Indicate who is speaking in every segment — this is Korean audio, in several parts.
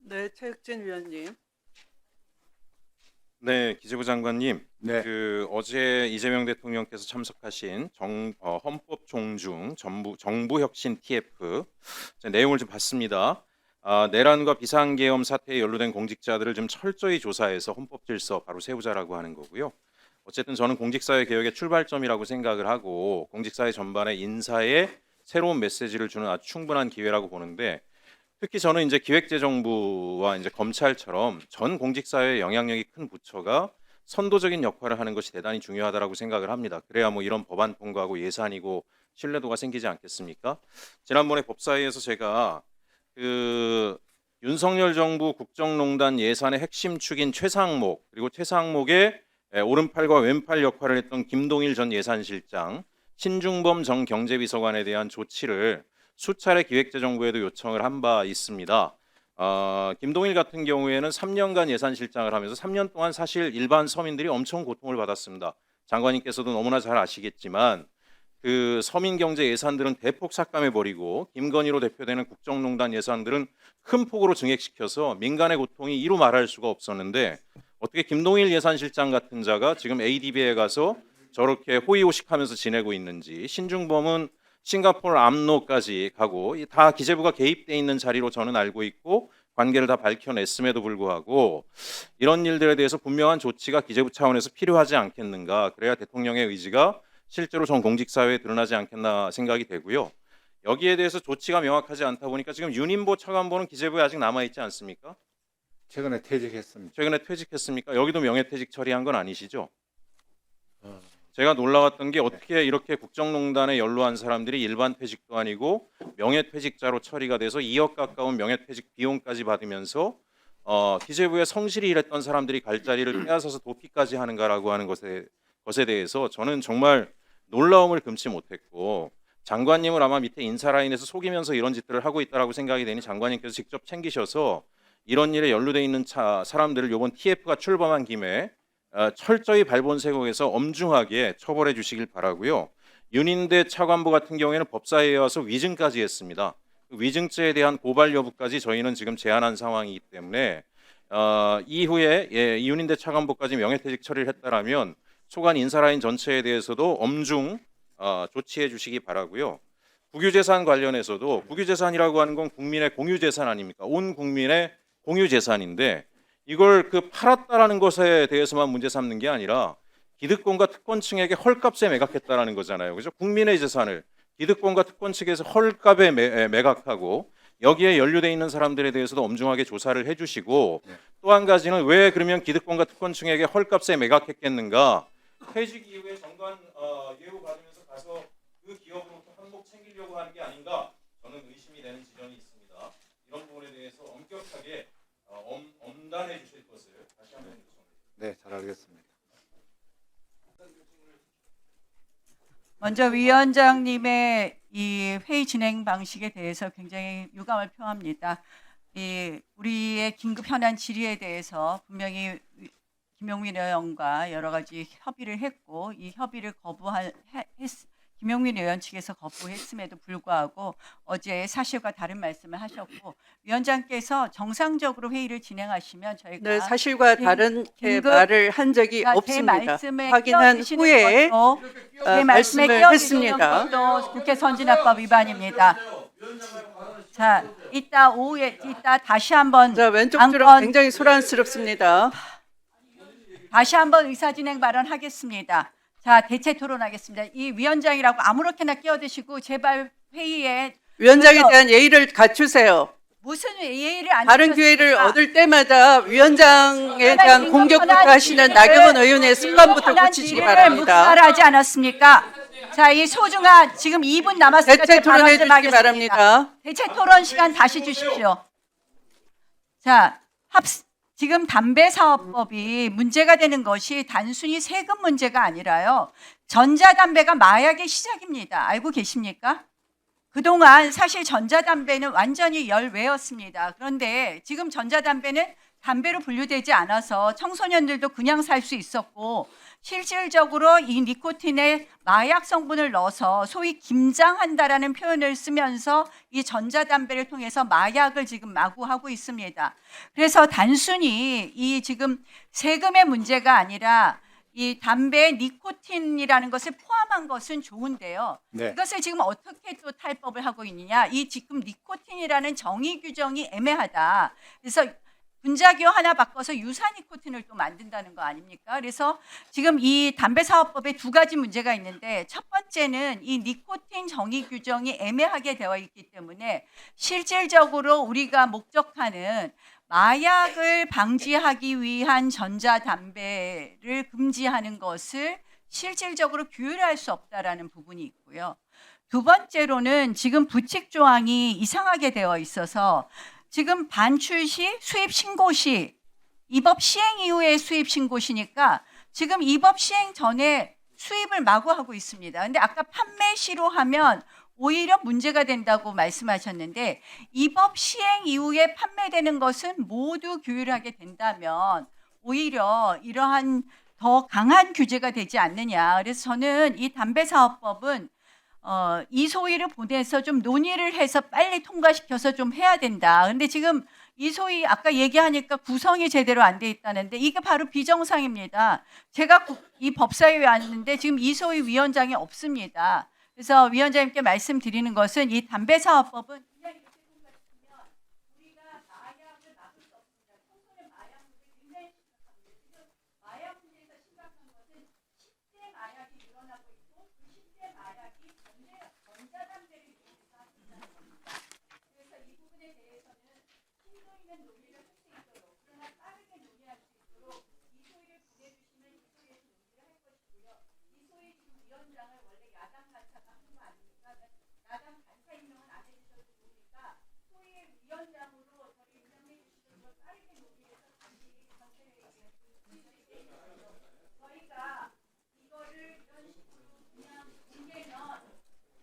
Speaker 1: 네, 최흑진 위원님.
Speaker 2: 네, 기재부 장관님,
Speaker 3: 네.
Speaker 2: 어제 이재명 대통령께서 참석하신 헌법 존중 정부 혁신 TF 내용을 좀 봤습니다. 내란과 비상계엄 사태에 연루된 공직자들을 좀 철저히 조사해서 헌법 질서 바로 세우자라고 하는 거고요. 어쨌든 저는 공직사회 개혁의 출발점이라고 생각을 하고 공직사회 전반에 인사에 새로운 메시지를 주는 아주 충분한 기회라고 보는데, 특히 저는 이제 기획재정부와 이제 검찰처럼 전 공직사회에 영향력이 큰 부처가 선도적인 역할을 하는 것이 대단히 중요하다라고 생각을 합니다. 그래야 뭐 이런 법안 통과하고 예산이고 신뢰도가 생기지 않겠습니까? 지난번에 법사위에서 제가 윤석열 정부 국정농단 예산의 핵심 축인 최상목, 그리고 최상목의 오른팔과 왼팔 역할을 했던 김동일 전 예산실장, 신중범 전 경제비서관에 대한 조치를 수차례 기획재정부에도 요청을 한 바 있습니다. 김동일 같은 경우에는 3년간 예산실장을 하면서 3년 동안 사실 일반 서민들이 엄청 고통을 받았습니다. 장관님께서도 너무나 잘 아시겠지만 그 서민 경제 예산들은 대폭 삭감해버리고 김건희로 대표되는 국정농단 예산들은 큰 폭으로 증액시켜서 민간의 고통이 이루 말할 수가 없었는데, 어떻게 김동일 예산실장 같은 자가 지금 ADB에 가서 저렇게 호의호식하면서 지내고 있는지, 신중범은 싱가포르 암로까지 가고 다 기재부가 개입돼 있는 자리로 저는 알고 있고 관계를 다 밝혀냈음에도 불구하고 이런 일들에 대해서 분명한 조치가 기재부 차원에서 필요하지 않겠는가. 그래야 대통령의 의지가 실제로 전 공직사회에 드러나지 않겠나 생각이 되고요. 여기에 대해서 조치가 명확하지 않다 보니까 지금 윤인보 차관보는 기재부에 아직 남아있지 않습니까?
Speaker 3: 최근에 퇴직했습니다.
Speaker 2: 최근에 퇴직했습니까? 여기도 명예퇴직 처리한 건 아니시죠? 제가 놀라웠던 게 어떻게 이렇게 국정농단에 연루한 사람들이 일반 퇴직도 아니고 명예퇴직자로 처리가 돼서 2억 가까운 명예퇴직 비용까지 받으면서 기재부에 성실히 일했던 사람들이 갈 자리를 빼앗아서 도피까지 하는가라고 하는 것에 대해서 저는 정말 놀라움을 금치 못했고, 장관님을 아마 밑에 인사라인에서 속이면서 이런 짓들을 하고 있다라고 생각이 되니 장관님께서 직접 챙기셔서 이런 일에 연루돼 있는 사람들을 이번 TF가 출범한 김에 철저히 발본색옥에서 엄중하게 처벌해 주시길 바라고요. 윤인대 차관보 같은 경우에는 법사위에 와서 위증까지 했습니다. 위증죄에 대한 고발 여부까지 저희는 지금 제안한 상황이기 때문에 이후에 윤인대 차관보까지 명예퇴직 처리를 했다라면 소관 인사라인 전체에 대해서도 엄중 조치해 주시기 바라고요. 국유재산 관련해서도, 국유재산이라고 하는 건 국민의 공유재산 아닙니까? 온 국민의 공유재산인데 이걸 팔았다라는 것에 대해서만 문제 삼는 게 아니라 기득권과 특권층에게 헐값에 매각했다라는 거잖아요. 그죠? 국민의 재산을 기득권과 특권 측에서 헐값에 매각하고 여기에 연루돼 있는 사람들에 대해서도 엄중하게 조사를 해주시고, 또 한 가지는 왜 그러면 기득권과 특권층에게 헐값에 매각했겠는가? 퇴직 이후에 정관 예우 받으면서 가서 그 기업으로부터 한몫 챙기려고 하는 게 아닌가? 저는 의심이 되는 지점이 있습니다. 이런 부분에 대해서 엄격하게 엄단해 주실 것을 다시 한번 요청드립니다.
Speaker 3: 네, 잘 알겠습니다.
Speaker 1: 먼저 위원장님의 이 회의 진행 방식에 대해서 굉장히 유감을 표합니다. 우리의 긴급 현안 질의에 대해서 분명히 김용민 의원과 여러 가지 협의를 했고, 이 협의를 김용민 의원 측에서 거부했음에도 불구하고 어제 사실과 다른 말씀을 하셨고, 위원장께서 정상적으로 회의를 진행하시면 저희가
Speaker 4: 네, 사실과 다른 말을 한 적이
Speaker 1: 제
Speaker 4: 없습니다.
Speaker 1: 말씀에
Speaker 4: 확인한
Speaker 1: 끼어드시는
Speaker 4: 후에
Speaker 1: 것도 제 말씀에
Speaker 4: 말씀을
Speaker 1: 끼어드시는
Speaker 4: 했습니다.
Speaker 1: 것도 국회 선진화법 위반입니다. 자, 이따 다시 한번
Speaker 4: 자, 왼쪽
Speaker 1: 안건-
Speaker 4: 줄은 굉장히 소란스럽습니다.
Speaker 1: 다시 한번 의사진행 발언하겠습니다. 자, 대체 토론하겠습니다. 이 위원장이라고 아무렇게나 끼어드시고 제발 회의에
Speaker 4: 위원장에 대한 예의를 갖추세요.
Speaker 1: 무슨 예의를 안
Speaker 4: 다른
Speaker 1: 지켰습니까?
Speaker 4: 기회를 얻을 때마다 위원장에 대한 공격부터 하시는 나경원 의원의 습관부터 고치시기 바랍니다.
Speaker 1: 묵살하지 않았습니까? 자, 이 소중한 지금 2분 남았으니까
Speaker 4: 대체
Speaker 1: 제가 발언
Speaker 4: 토론해
Speaker 1: 좀
Speaker 4: 주시기
Speaker 1: 하겠습니다.
Speaker 4: 바랍니다.
Speaker 1: 대체 토론 시간 다시 주십시오. 자, 지금 담배사업법이 문제가 되는 것이 단순히 세금 문제가 아니라요, 전자담배가 마약의 시작입니다. 알고 계십니까? 그동안 사실 전자담배는 완전히 열외였습니다. 그런데 지금 전자담배는 담배로 분류되지 않아서 청소년들도 그냥 살 수 있었고 실질적으로 이 니코틴에 마약 성분을 넣어서 소위 김장한다라는 표현을 쓰면서 이 전자담배를 통해서 마약을 지금 마구하고 있습니다. 그래서 단순히 이 지금 세금의 문제가 아니라 이 담배에 니코틴이라는 것을 포함한 것은 좋은데요.
Speaker 3: 네.
Speaker 1: 이것을 지금 어떻게 또 탈법을 하고 있느냐. 이 지금 니코틴이라는 정의 규정이 애매하다. 그래서 분자기호 하나 바꿔서 유사 니코틴을 또 만든다는 거 아닙니까? 그래서 지금 이 담배사업법에 두 가지 문제가 있는데 첫 번째는 이 니코틴 정의 규정이 애매하게 되어 있기 때문에 실질적으로 우리가 목적하는 마약을 방지하기 위한 전자담배를 금지하는 것을 실질적으로 규율할 수 없다라는 부분이 있고요. 두 번째로는 지금 부칙 조항이 이상하게 되어 있어서 지금 반출 시, 수입 신고 시, 이 법 시행 이후에 수입 신고 시니까 지금 이 법 시행 전에 수입을 마구하고 있습니다. 근데 아까 판매 시로 하면 오히려 문제가 된다고 말씀하셨는데 이 법 시행 이후에 판매되는 것은 모두 규율하게 된다면 오히려 이러한 더 강한 규제가 되지 않느냐. 그래서 저는 이 담배사업법은 이 소위를 보내서 좀 논의를 해서 빨리 통과시켜서 좀 해야 된다. 근데 지금 이 소위 아까 얘기하니까 구성이 제대로 안 돼 있다는데 이게 바로 비정상입니다. 제가 이 법사위에 왔는데 지금 이 소위 위원장이 없습니다. 그래서 위원장님께 말씀드리는 것은 이 담배사업법은 그냥 이렇게 통과시키면 우리가 마약을 막을 수 없습니다. 청소년 마약 문제 굉장히 심각합니다. 지금 마약 문제에서 심각한 것은 10대 마약이 늘어나고 있고 그 10대 마약이 전자담배를 이용해서 한다는 겁니다. 그래서 이 부분에 대해서는 심도 있는 논의를 할 수 있도록 그러나 빠르게 논의할 수 있도록 이 소위를 보내주시면 이 소위에서 논의를 할 것이고요. 이 소위 지금 위원장을 원래 야당 간사가 한 거 아닙니까? 야당 간사 임명은 안 해주셔도 좋으니까 소위의 위원장으로 저희 임명해 주시도록 빠르게 논의해서 다시 전체회의에 저희가 이거를 이런 식으로 그냥 공개면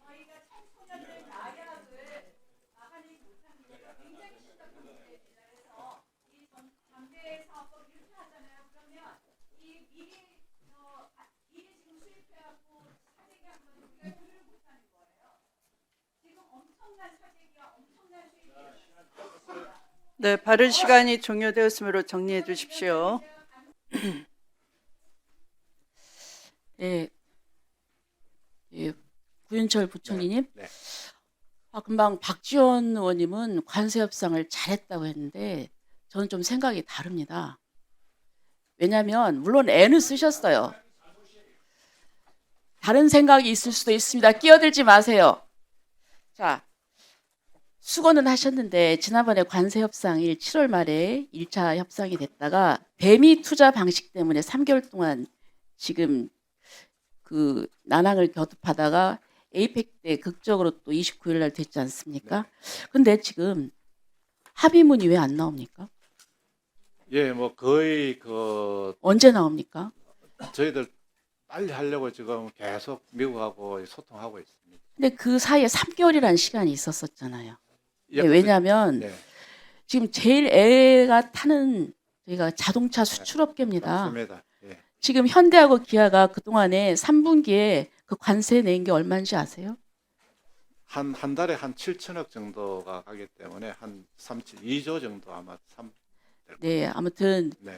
Speaker 1: 저희가 청소년들 마약을 막아내지 못합니다. 굉장히 심각한 문제입니다. 그래서 이 담배 사업법 이렇게 하잖아요. 그러면 이 미리 지금 수입해갖고 사재기 한 거는 우리가 규율을 못하는 거예요. 지금 엄청난 사재기와 엄청난 수입이
Speaker 4: 네, 발언 시간이 종료되었으므로 정리해 주십시오.
Speaker 5: 네, 예, 구윤철 부총리님.
Speaker 3: 네.
Speaker 5: 금방 박지원 의원님은 관세 협상을 잘했다고 했는데 저는 좀 생각이 다릅니다. 왜냐하면 물론 애는 쓰셨어요. 다른 생각이 있을 수도 있습니다. 끼어들지 마세요. 자, 수고는 하셨는데 지난번에 관세 협상이 7월 말에 1차 협상이 됐다가 배미 투자 방식 때문에 3개월 동안 지금 그 난항을 겨듭하다가 에이펙 때 극적으로 또 29일 날 됐지 않습니까? 근데 지금 합의문이 왜 안 나옵니까?
Speaker 3: 예, 뭐 거의
Speaker 5: 언제 나옵니까?
Speaker 3: 저희들 빨리 하려고 지금 계속 미국하고 소통하고 있습니다.
Speaker 5: 근데 그 사이에 3개월이라는 시간이 있었었잖아요.
Speaker 3: 예,
Speaker 5: 왜냐하면
Speaker 3: 네,
Speaker 5: 지금 제일 애가 타는 저희가 자동차 수출업계입니다.
Speaker 3: 맞습니다. 예.
Speaker 5: 지금 현대하고 기아가 그동안에 3분기에 그 관세 낸 게 얼마인지 아세요?
Speaker 3: 한 달에 한 7천억 정도가 가기 때문에 한 2조 정도 아마
Speaker 5: 네, 아무튼
Speaker 3: 네.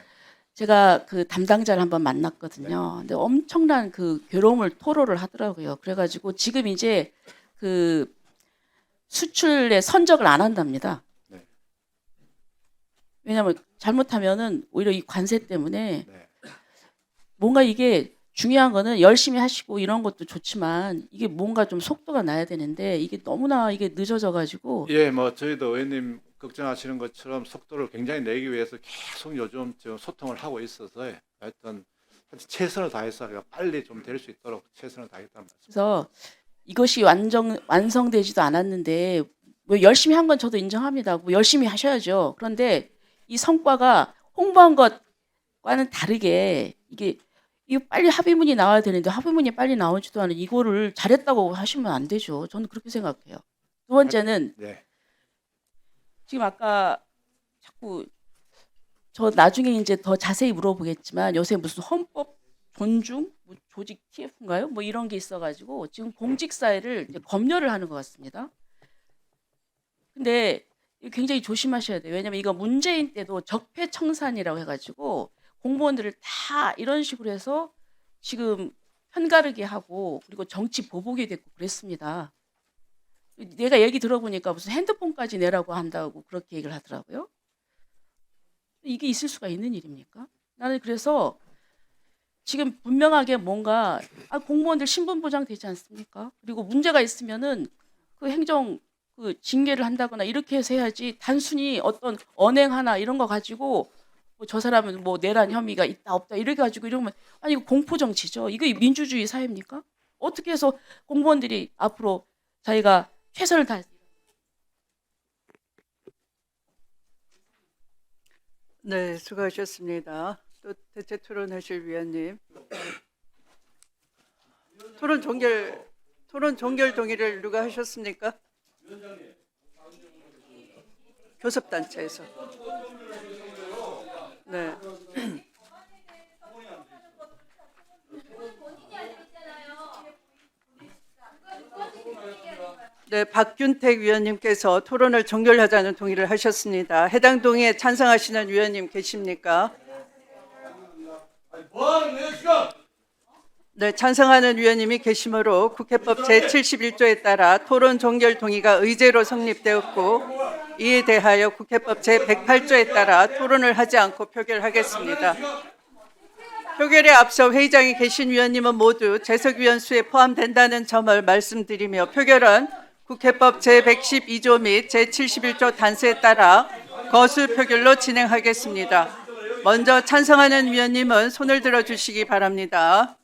Speaker 5: 제가 그 담당자를 한번 만났거든요. 근데 엄청난 그 괴로움을 토로를 하더라고요. 그래가지고 지금 이제 그 수출에 선적을 안 한답니다.
Speaker 3: 네.
Speaker 5: 왜냐하면 잘못하면은 오히려 이 관세 때문에
Speaker 3: 네.
Speaker 5: 뭔가 이게 중요한 거는 열심히 하시고 이런 것도 좋지만 이게 뭔가 좀 속도가 나야 되는데 이게 너무나 이게 늦어져 가지고
Speaker 3: 예, 뭐 저희도 의원님 걱정하시는 것처럼 속도를 굉장히 내기 위해서 계속 요즘 지금 소통을 하고 있어서 하여튼 최선을 다해서 빨리 좀 될 수 있도록 최선을 다하겠다는 말씀.
Speaker 5: 그래서 이것이 완성되지도 않았는데 뭐 열심히 한 건 저도 인정합니다. 뭐 열심히 하셔야죠. 그런데 이 성과가 홍보한 것과는 다르게 이게 빨리 합의문이 나와야 되는데 합의문이 빨리 나오지도 않은 이거를 잘했다고 하시면 안 되죠. 저는 그렇게 생각해요. 두 번째는
Speaker 3: 네.
Speaker 5: 지금 아까 자꾸 저 나중에 이제 더 자세히 물어보겠지만 요새 무슨 헌법 존중 뭐 조직 TF인가요? 뭐 이런 게 있어가지고 지금 공직 사회를 이제 검열을 하는 것 같습니다. 근데 이거 굉장히 조심하셔야 돼요. 왜냐면 이거 문재인 때도 적폐청산이라고 해가지고 공무원들을 다 이런 식으로 해서 지금 편가르게 하고 그리고 정치 보복이 됐고 그랬습니다. 내가 얘기 들어보니까 무슨 핸드폰까지 내라고 한다고 그렇게 얘기를 하더라고요. 이게 있을 수가 있는 일입니까? 나는 그래서 지금 분명하게 뭔가 공무원들 신분 보장 되지 않습니까? 그리고 문제가 있으면은 그 행정 그 징계를 한다거나 이렇게 해서 해야지 단순히 어떤 언행 하나 이런 거 가지고 뭐저 사람은 뭐 내란 혐의가 있다 없다 이렇게 가지고 이러면 아니 이거 공포 정치죠. 이거 민주주의 사회입니까? 어떻게 해서 공무원들이 앞으로 자기가 최선을 다해
Speaker 4: 네, 수고하셨습니다. 또 대체 토론하실 위원님. 토론 종결 동의를 누가 하셨습니까? 교섭단체에서. 네. 네, 박균택 위원님께서 토론을 종결하자는 동의를 하셨습니다. 해당 동의에 찬성하시는 위원님 계십니까? 네, 찬성하는 위원님이 계시므로 국회법 제71조에 따라 토론 종결 동의가 의제로 성립되었고 이에 대하여 국회법 제108조에 따라 토론을 하지 않고 표결하겠습니다. 표결에 앞서 회의장에 계신 위원님은 모두 재석위원 수에 포함된다는 점을 말씀드리며 표결은 국회법 제112조 및 제71조 단서에 따라 거수 표결로 진행하겠습니다. 먼저 찬성하는 위원님은 손을 들어주시기 바랍니다.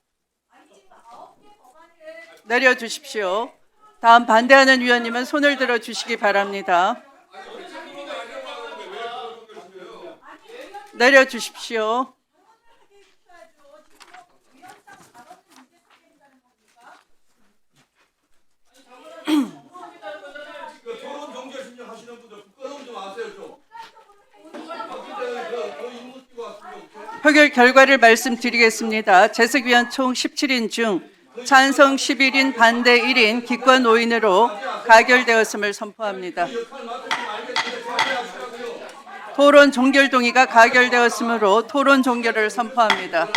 Speaker 4: 내려주십시오. 다음 반대하는 위원님은 손을 들어주시기 바랍니다. 내려주십시오. 표결 결과를 말씀드리겠습니다. 재석위원 총 17인 중 찬성 11인, 반대 1인, 기권 5인으로 가결되었음을 선포합니다. 토론 종결 동의가 가결되었으므로 토론 종결을 선포합니다.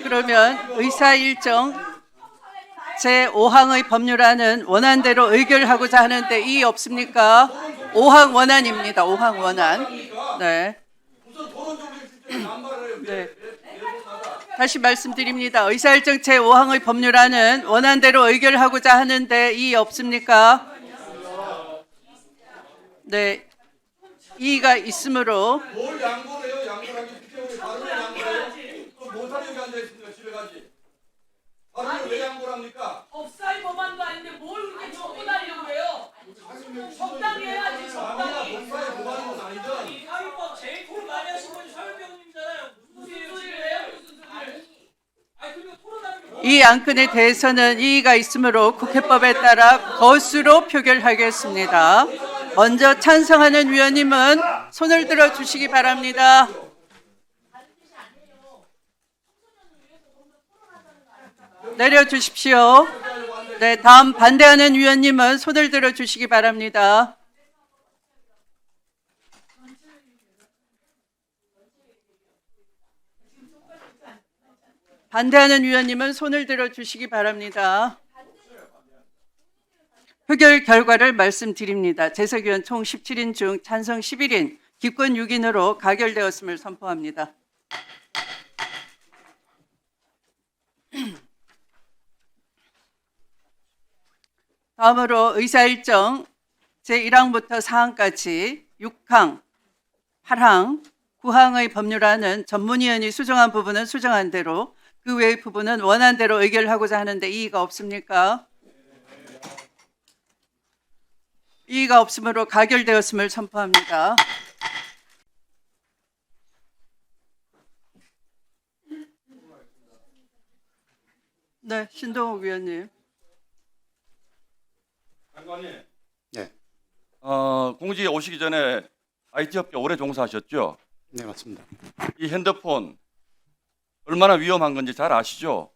Speaker 4: 그러면 의사일정 제5항의 법률안은 원안대로 의결하고자 하는데 이의 없습니까? 5항 원안입니다. 5항 원안. 네. 네. 다시 말씀드립니다. 의사일정 제5항의 법률안은 원안대로 의결하고자 하는데 이의 없습니까? 네. 이의가 있으므로
Speaker 6: 뭘 양보를 해요? 양보를 하기 국회의원이 바로 양보해요? 그럼 못하는 여기 앉아있습니까? 집에 가지. 바로 왜 양보를 합니까?
Speaker 7: 법사위 법안도 아닌데 뭘 그렇게 적고 다니려고 해요? 적당히 해야지 적당히.
Speaker 6: 법사위 법안은 건 아니죠?
Speaker 7: 사위법 제일 토론 많이 하신 분이 서울병님이잖아요. 무슨 소리를 해요? 무슨 소리를? 아니 그리고 토론하는 게
Speaker 4: 이 안건에 대해서는 이의가 있으므로 국회법에 따라 거수로 표결하겠습니다. 먼저 찬성하는 위원님은 손을 들어 주시기 바랍니다. 내려주십시오. 네, 다음 반대하는 위원님은 손을 들어 주시기 바랍니다. 반대하는 위원님은 손을 들어 주시기 바랍니다. 표결 결과를 말씀드립니다. 재석위원 총 17인 중 찬성 11인, 기권 6인으로 가결되었음을 선포합니다. 다음으로 의사일정 제1항부터 4항까지 6항, 8항, 9항의 법률안은 전문위원이 수정한 부분은 수정한 대로 그 외의 부분은 원안대로 의결하고자 하는데 이의가 없습니까? 이의가 없으므로 가결되었음을 선포합니다. 네, 신동욱 위원님.
Speaker 8: 장관님.
Speaker 9: 네.
Speaker 8: 공직에 오시기 전에 IT 업계 오래 종사하셨죠?
Speaker 9: 네, 맞습니다.
Speaker 8: 이 핸드폰 얼마나 위험한 건지 잘 아시죠?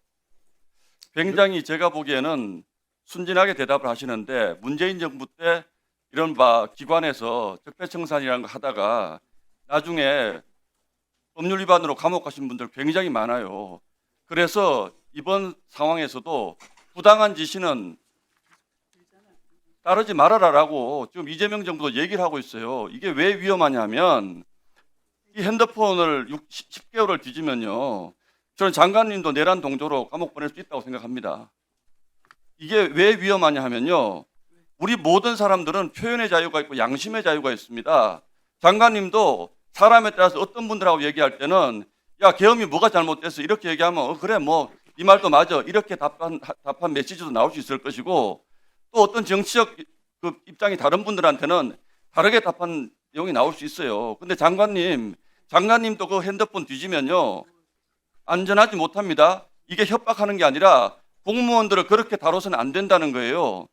Speaker 8: 굉장히 제가 보기에는 순진하게 대답을 하시는데 문재인 정부 때 이런 기관에서 적폐청산이라는 거 하다가 나중에 법률 위반으로 감옥 가신 분들 굉장히 많아요. 그래서 이번 상황에서도 부당한 지시는 따르지 말아라라고 지금 이재명 정부도 얘기를 하고 있어요. 이게 왜 위험하냐면 이 핸드폰을 10개월을 뒤지면요. 저는 장관님도 내란 동조로 감옥 보낼 수 있다고 생각합니다. 이게 왜 위험하냐 하면요. 우리 모든 사람들은 표현의 자유가 있고 양심의 자유가 있습니다. 장관님도 사람에 따라서 어떤 분들하고 얘기할 때는 야, 계엄이 뭐가 잘못됐어 이렇게 얘기하면 그래 뭐 네 말도 맞아 이렇게 답한 메시지도 나올 수 있을 것이고 또 어떤 정치적 그 입장이 다른 분들한테는 다르게 답한 내용이 나올 수 있어요. 근데 장관님도 그 핸드폰 뒤지면요. 안전하지 못합니다. 이게 협박하는 게 아니라 공무원들을 그렇게 다뤄서는 안 된다는 거예요.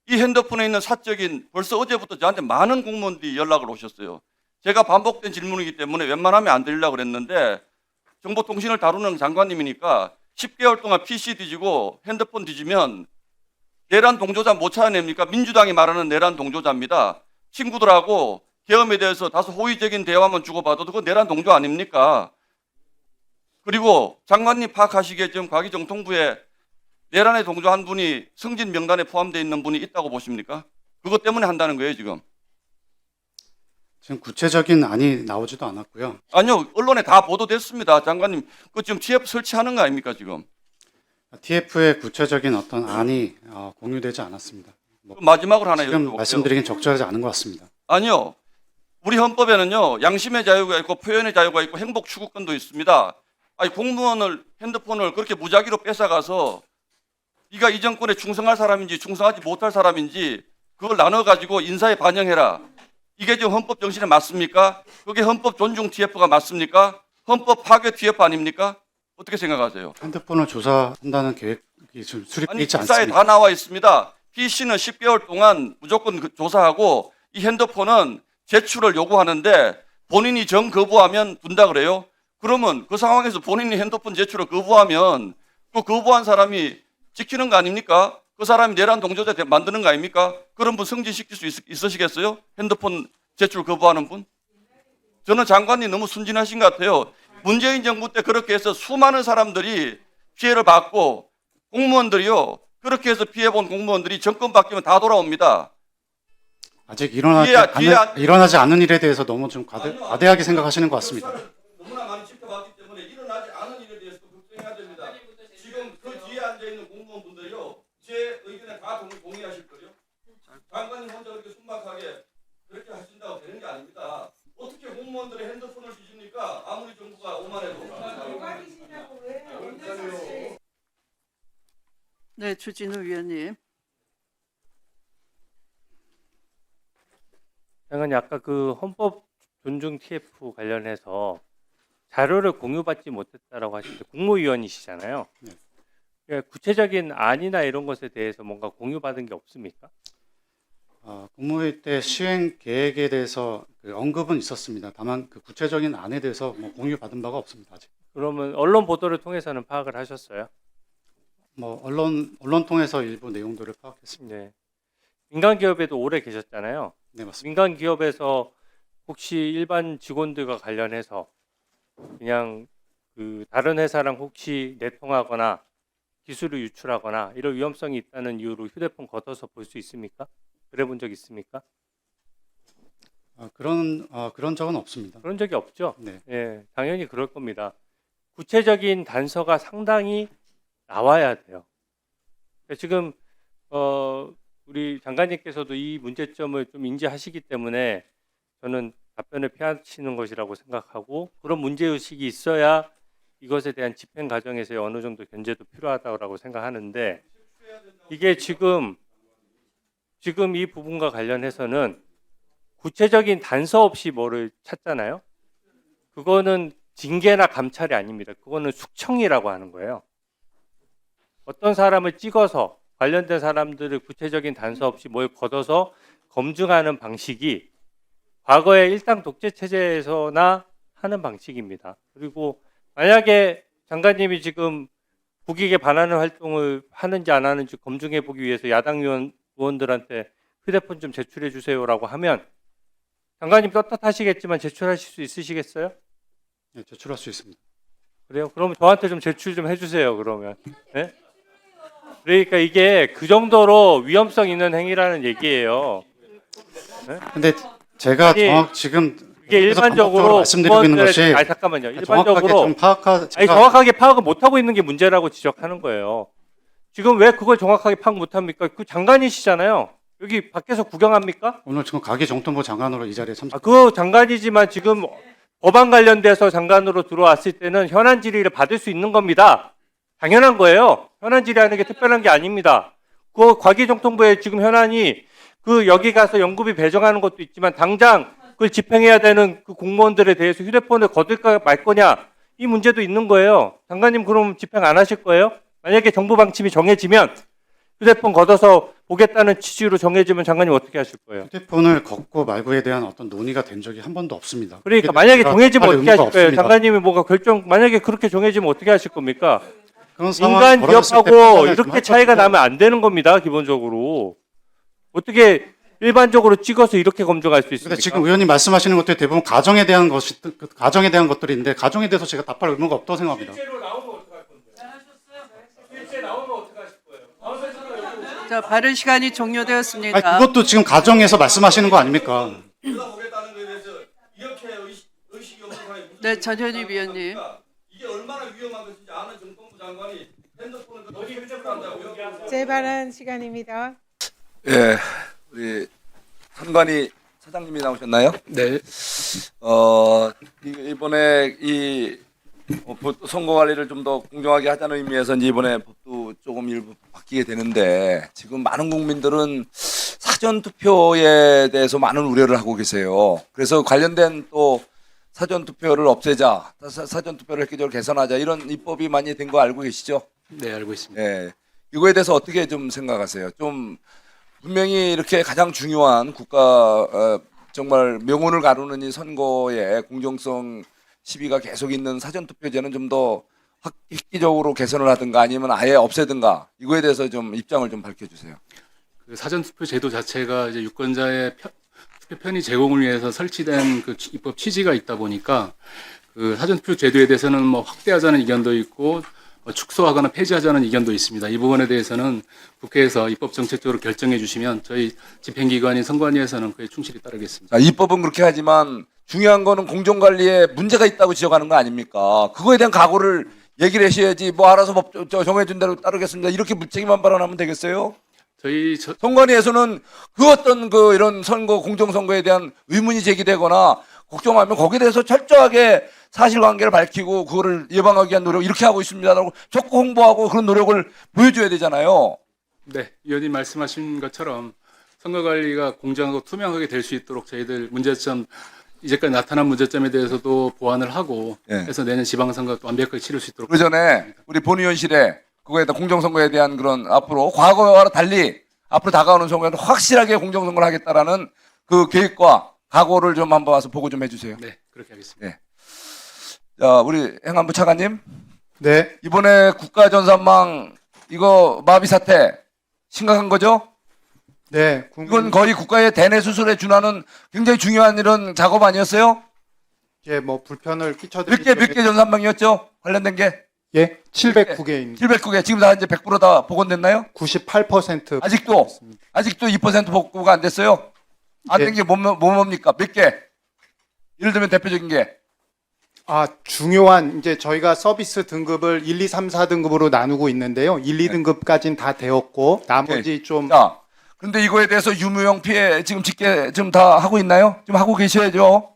Speaker 8: 이 핸드폰에 있는 사적인 벌써 어제부터 저한테 많은 공무원들이 연락을 오셨어요. 제가 반복된 질문이기 때문에 웬만하면 안 드리려고 그랬는데 정보통신을 다루는 장관님이니까 10개월 동안 PC 뒤지고 핸드폰 뒤지면 내란 동조자 못 찾아냅니까? 민주당이 말하는 내란 동조자입니다. 친구들하고 계엄에 대해서 다소 호의적인 대화만 주고받아도 그거 내란 동조 아닙니까? 그리고 장관님 파악하시기에 지금 과기정통부에 내란에 동조한 분이 승진 명단에 포함되어 있는 분이 있다고 보십니까? 그것 때문에 한다는 거예요, 지금.
Speaker 9: 지금 구체적인 안이 나오지도 않았고요.
Speaker 8: 아니요, 언론에 다 보도됐습니다. 장관님, 그 지금 TF 설치하는 거 아닙니까, 지금?
Speaker 9: TF의 구체적인 어떤 안이 공유되지 않았습니다. 뭐
Speaker 8: 마지막으로 하나
Speaker 9: 지금
Speaker 8: 여쭤볼게요.
Speaker 9: 말씀드리긴 적절하지 않은 것 같습니다.
Speaker 8: 아니요. 우리 헌법에는요, 양심의 자유가 있고 표현의 자유가 있고 행복 추구권도 있습니다. 아니, 공무원을 핸드폰을 그렇게 무작위로 뺏어가서 네가 이 정권에 충성할 사람인지 충성하지 못할 사람인지 그걸 나눠가지고 인사에 반영해라. 이게 지금 헌법 정신에 맞습니까? 그게 헌법 존중 TF가 맞습니까? 헌법 파괴 TF 아닙니까? 어떻게 생각하세요?
Speaker 9: 핸드폰을 조사한다는 계획이 지금 수립되어
Speaker 8: 아니,
Speaker 9: 있지
Speaker 8: 기사에
Speaker 9: 않습니다.
Speaker 8: 다 나와 있습니다. PC는 10개월 동안 무조건 조사하고 이 핸드폰은 제출을 요구하는데 본인이 정 거부하면 둔다 그래요? 그러면 그 상황에서 본인이 핸드폰 제출을 거부하면 그 거부한 사람이 지키는 거 아닙니까? 그 사람이 내란 동조자 만드는 거 아닙니까? 그런 분 승진시킬 수 있으시겠어요? 핸드폰 제출 거부하는 분? 저는 장관님 너무 순진하신 것 같아요. 문재인 정부 때 그렇게 해서 수많은 사람들이 피해를 받고 공무원들이요. 그렇게 해서 피해본 공무원들이 정권 바뀌면 다 돌아옵니다.
Speaker 9: 아직
Speaker 8: 뒤에
Speaker 9: 일어나지 않은 일에 대해서 너무 좀 과대하게 생각하시는 것 같습니다.
Speaker 8: 너무나 많이 지켜봤기 때문에 일어나지 않은 일에 대해서도 걱정해야 됩니다. 지금 그 뒤에 앉아있는 공무원분들이요. 제 의견에 다 동의하실 거예요. 장관님 혼자 그렇게 순박하게 그렇게 하신다고 되는 게 아닙니다. 어떻게 공무원들의 핸드폰을 뒤집니까? 아무리 정부가 오만해도.
Speaker 4: 네, 주진우 위원님.
Speaker 10: 장관님 아까 그 헌법 존중 TF 관련해서 자료를 공유받지 못했다라고 하시는데 국무위원이시잖아요.
Speaker 9: 네.
Speaker 10: 그러니까 구체적인 안이나 이런 것에 대해서 뭔가 공유받은 게 없습니까?
Speaker 9: 국무회의 때 시행 계획에 대해서 그 언급은 있었습니다. 다만 그 구체적인 안에 대해서 뭐 공유받은 바가 없습니다. 아직.
Speaker 10: 그러면 언론 보도를 통해서는 파악을 하셨어요?
Speaker 9: 뭐 언론 통해서 일부 내용들을 파악했습니다.
Speaker 10: 네. 민간 기업에도 오래 계셨잖아요.
Speaker 9: 네, 맞습니다.
Speaker 10: 민간 기업에서 혹시 일반 직원들과 관련해서 그냥 그 다른 회사랑 혹시 내통하거나 기술을 유출하거나 이런 위험성이 있다는 이유로 휴대폰 걷어서 볼 수 있습니까? 그래 본 적 있습니까?
Speaker 9: 그런 적은 없습니다.
Speaker 10: 그런 적이 없죠.
Speaker 9: 네.
Speaker 10: 예, 당연히 그럴 겁니다. 구체적인 단서가 상당히 나와야 돼요. 지금 우리 장관님께서도 이 문제점을 좀 인지하시기 때문에 저는 답변을 피하시는 것이라고 생각하고 그런 문제의식이 있어야 이것에 대한 집행 과정에서의 어느 정도 견제도 필요하다고 생각하는데 이게 지금 이 부분과 관련해서는 구체적인 단서 없이 뭐를 찾잖아요. 그거는 징계나 감찰이 아닙니다. 그거는 숙청이라고 하는 거예요. 어떤 사람을 찍어서 관련된 사람들을 구체적인 단서 없이 뭘 걷어서 검증하는 방식이 과거의 일당 독재 체제에서나 하는 방식입니다. 그리고 만약에 장관님이 지금 국익에 반하는 활동을 하는지 안 하는지 검증해 보기 위해서 야당 의원들한테 휴대폰 좀 제출해 주세요라고 하면 장관님 떳떳하시겠지만 제출하실 수 있으시겠어요?
Speaker 9: 네, 제출할 수 있습니다.
Speaker 10: 그래요? 그러면 저한테 좀 제출 좀 해주세요. 그러면. 네? 그러니까 이게 그 정도로 위험성 있는 행위라는 얘기예요.
Speaker 9: 근데 제가
Speaker 10: 아니,
Speaker 9: 지금
Speaker 10: 이게
Speaker 9: 그래서
Speaker 10: 일반적으로
Speaker 9: 반복적으로 말씀드리고 있는 것이
Speaker 10: 아니 잠깐만요.
Speaker 9: 정확하게
Speaker 10: 일반적으로
Speaker 9: 좀 파악하
Speaker 10: 아니 정확하게 파악을 못 하고 있는 게 문제라고 지적하는 거예요. 지금 왜 그걸 정확하게 파악 못 합니까? 그 장관이시잖아요. 여기 밖에서 구경합니까?
Speaker 9: 오늘 지금 가기정통부 장관으로 이 자리에 참석.
Speaker 10: 그 장관이지만 지금 법안 관련돼서 장관으로 들어왔을 때는 현안 질의를 받을 수 있는 겁니다. 당연한 거예요. 현안 질의하는 게 특별한 게 아닙니다. 그 과기정통부에 지금 현안이 그 여기 가서 연구비 배정하는 것도 있지만 당장 그걸 집행해야 되는 그 공무원들에 대해서 휴대폰을 거둘까 말 거냐 이 문제도 있는 거예요. 장관님 그럼 집행 안 하실 거예요? 만약에 정부 방침이 정해지면 휴대폰 걷어서 보겠다는 취지로 정해지면 장관님 어떻게 하실 거예요?
Speaker 9: 휴대폰을 걷고 말고에 대한 어떤 논의가 된 적이 한 번도 없습니다.
Speaker 10: 그러니까
Speaker 9: 그게
Speaker 10: 만약에
Speaker 9: 제가
Speaker 10: 정해지면
Speaker 9: 답할
Speaker 10: 어떻게
Speaker 9: 의무가
Speaker 10: 하실 거예요?
Speaker 9: 없습니다.
Speaker 10: 장관님이 뭐가 만약에 그렇게 정해지면 어떻게 하실 겁니까?
Speaker 9: 그런 상황이
Speaker 10: 인간
Speaker 9: 벌어졌을 때
Speaker 10: 기업하고
Speaker 9: 판단을 좀
Speaker 10: 이렇게
Speaker 9: 할
Speaker 10: 차이가
Speaker 9: 것이고
Speaker 10: 나면 안 되는 겁니다. 기본적으로. 어떻게 일반적으로 찍어서 이렇게 검증할 수 있습니까?
Speaker 9: 근데 지금 의원님 말씀하시는 것들이 대부분 가정에 대한 것들인데 가정에 대해서 제가 답할 의무가 없다고 생각합니다.
Speaker 10: 실제로 나오면 어떡할 건데? 실제 나오면 어떡하실 거예요?
Speaker 4: 자, 발언 시간이 종료되었습니다.
Speaker 9: 아니, 그것도 지금 가정에서 말씀하시는 거 아닙니까?
Speaker 6: 들여다보겠다는 거에 대해서 이렇게 의식이 없는 사람이 무슨
Speaker 4: 네, 전현희 위원님.
Speaker 6: 이게 얼마나 위험한 것인지 아는 정통부 장관이 핸드폰을 어디 흡수한다고요?
Speaker 11: 재발언 시간입니다.
Speaker 6: 예, 우리 선관위 사장님이 나오셨나요?
Speaker 12: 네.
Speaker 6: 이번에 이 선거 관리를 좀 더 공정하게 하자는 의미에서 이제 이번에 법도 조금 일부 바뀌게 되는데 지금 많은 국민들은 사전 투표에 대해서 많은 우려를 하고 계세요. 그래서 관련된 또 사전 투표를 없애자, 사전 투표를 획기적으로 개선하자 이런 입법이 많이 된 거 알고 계시죠?
Speaker 12: 네, 알고 있습니다.
Speaker 6: 예. 이거에 대해서 어떻게 좀 생각하세요? 좀 분명히 이렇게 가장 중요한 국가 정말 명운을 가르는 이 선거의 공정성 시비가 계속 있는 사전투표제는 좀 더 획기적으로 개선을 하든가 아니면 아예 없애든가 이거에 대해서 좀 입장을 좀 밝혀주세요.
Speaker 12: 그 사전투표 제도 자체가 이제 유권자의 투표 편의 제공을 위해서 설치된 그 입법 취지가 있다 보니까 그 사전투표 제도에 대해서는 뭐 확대하자는 의견도 있고 축소하거나 폐지하자는 의견도 있습니다. 이 부분에 대해서는 국회에서 입법 정책적으로 결정해 주시면 저희 집행기관인 선관위에서는 그에 충실히 따르겠습니다.
Speaker 6: 자, 입법은 그렇게 하지만 중요한 거는 공정관리에 문제가 있다고 지적하는 거 아닙니까? 그거에 대한 각오를 얘기를 하셔야지 뭐 알아서 법 정해준 대로 따르겠습니다. 이렇게 무책임한 발언하면 되겠어요?
Speaker 12: 저희
Speaker 6: 선관위에서는 그 어떤 그 이런 선거 공정선거에 대한 의문이 제기되거나 걱정하면 거기에 대해서 철저하게 사실관계를 밝히고 그거를 예방하기 위한 노력 이렇게 하고 있습니다라고 적극 홍보하고 그런 노력을 보여줘야 되잖아요.
Speaker 12: 네, 위원님 말씀하신 것처럼 선거관리가 공정하고 투명하게 될 수 있도록 저희들 문제점 이제까지 나타난 문제점에 대해서도 보완을 하고 해서 내년 지방선거 완벽하게 치를 수 있도록.
Speaker 6: 그 전에 우리 본의원실에 그거에 대한 공정선거에 대한 그런 앞으로 과거와 달리 앞으로 다가오는 선거에는 확실하게 공정선거를 하겠다라는 그 계획과 각오를 좀 한번 와서 보고 좀 해주세요.
Speaker 12: 네, 그렇게 하겠습니다.
Speaker 6: 네. 자, 우리 행안부 차관님.
Speaker 9: 네.
Speaker 6: 이번에 국가전산망 이거 마비 사태 심각한 거죠?
Speaker 9: 네.
Speaker 6: 이건 거의 국가의 대내 수술에 준하는 굉장히 중요한 이런 작업 아니었어요?
Speaker 9: 예, 뭐 불편을 끼쳐드릴
Speaker 6: 몇 개 전산망이었죠? 관련된 게?
Speaker 9: 예, 709개입니다.
Speaker 6: 709개. 지금 다 이제 100%다 복원됐나요?
Speaker 9: 98%.
Speaker 6: 아직도 2% 복구가 안 됐어요? 안 된 게 뭡니까? 몇 개? 예를 들면 대표적인 게.
Speaker 13: 중요한 이제 저희가 서비스 등급을 1, 2, 3, 4등급으로 나누고 있는데요. 1, 2등급까지는 다 되었고 나머지 좀.
Speaker 6: 자, 그런데 이거에 대해서 유무형 피해 지금 집계 좀 다 하고 있나요? 좀 하고 계셔야죠.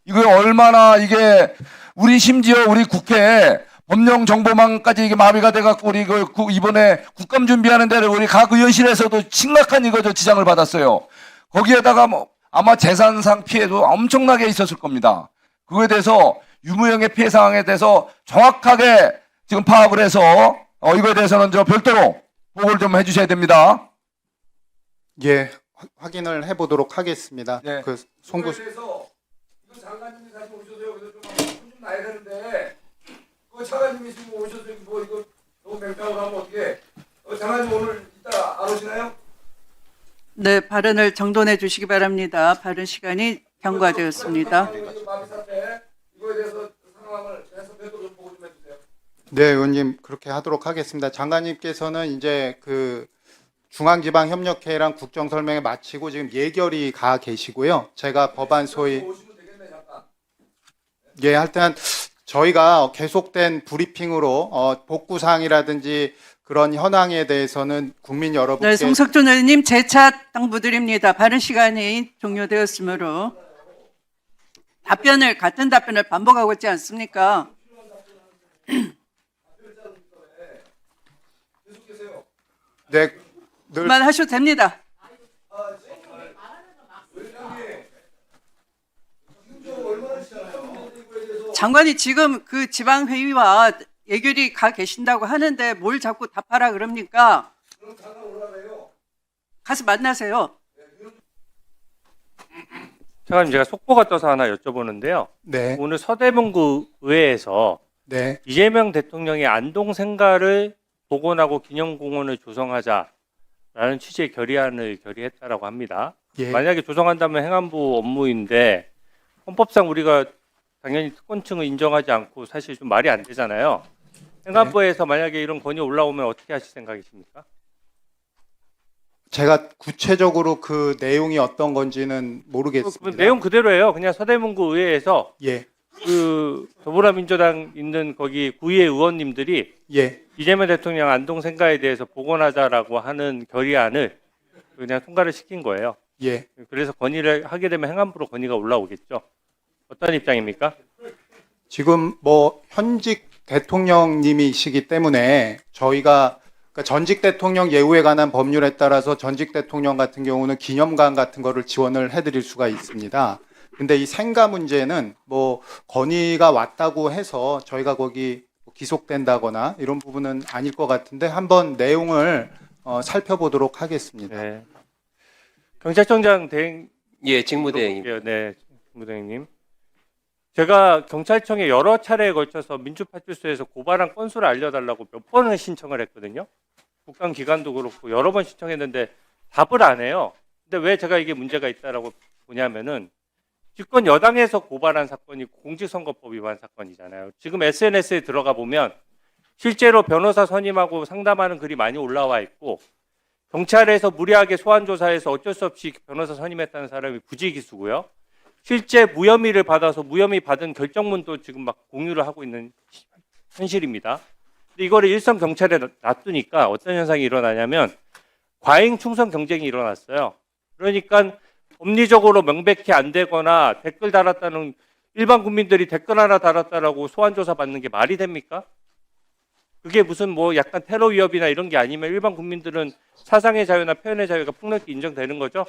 Speaker 6: 이거 얼마나 이게 우리 심지어 우리 국회 법령 정보망까지 이게 마비가 돼갖고 우리 이번에 국감 준비하는 데를 우리 각 의원실에서도 심각한 이거죠 지장을 받았어요. 거기에다가 뭐 아마 재산상 피해도 엄청나게 있었을 겁니다. 그거에 대해서 유무형의 피해 상황에 대해서 정확하게 지금 파악을 해서 이거에 대해서는 저 별도로 보고를 좀 해주셔야 됩니다.
Speaker 13: 예, 확인을 해보도록 하겠습니다.
Speaker 6: 네.
Speaker 13: 그 송구
Speaker 6: 이거 장관님이 다시 오셔서요. 그래서 좀 나야 되는데 그 장관님이 지금 오셔서 뭐 이거 너무 맹탕으로 하면 어떻게? 장관님 오늘 이따 안 오시나요?
Speaker 4: 네, 발언을 정돈해 주시기 바랍니다. 발언 시간이 경과되었습니다.
Speaker 6: 마비 사태 이거에 대해서 상황을 해서 별도로 좀 보고 좀 해주세요.
Speaker 13: 네, 의원님 그렇게 하도록 하겠습니다. 장관님께서는 이제 그 중앙지방협력회랑 국정설명회 마치고 지금 예결위 가 계시고요. 제가 법안 소위 예, 하여튼 저희가 계속된 브리핑으로 복구 사항이라든지 그런 현황에 대해서는 국민 여러분께
Speaker 4: 네, 송석준 의원님 재차 당부드립니다. 발언 시간이 종료되었으므로 같은 답변을 반복하고 있지 않습니까?
Speaker 13: 네, 늘
Speaker 4: 그만하셔도 됩니다. 장관이 지금 그 지방회의와 예결위 가 계신다고 하는데 뭘 자꾸 답하라 그럽니까? 가서 만나세요.
Speaker 10: 잠깐 제가 속보가 떠서 하나 여쭤보는데요.
Speaker 13: 네,
Speaker 10: 오늘 서대문구 의회에서
Speaker 13: 네,
Speaker 10: 이재명 대통령의 안동 생가를 복원하고 기념공원을 조성하자라는 취지의 결의안을 결의했다라고 합니다.
Speaker 13: 예,
Speaker 10: 만약에 조성한다면 행안부 업무인데 헌법상 우리가 당연히 특권층을 인정하지 않고 사실 좀 말이 안 되잖아요. 행안부에서 만약에 이런 건이 올라오면 어떻게 하실 생각이십니까?
Speaker 13: 제가 구체적으로 그 내용이 어떤 건지는
Speaker 10: 그
Speaker 13: 모르겠습니다.
Speaker 10: 내용 그대로예요. 그냥 서대문구 의회에서
Speaker 13: 예,
Speaker 10: 그 더불어민주당 있는 거기 구의회 의원님들이
Speaker 13: 예,
Speaker 10: 이재명 대통령 안동 생가에 대해서 복원하자라고 하는 결의안을 그냥 통과를 시킨 거예요.
Speaker 13: 예.
Speaker 10: 그래서 건의를 하게 되면 행안부로 건의가 올라오겠죠. 어떤 입장입니까?
Speaker 13: 지금 뭐 현직 대통령님이시기 때문에 저희가 그러니까 전직 대통령 예우에 관한 법률에 따라서 전직 대통령 같은 경우는 기념관 같은 거를 지원을 해드릴 수가 있습니다. 근데 이 생가 문제는 뭐 건의가 왔다고 해서 저희가 거기 기속된다거나 이런 부분은 아닐 것 같은데 한번 내용을 살펴보도록 하겠습니다.
Speaker 10: 네. 경찰청장 대행
Speaker 14: 예, 직무대행님.
Speaker 10: 네, 직무대행님. 제가 경찰청에 여러 차례에 걸쳐서 민주파출소에서 고발한 건수를 알려달라고 몇 번을 신청을 했거든요. 국감기간도 그렇고 여러 번 신청했는데 답을 안 해요. 근데 왜 제가 이게 문제가 있다라고 보냐면은 집권 여당에서 고발한 사건이 공직선거법 위반 사건이잖아요. 지금 SNS에 들어가 보면 실제로 변호사 선임하고 상담하는 글이 많이 올라와 있고 경찰에서 무리하게 소환 조사해서 어쩔 수 없이 변호사 선임했다는 사람이 부지기수고요. 실제 무혐의를 받아서 무혐의 받은 결정문도 지금 막 공유를 하고 있는 현실입니다. 근데 이거를 일선 경찰에 놔두니까 어떤 현상이 일어나냐면 과잉 충성 경쟁이 일어났어요. 그러니까 법리적으로 명백히 안 되거나 댓글 달았다는 일반 국민들이 댓글 하나 달았다라고 소환 조사 받는 게 말이 됩니까? 그게 무슨 뭐 약간 테러 위협이나 이런 게 아니면 일반 국민들은 사상의 자유나 표현의 자유가 폭넓게 인정되는 거죠.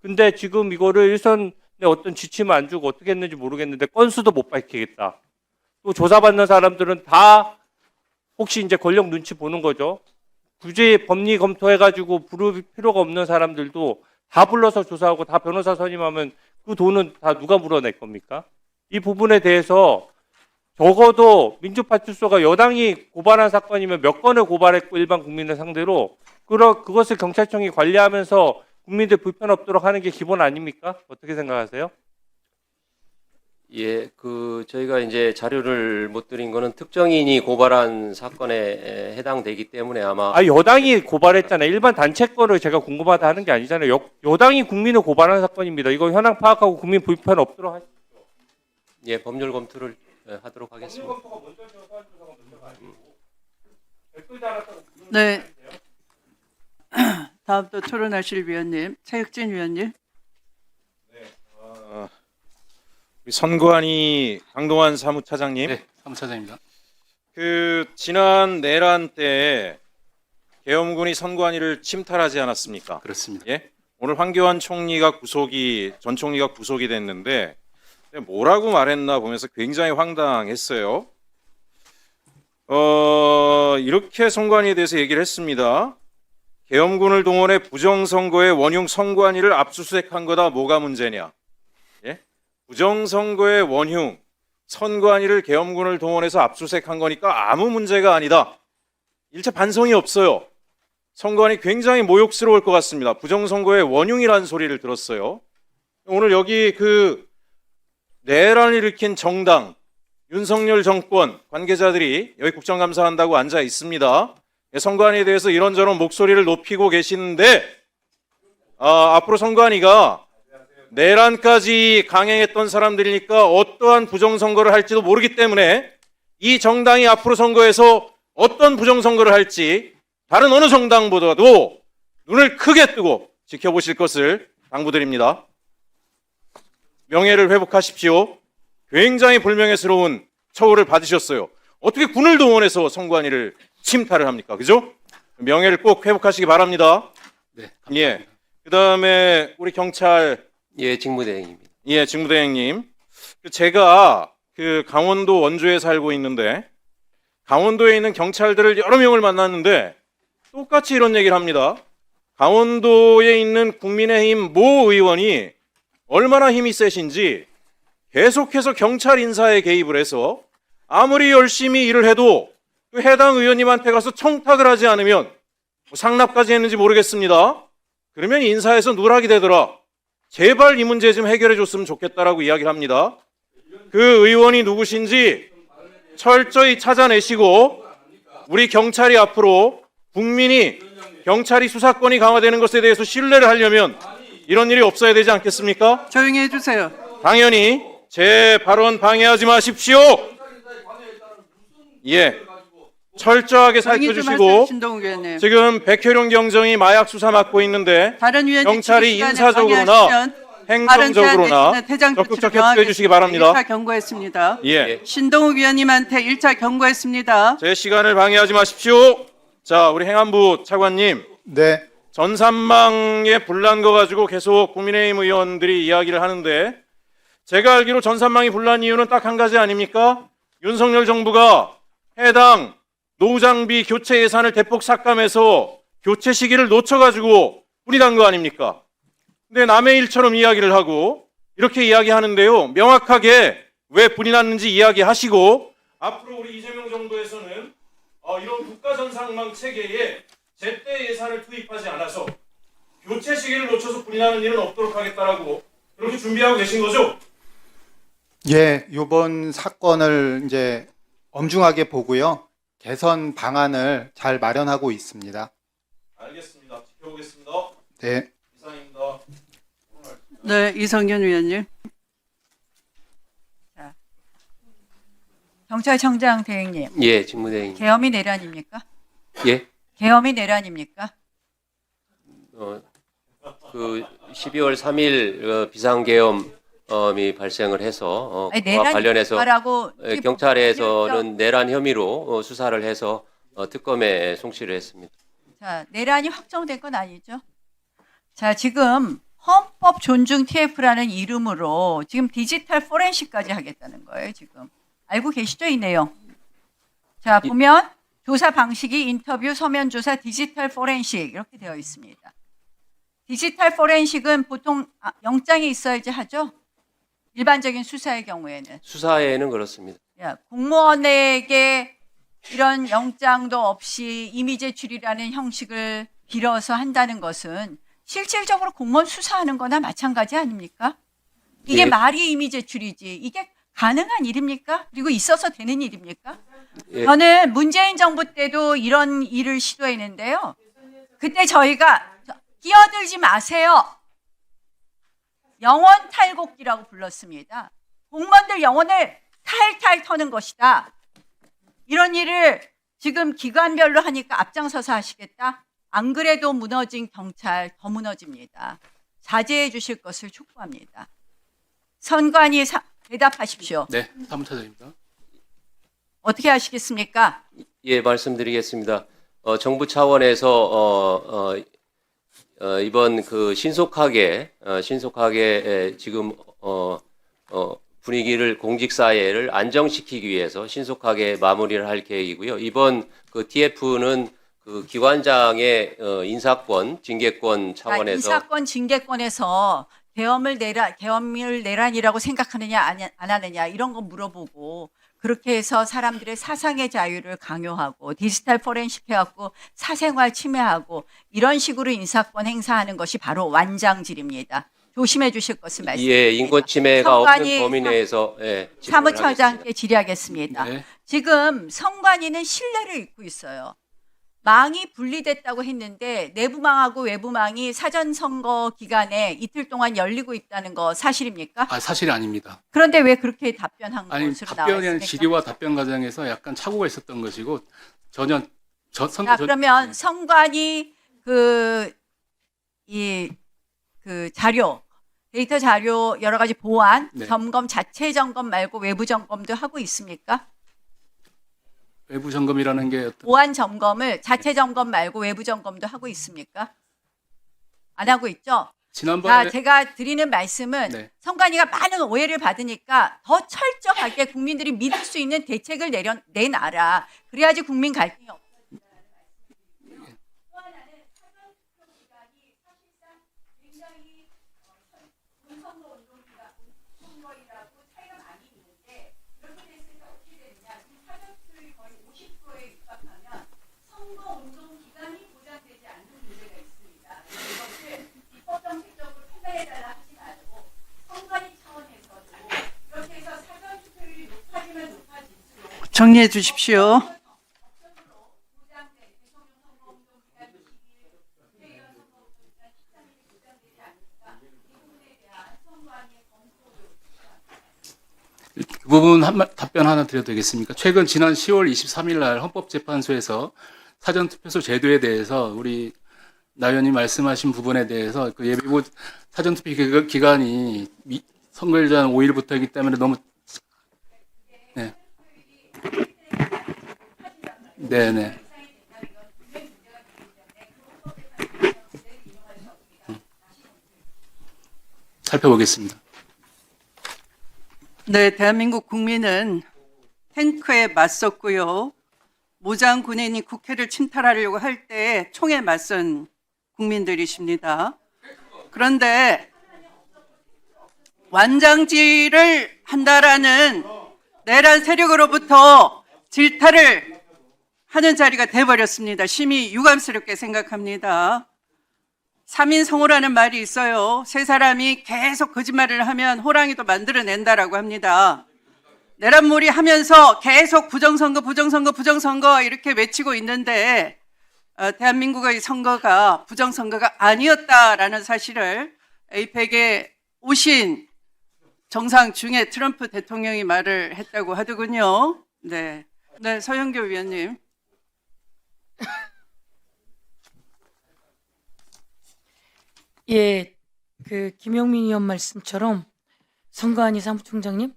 Speaker 10: 근데 지금 이거를 일선에 어떤 지침을 안 주고 어떻게 했는지 모르겠는데 건수도 못 밝히겠다. 또 조사받는 사람들은 다 혹시 이제 권력 눈치 보는 거죠. 굳이 법리 검토해가지고 부를 필요가 없는 사람들도 다 불러서 조사하고 다 변호사 선임하면 그 돈은 다 누가 물어낼 겁니까? 이 부분에 대해서 적어도 민주파출소가 여당이 고발한 사건이면 몇 건을 고발했고 일반 국민을 상대로 그것을 경찰청이 관리하면서 국민들 불편 없도록 하는 게 기본 아닙니까? 어떻게 생각하세요?
Speaker 14: 예, 저희가 이제 자료를 못 드린 거는 특정인이 고발한 사건에 해당되기 때문에 아마
Speaker 10: 여당이 고발했잖아요. 일반 단체 거를 제가 궁금하다 하는 게 아니잖아요. 여당이 국민을 고발한 사건입니다. 이거 현황 파악하고 국민 불편 없도록 하십시오.
Speaker 14: 예, 법률 검토를 하도록 하겠습니다.
Speaker 4: 네. 다음 또 토론하실 위원님, 차혁진 위원님.
Speaker 2: 우리 선관위 강동원 사무차장님.
Speaker 12: 네, 사무차장입니다.
Speaker 2: 그 지난 내란 때 계엄군이 선관위를 침탈하지 않았습니까?
Speaker 12: 그렇습니다.
Speaker 2: 예? 오늘 황교안 총리가 전 총리가 구속이 됐는데 뭐라고 말했나 보면서 굉장히 황당했어요. 이렇게 선관위에 대해서 얘기를 했습니다. 계엄군을 동원해 부정선거의 원흉 선관위를 압수수색한 거다. 뭐가 문제냐? 예? 부정선거의 원흉 선관위를 계엄군을 동원해서 압수수색한 거니까 아무 문제가 아니다. 일체 반성이 없어요. 선관위 굉장히 모욕스러울 것 같습니다. 부정선거의 원흉이라는 소리를 들었어요. 오늘 여기 그 내란을 일으킨 정당 윤석열 정권 관계자들이 여기 국정감사한다고 앉아 있습니다. 선관위에 대해서 이런저런 목소리를 높이고 계시는데 앞으로 선관위가 내란까지 강행했던 사람들이니까 어떠한 부정선거를 할지도 모르기 때문에 이 정당이 앞으로 선거에서 어떤 부정선거를 할지 다른 어느 정당보다도 눈을 크게 뜨고 지켜보실 것을 당부드립니다. 명예를 회복하십시오. 굉장히 불명예스러운 처우를 받으셨어요. 어떻게 군을 동원해서 선관위를 침탈을 합니까? 그죠? 명예를 꼭 회복하시기 바랍니다.
Speaker 12: 네,
Speaker 2: 예. 그다음에 우리 경찰
Speaker 14: 예, 직무대행입니다.
Speaker 2: 예, 직무대행님. 제가 그 강원도 원주에 살고 있는데 강원도에 있는 경찰들을 여러 명을 만났는데 똑같이 이런 얘기를 합니다. 강원도에 있는 국민의힘 모 의원이 얼마나 힘이 세신지 계속해서 경찰 인사에 개입을 해서 아무리 열심히 일을 해도 그 해당 의원님한테 가서 청탁을 하지 않으면 뭐 상납까지 했는지 모르겠습니다. 그러면 인사에서 누락이 되더라. 제발 이 문제 좀 해결해 줬으면 좋겠다라고 이야기를 합니다. 그 의원이 누구신지 철저히 찾아내시고 우리 경찰이 앞으로 국민이 경찰이 수사권이 강화되는 것에 대해서 신뢰를 하려면 이런 일이 없어야 되지 않겠습니까?
Speaker 4: 조용히 해주세요.
Speaker 2: 당연히 제 발언 방해하지 마십시오. 예, 철저하게
Speaker 4: 조용히 좀 하세요,
Speaker 2: 살펴주시고
Speaker 4: 신동욱 의원님.
Speaker 2: 지금 백혜룡 경정이 마약 수사 맡고 있는데
Speaker 4: 다른 의원님
Speaker 2: 경찰이
Speaker 4: 시간에
Speaker 2: 인사적으로나
Speaker 4: 방해하시면
Speaker 2: 행정적으로나
Speaker 4: 다른 태장
Speaker 2: 적극적 협조해 주시기 바랍니다.
Speaker 4: 1차 경고했습니다.
Speaker 2: 예,
Speaker 4: 신동욱 의원님한테 1차 경고했습니다.
Speaker 2: 제 시간을 방해하지 마십시오. 자, 우리 행안부 차관님,
Speaker 13: 네.
Speaker 2: 전산망에 불난 거 가지고 계속 국민의힘 의원들이 이야기를 하는데 제가 알기로 전산망이 불난 이유는 딱 한 가지 아닙니까? 윤석열 정부가 해당 노후장비 교체 예산을 대폭 삭감해서 교체 시기를 놓쳐가지고 불이 난 거 아닙니까? 근데 남의 일처럼 이야기를 하고 이렇게 이야기하는데요. 명확하게 왜 불이 났는지 이야기하시고 앞으로 우리 이재명 정부에서는 이런 국가전산망 체계에 제때 예산을 투입하지 않아서 교체 시기를 놓쳐서 불이 나는 일은 없도록 하겠다라고 그렇게 준비하고 계신 거죠?
Speaker 13: 예, 이번 사건을 이제 엄중하게 보고요. 개선 방안을 잘 마련하고 있습니다.
Speaker 2: 알겠습니다. 지켜보겠습니다.
Speaker 13: 네.
Speaker 2: 이상입니다.
Speaker 4: 네, 이성균 의원님.
Speaker 1: 자, 경찰청장 대행님,
Speaker 14: 예, 직무대행.
Speaker 1: 계엄이 내란입니까?
Speaker 14: 예.
Speaker 1: 계엄이 내란입니까?
Speaker 14: 그 12월 3일 비상계엄이 발생을 해서
Speaker 1: 아니,
Speaker 14: 그와 관련해서
Speaker 1: 내란이라고
Speaker 14: 경찰에서는 내란 혐의로 수사를 해서 특검에 송치를 했습니다.
Speaker 1: 자, 내란이 확정된 건 아니죠. 자, 지금 헌법 존중 TF라는 이름으로 지금 디지털 포렌식까지 하겠다는 거예요, 지금. 알고 계시죠, 이 내용? 자, 보면 조사 방식이 인터뷰, 서면 조사, 디지털 포렌식 이렇게 되어 있습니다. 디지털 포렌식은 보통 영장이 있어야지 하죠. 일반적인 수사의 경우에는.
Speaker 14: 수사에는 그렇습니다.
Speaker 1: 야, 공무원에게 이런 영장도 없이 이미 제출이라는 형식을 빌어서 한다는 것은 실질적으로 공무원 수사하는 거나 마찬가지 아닙니까? 이게
Speaker 14: 예.
Speaker 1: 말이 이미 제출이지. 이게 가능한 일입니까? 그리고 있어서 되는 일입니까?
Speaker 14: 예.
Speaker 1: 저는 문재인 정부 때도 이런 일을 시도했는데요. 그때 저희가 끼어들지 마세요. 영혼 탈곡기라고 불렀습니다. 공무원들 영혼을 탈탈 터는 것이다. 이런 일을 지금 기관별로 하니까 앞장서서 하시겠다? 안 그래도 무너진 경찰 더 무너집니다. 자제해 주실 것을 촉구합니다. 선관위 대답하십시오.
Speaker 12: 네, 사무처장입니다.
Speaker 1: 어떻게 하시겠습니까?
Speaker 14: 예, 말씀드리겠습니다. 정부 차원에서 이번 그 신속하게 지금 분위기를 공직 사회를 안정시키기 위해서 신속하게 마무리를 할 계획이고요. 이번 그 TF는 그 기관장의 인사권, 징계권 차원에서
Speaker 1: 인사권 징계권에서 계엄을 내란이라고 생각하느냐 안 하느냐 이런 거 물어보고 그렇게 해서 사람들의 사상의 자유를 강요하고 디지털 포렌식 해갖고 사생활 침해하고 이런 식으로 인사권 행사하는 것이 바로 완장질입니다. 조심해 주실 것을 말씀드립니다.
Speaker 14: 예, 인권 침해가 없는 범위 내에서
Speaker 1: 사무처장께 질의하겠습니다.
Speaker 12: 네.
Speaker 1: 지금 선관위는 신뢰를 잃고 있어요. 망이 분리됐다고 했는데 내부망하고 외부망이 사전선거 기간에 이틀 동안 열리고 있다는 거 사실입니까?
Speaker 12: 사실이 아닙니다.
Speaker 1: 그런데 왜 그렇게 답변한
Speaker 12: 아니,
Speaker 1: 것으로 나와
Speaker 12: 답변이 아니라
Speaker 1: 있습니까?
Speaker 12: 질의와 답변 과정에서 약간 착오가 있었던 것이고 전혀
Speaker 1: 자, 그러면 선관위 자료, 데이터 자료 여러 가지 보완,
Speaker 12: 네.
Speaker 1: 점검, 자체 점검 말고 외부 점검도 하고 있습니까?
Speaker 12: 외부 점검이라는 게
Speaker 1: 보완 점검을 자체 점검 말고 외부 점검도 하고 있습니까? 안 하고 있죠?
Speaker 12: 지난번에
Speaker 1: 자, 제가 드리는 말씀은
Speaker 12: 네.
Speaker 1: 선관위가 많은 오해를 받으니까 더 철저하게 국민들이 믿을 수 있는 대책을 내놔라. 그래야지 국민 갈등이 없어요. 또 하나는 사전투표 기간이 사실상 굉장히 선거 운동이라고 차이가 많이 있는데 이렇게 됐을 때 어떻게 되느냐. 지금 사전투표율이 거의 50%에 육박하면 선거 운동 기간이 보장되지 않는 문제가 있습니다. 이것을 입법정책적으로 판단해달라 하지 말고 선관위 차원에서도 이렇게 해서 사전투표율이 높아지면 높아질수록
Speaker 4: 정리해 주십시오.
Speaker 12: 그 부분 답변 하나 드려도 되겠습니까? 최근 지난 10월 23일 날 헌법재판소에서 사전투표소 제도에 대해서 우리 나 의원님 말씀하신 부분에 대해서 그 예비고 사전투표 기간이 선거일 전 5일부터이기 때문에 너무 네. 네네. 살펴보겠습니다.
Speaker 4: 네, 대한민국 국민은 탱크에 맞섰고요. 모장 군인이 국회를 침탈하려고 할 때 총에 맞선 국민들이십니다. 그런데 완장질을 한다라는 내란 세력으로부터 질타를 하는 자리가 돼버렸습니다. 심히 유감스럽게 생각합니다. 3인 성호라는 말이 있어요. 세 사람이 계속 거짓말을 하면 호랑이도 만들어낸다라고 합니다. 내란몰이 하면서 계속 부정선거 이렇게 외치고 있는데 대한민국의 선거가 부정선거가 아니었다라는 사실을 에이펙에 오신 정상 중에 트럼프 대통령이 말을 했다고 하더군요. 네, 서영교 위원님.
Speaker 15: 예, 김영민 의원 말씀처럼 선관위 사무총장님,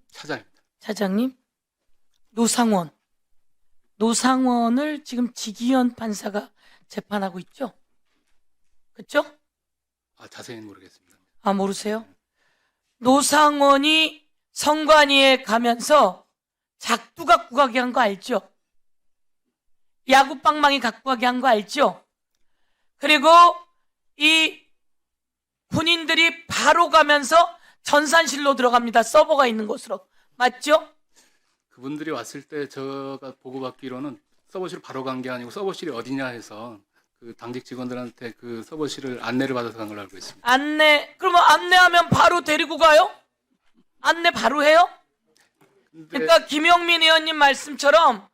Speaker 15: 차장님, 노상원을 지금 지기현 판사가 재판하고 있죠? 그렇죠?
Speaker 12: 자세히는 모르겠습니다.
Speaker 15: 모르세요? 노상원이 선관위에 가면서 작두 갖고 가게 한 거 알죠? 야구 빵망이 갖고 가게 한 거 알죠? 그리고 이 군인들이 바로 가면서 전산실로 들어갑니다. 서버가 있는 곳으로. 맞죠?
Speaker 12: 그분들이 왔을 때 제가 보고받기로는 서버실 바로 간 게 아니고 서버실이 어디냐 해서 그 당직 직원들한테 그 서버실을 안내를 받아서 간 걸로 알고 있습니다.
Speaker 15: 그러면 안내하면 바로 데리고 가요? 안내 바로 해요? 그러니까 김영민 의원님 말씀처럼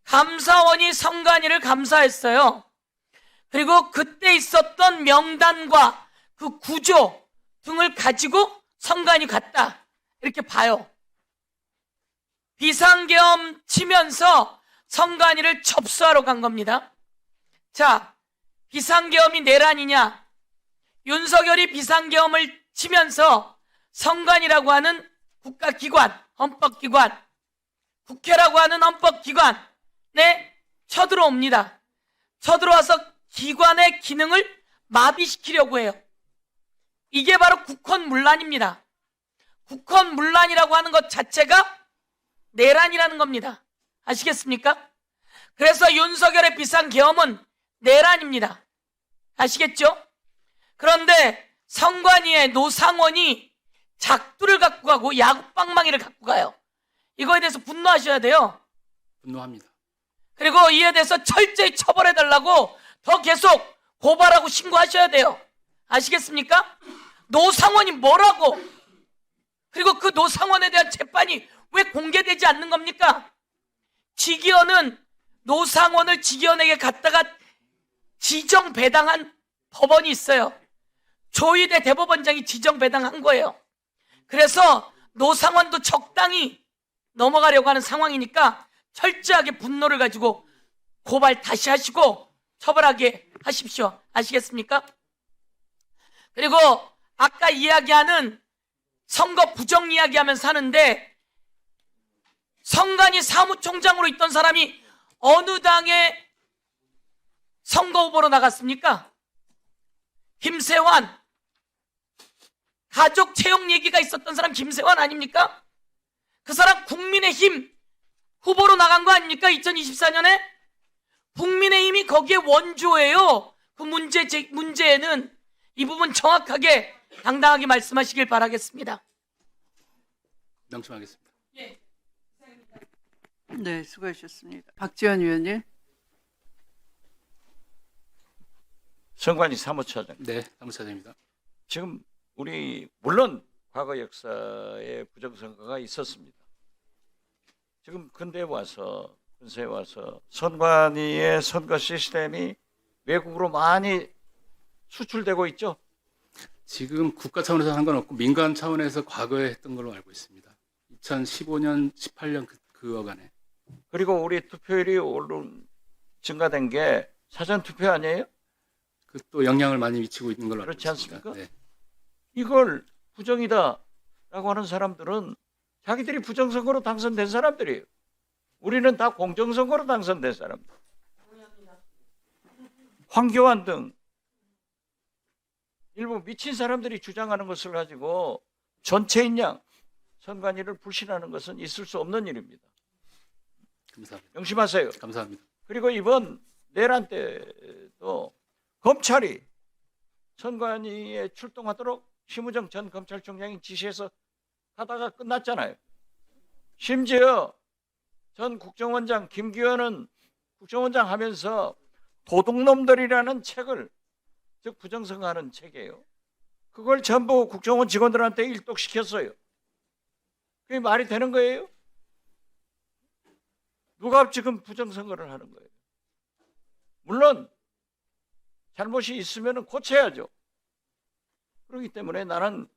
Speaker 15: 감사원이 선관위를 감사했어요. 그리고 그때 있었던 명단과 그 구조 등을 가지고 선관위 갔다. 이렇게 봐요. 비상계엄 치면서 선관위를 접수하러 간 겁니다. 자, 비상계엄이 내란이냐? 윤석열이 비상계엄을 치면서 선관위라고 하는 국가기관, 헌법기관, 국회라고 하는 헌법기관에 쳐들어옵니다. 쳐들어와서 기관의 기능을 마비시키려고 해요. 이게 바로 국헌문란입니다. 국헌 문란이라고 하는 것 자체가 내란이라는 겁니다. 아시겠습니까? 그래서 윤석열의 비상계엄은 내란입니다. 아시겠죠? 그런데 선관위의 노상원이 작두를 갖고 가고 야구방망이를 갖고 가요. 이거에 대해서 분노하셔야 돼요.
Speaker 12: 분노합니다.
Speaker 15: 그리고 이에 대해서 철저히 처벌해달라고 더 계속 고발하고 신고하셔야 돼요. 아시겠습니까? 노상원이 뭐라고? 그리고 그 노상원에 대한 재판이 왜 공개되지 않는 겁니까? 직위원은 노상원을 직위원에게 갖다가 지정 배당한 법원이 있어요. 조희대 대법원장이 지정 배당한 거예요. 그래서 노상원도 적당히 넘어가려고 하는 상황이니까 철저하게 분노를 가지고 고발 다시 하시고 처벌하게 하십시오. 아시겠습니까? 그리고 아까 이야기하는 선거 부정 이야기하면서 하는데 선관위 사무총장으로 있던 사람이 어느 당의 선거 후보로 나갔습니까? 김세환. 가족 채용 얘기가 있었던 사람 김세환 아닙니까? 그 사람 국민의힘 후보로 나간 거 아닙니까? 2024년에? 국민의힘이 거기에 원조예요. 그 문제에는 이 부분 정확하게 당당하게 말씀하시길 바라겠습니다.
Speaker 12: 명심하겠습니다.
Speaker 4: 네, 수고하셨습니다. 박지원 의원님.
Speaker 16: 선관위 사무처장.
Speaker 12: 네, 사무처장입니다.
Speaker 16: 지금 우리 물론 과거 역사에 부정선거가 있었습니다. 지금 근세에 와서 선관위의 선거 시스템이 외국으로 많이 수출되고 있죠.
Speaker 12: 지금 국가 차원에서 한 건 없고 민간 차원에서 과거에 했던 걸로 알고 있습니다. 2015년, 18년 그어간에.
Speaker 16: 그리고 우리 투표율이 증가된 게 사전 투표 아니에요?
Speaker 12: 그 또 영향을 많이 미치고 있는 걸로 알고
Speaker 16: 그렇지
Speaker 12: 있습니다.
Speaker 16: 않습니까?
Speaker 12: 네.
Speaker 16: 이걸 부정이다라고 하는 사람들은 자기들이 부정선거로 당선된 사람들이에요. 우리는 다 공정선거로 당선된 사람들. 황교안 등 일부 미친 사람들이 주장하는 것을 가지고 전체인 양 선관위를 불신하는 것은 있을 수 없는 일입니다.
Speaker 12: 감사합니다.
Speaker 16: 명심하세요.
Speaker 12: 감사합니다.
Speaker 16: 그리고 이번 내란 때도 검찰이 선관위에 출동하도록 심우정 전 검찰총장이 지시해서 하다가 끝났잖아요. 심지어 전 국정원장 김기현은 국정원장 하면서 도둑놈들이라는 책을, 즉 부정선거하는 책이에요. 그걸 전부 국정원 직원들한테 일독시켰어요. 그게 말이 되는 거예요? 누가 지금 부정선거를 하는 거예요? 물론 잘못이 있으면 고쳐야죠. 그렇기 때문에 나는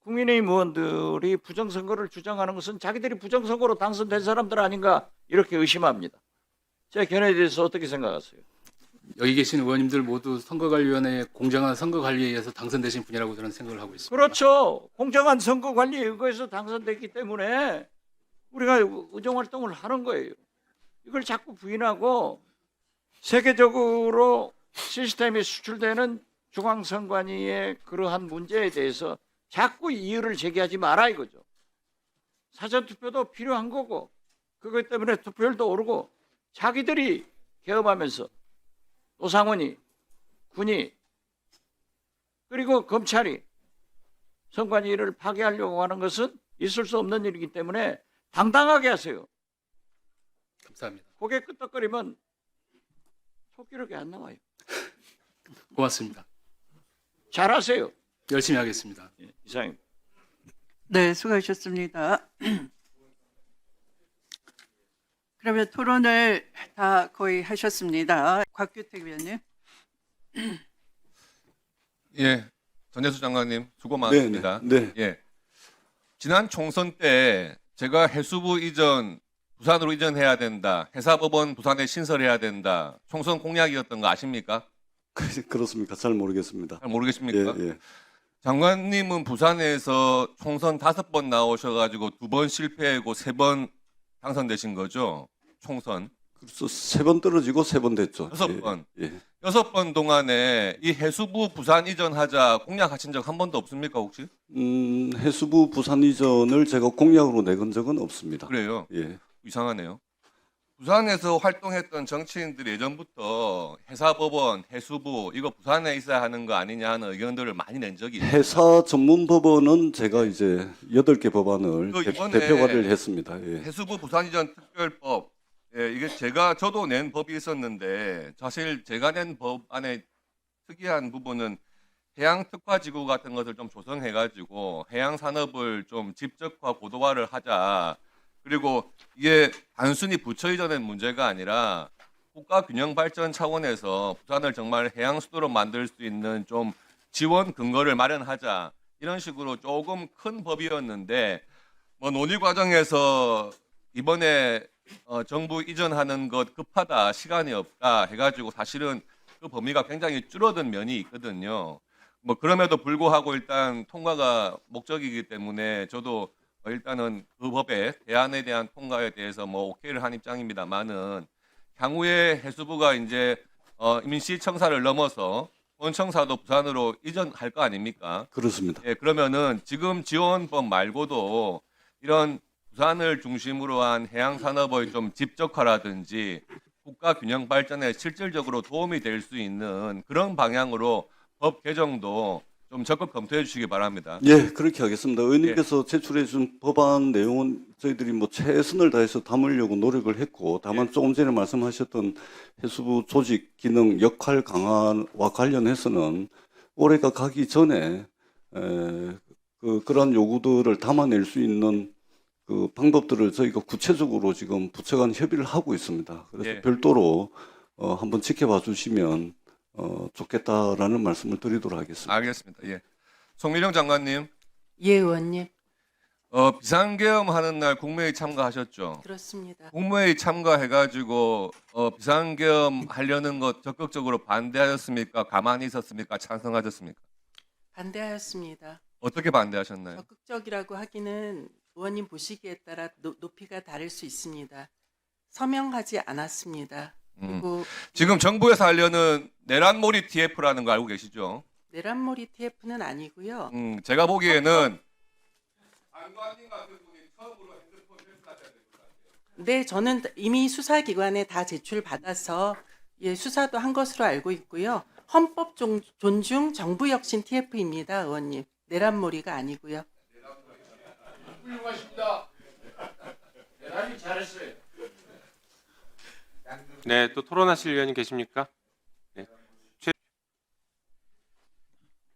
Speaker 16: 국민의힘 의원들이 부정선거를 주장하는 것은 자기들이 부정선거로 당선된 사람들 아닌가 이렇게 의심합니다. 제 견해에 대해서 어떻게 생각하세요?
Speaker 12: 여기 계신 의원님들 모두 선거관리위원회의 공정한 선거관리에 의해서 당선되신 분이라고 저는 생각을 하고 있습니다.
Speaker 16: 그렇죠. 공정한 선거관리에 의거해서 당선됐기 때문에 우리가 의정활동을 하는 거예요. 이걸 자꾸 부인하고 세계적으로 시스템이 수출되는 중앙선관위의 그러한 문제에 대해서 자꾸 이유를 제기하지 마라 이거죠. 사전투표도 필요한 거고 그것 때문에 투표율도 오르고 자기들이 개업하면서 노상원이, 군이 그리고 검찰이 선관위를 파괴하려고 하는 것은 있을 수 없는 일이기 때문에 당당하게 하세요.
Speaker 12: 감사합니다.
Speaker 16: 고개 끄덕거리면 속기록이 안 나와요.
Speaker 12: 고맙습니다.
Speaker 16: 잘하세요.
Speaker 12: 열심히 하겠습니다.
Speaker 16: 이상입니다.
Speaker 4: 네, 수고하셨습니다. 그러면 토론을 다 거의 하셨습니다. 곽규택 위원님.
Speaker 17: 예, 전재수 장관님 수고 많으십니다.
Speaker 18: 네.
Speaker 17: 예, 지난 총선 때 제가 해수부 이전 부산으로 이전해야 된다, 해사법원 부산에 신설해야 된다, 총선 공약이었던 거 아십니까?
Speaker 18: 그렇습니까? 잘 모르겠습니다.
Speaker 17: 잘 모르겠습니까?
Speaker 18: 예, 예.
Speaker 17: 장관님은 부산에서 총선 5번 나오셔가지고 2번 실패하고 3번 당선되신 거죠? 총선.
Speaker 18: 그래서 3번 떨어지고 3번 됐죠.
Speaker 17: 6번.
Speaker 18: 예.
Speaker 17: 6번 동안에 이 해수부 부산 이전하자 공약하신 적 한 번도 없습니까 혹시?
Speaker 18: 해수부 부산 이전을 제가 공약으로 내건 적은 없습니다.
Speaker 17: 그래요?
Speaker 18: 예.
Speaker 17: 이상하네요. 부산에서 활동했던 정치인들이 예전부터 해사법원, 해수부 이거 부산에 있어야 하는 거 아니냐 하는 의견들을 많이 낸 적이 있습니다.
Speaker 18: 해사 전문 법원은 제가 이제 8개 법안을
Speaker 17: 그 이번에
Speaker 18: 대표 발의를 했습니다. 예.
Speaker 17: 해수부 부산 이전 특별법, 이게 저도 낸 법이 있었는데 사실 제가 낸 법 안에 특이한 부분은 해양 특화 지구 같은 것을 좀 조성해가지고 해양 산업을 좀 집적화 고도화를 하자. 그리고 이게 단순히 부처 이전의 문제가 아니라 국가 균형 발전 차원에서 부산을 정말 해양 수도로 만들 수 있는 좀 지원 근거를 마련하자. 이런 식으로 조금 큰 법이었는데 뭐 논의 과정에서 이번에 정부 이전하는 것 급하다, 시간이 없다 해가지고 사실은 그 범위가 굉장히 줄어든 면이 있거든요. 뭐 그럼에도 불구하고 일단 통과가 목적이기 때문에 저도 일단은 그 법의 대안에 대한 통과에 대해서 뭐 오케이를 한 입장입니다만은 향후에 해수부가 이제 임시청사를 넘어서 본청사도 부산으로 이전할 거 아닙니까?
Speaker 18: 그렇습니다.
Speaker 17: 예, 그러면은 지금 지원법 말고도 이런 부산을 중심으로 한 해양 산업의 좀 집적화라든지 국가 균형 발전에 실질적으로 도움이 될 수 있는 그런 방향으로 법 개정도 좀 적극 검토해 주시기 바랍니다.
Speaker 18: 예, 그렇게 하겠습니다. 의원님께서 제출해 준 법안 내용은 저희들이 뭐 최선을 다해서 담으려고 노력을 했고, 다만 조금 전에 말씀하셨던 해수부 조직, 기능, 역할 강화와 관련해서는 올해가 가기 전에 그런 요구들을 담아낼 수 있는 그 방법들을 저희가 구체적으로 지금 부처 간 협의를 하고 있습니다. 그래서
Speaker 17: 예.
Speaker 18: 별도로 한번 지켜봐 주시면 좋겠다라는 말씀을 드리도록 하겠습니다.
Speaker 17: 알겠습니다. 예. 송미령 장관님,
Speaker 4: 예, 의원님.
Speaker 17: 비상계엄 하는 날 국무회의 참가하셨죠?
Speaker 4: 그렇습니다.
Speaker 17: 국무회의 참가해가지고 비상계엄 하려는 것 적극적으로 반대하셨습니까? 가만히 있었습니까? 찬성하셨습니까?
Speaker 4: 반대하였습니다.
Speaker 17: 어떻게 반대하셨나요?
Speaker 4: 적극적이라고 하기는 의원님 보시기에 따라 높이가 다를 수 있습니다. 서명하지 않았습니다. 그리고
Speaker 17: 지금 정부에서 하려는 내란몰이 TF라는 거 알고 계시죠?
Speaker 4: 내란몰이 TF는 아니고요.
Speaker 17: 제가 보기에는
Speaker 4: 네, 저는 이미 수사기관에 다 제출받아서 예, 수사도 한 것으로 알고 있고요. 헌법 존중 정부 혁신 TF입니다, 의원님. 내란몰이가 아니고요.
Speaker 7: 훌륭하십니다. 대단히 잘했어요.
Speaker 19: 네, 또 토론하실 의원님 계십니까? 네.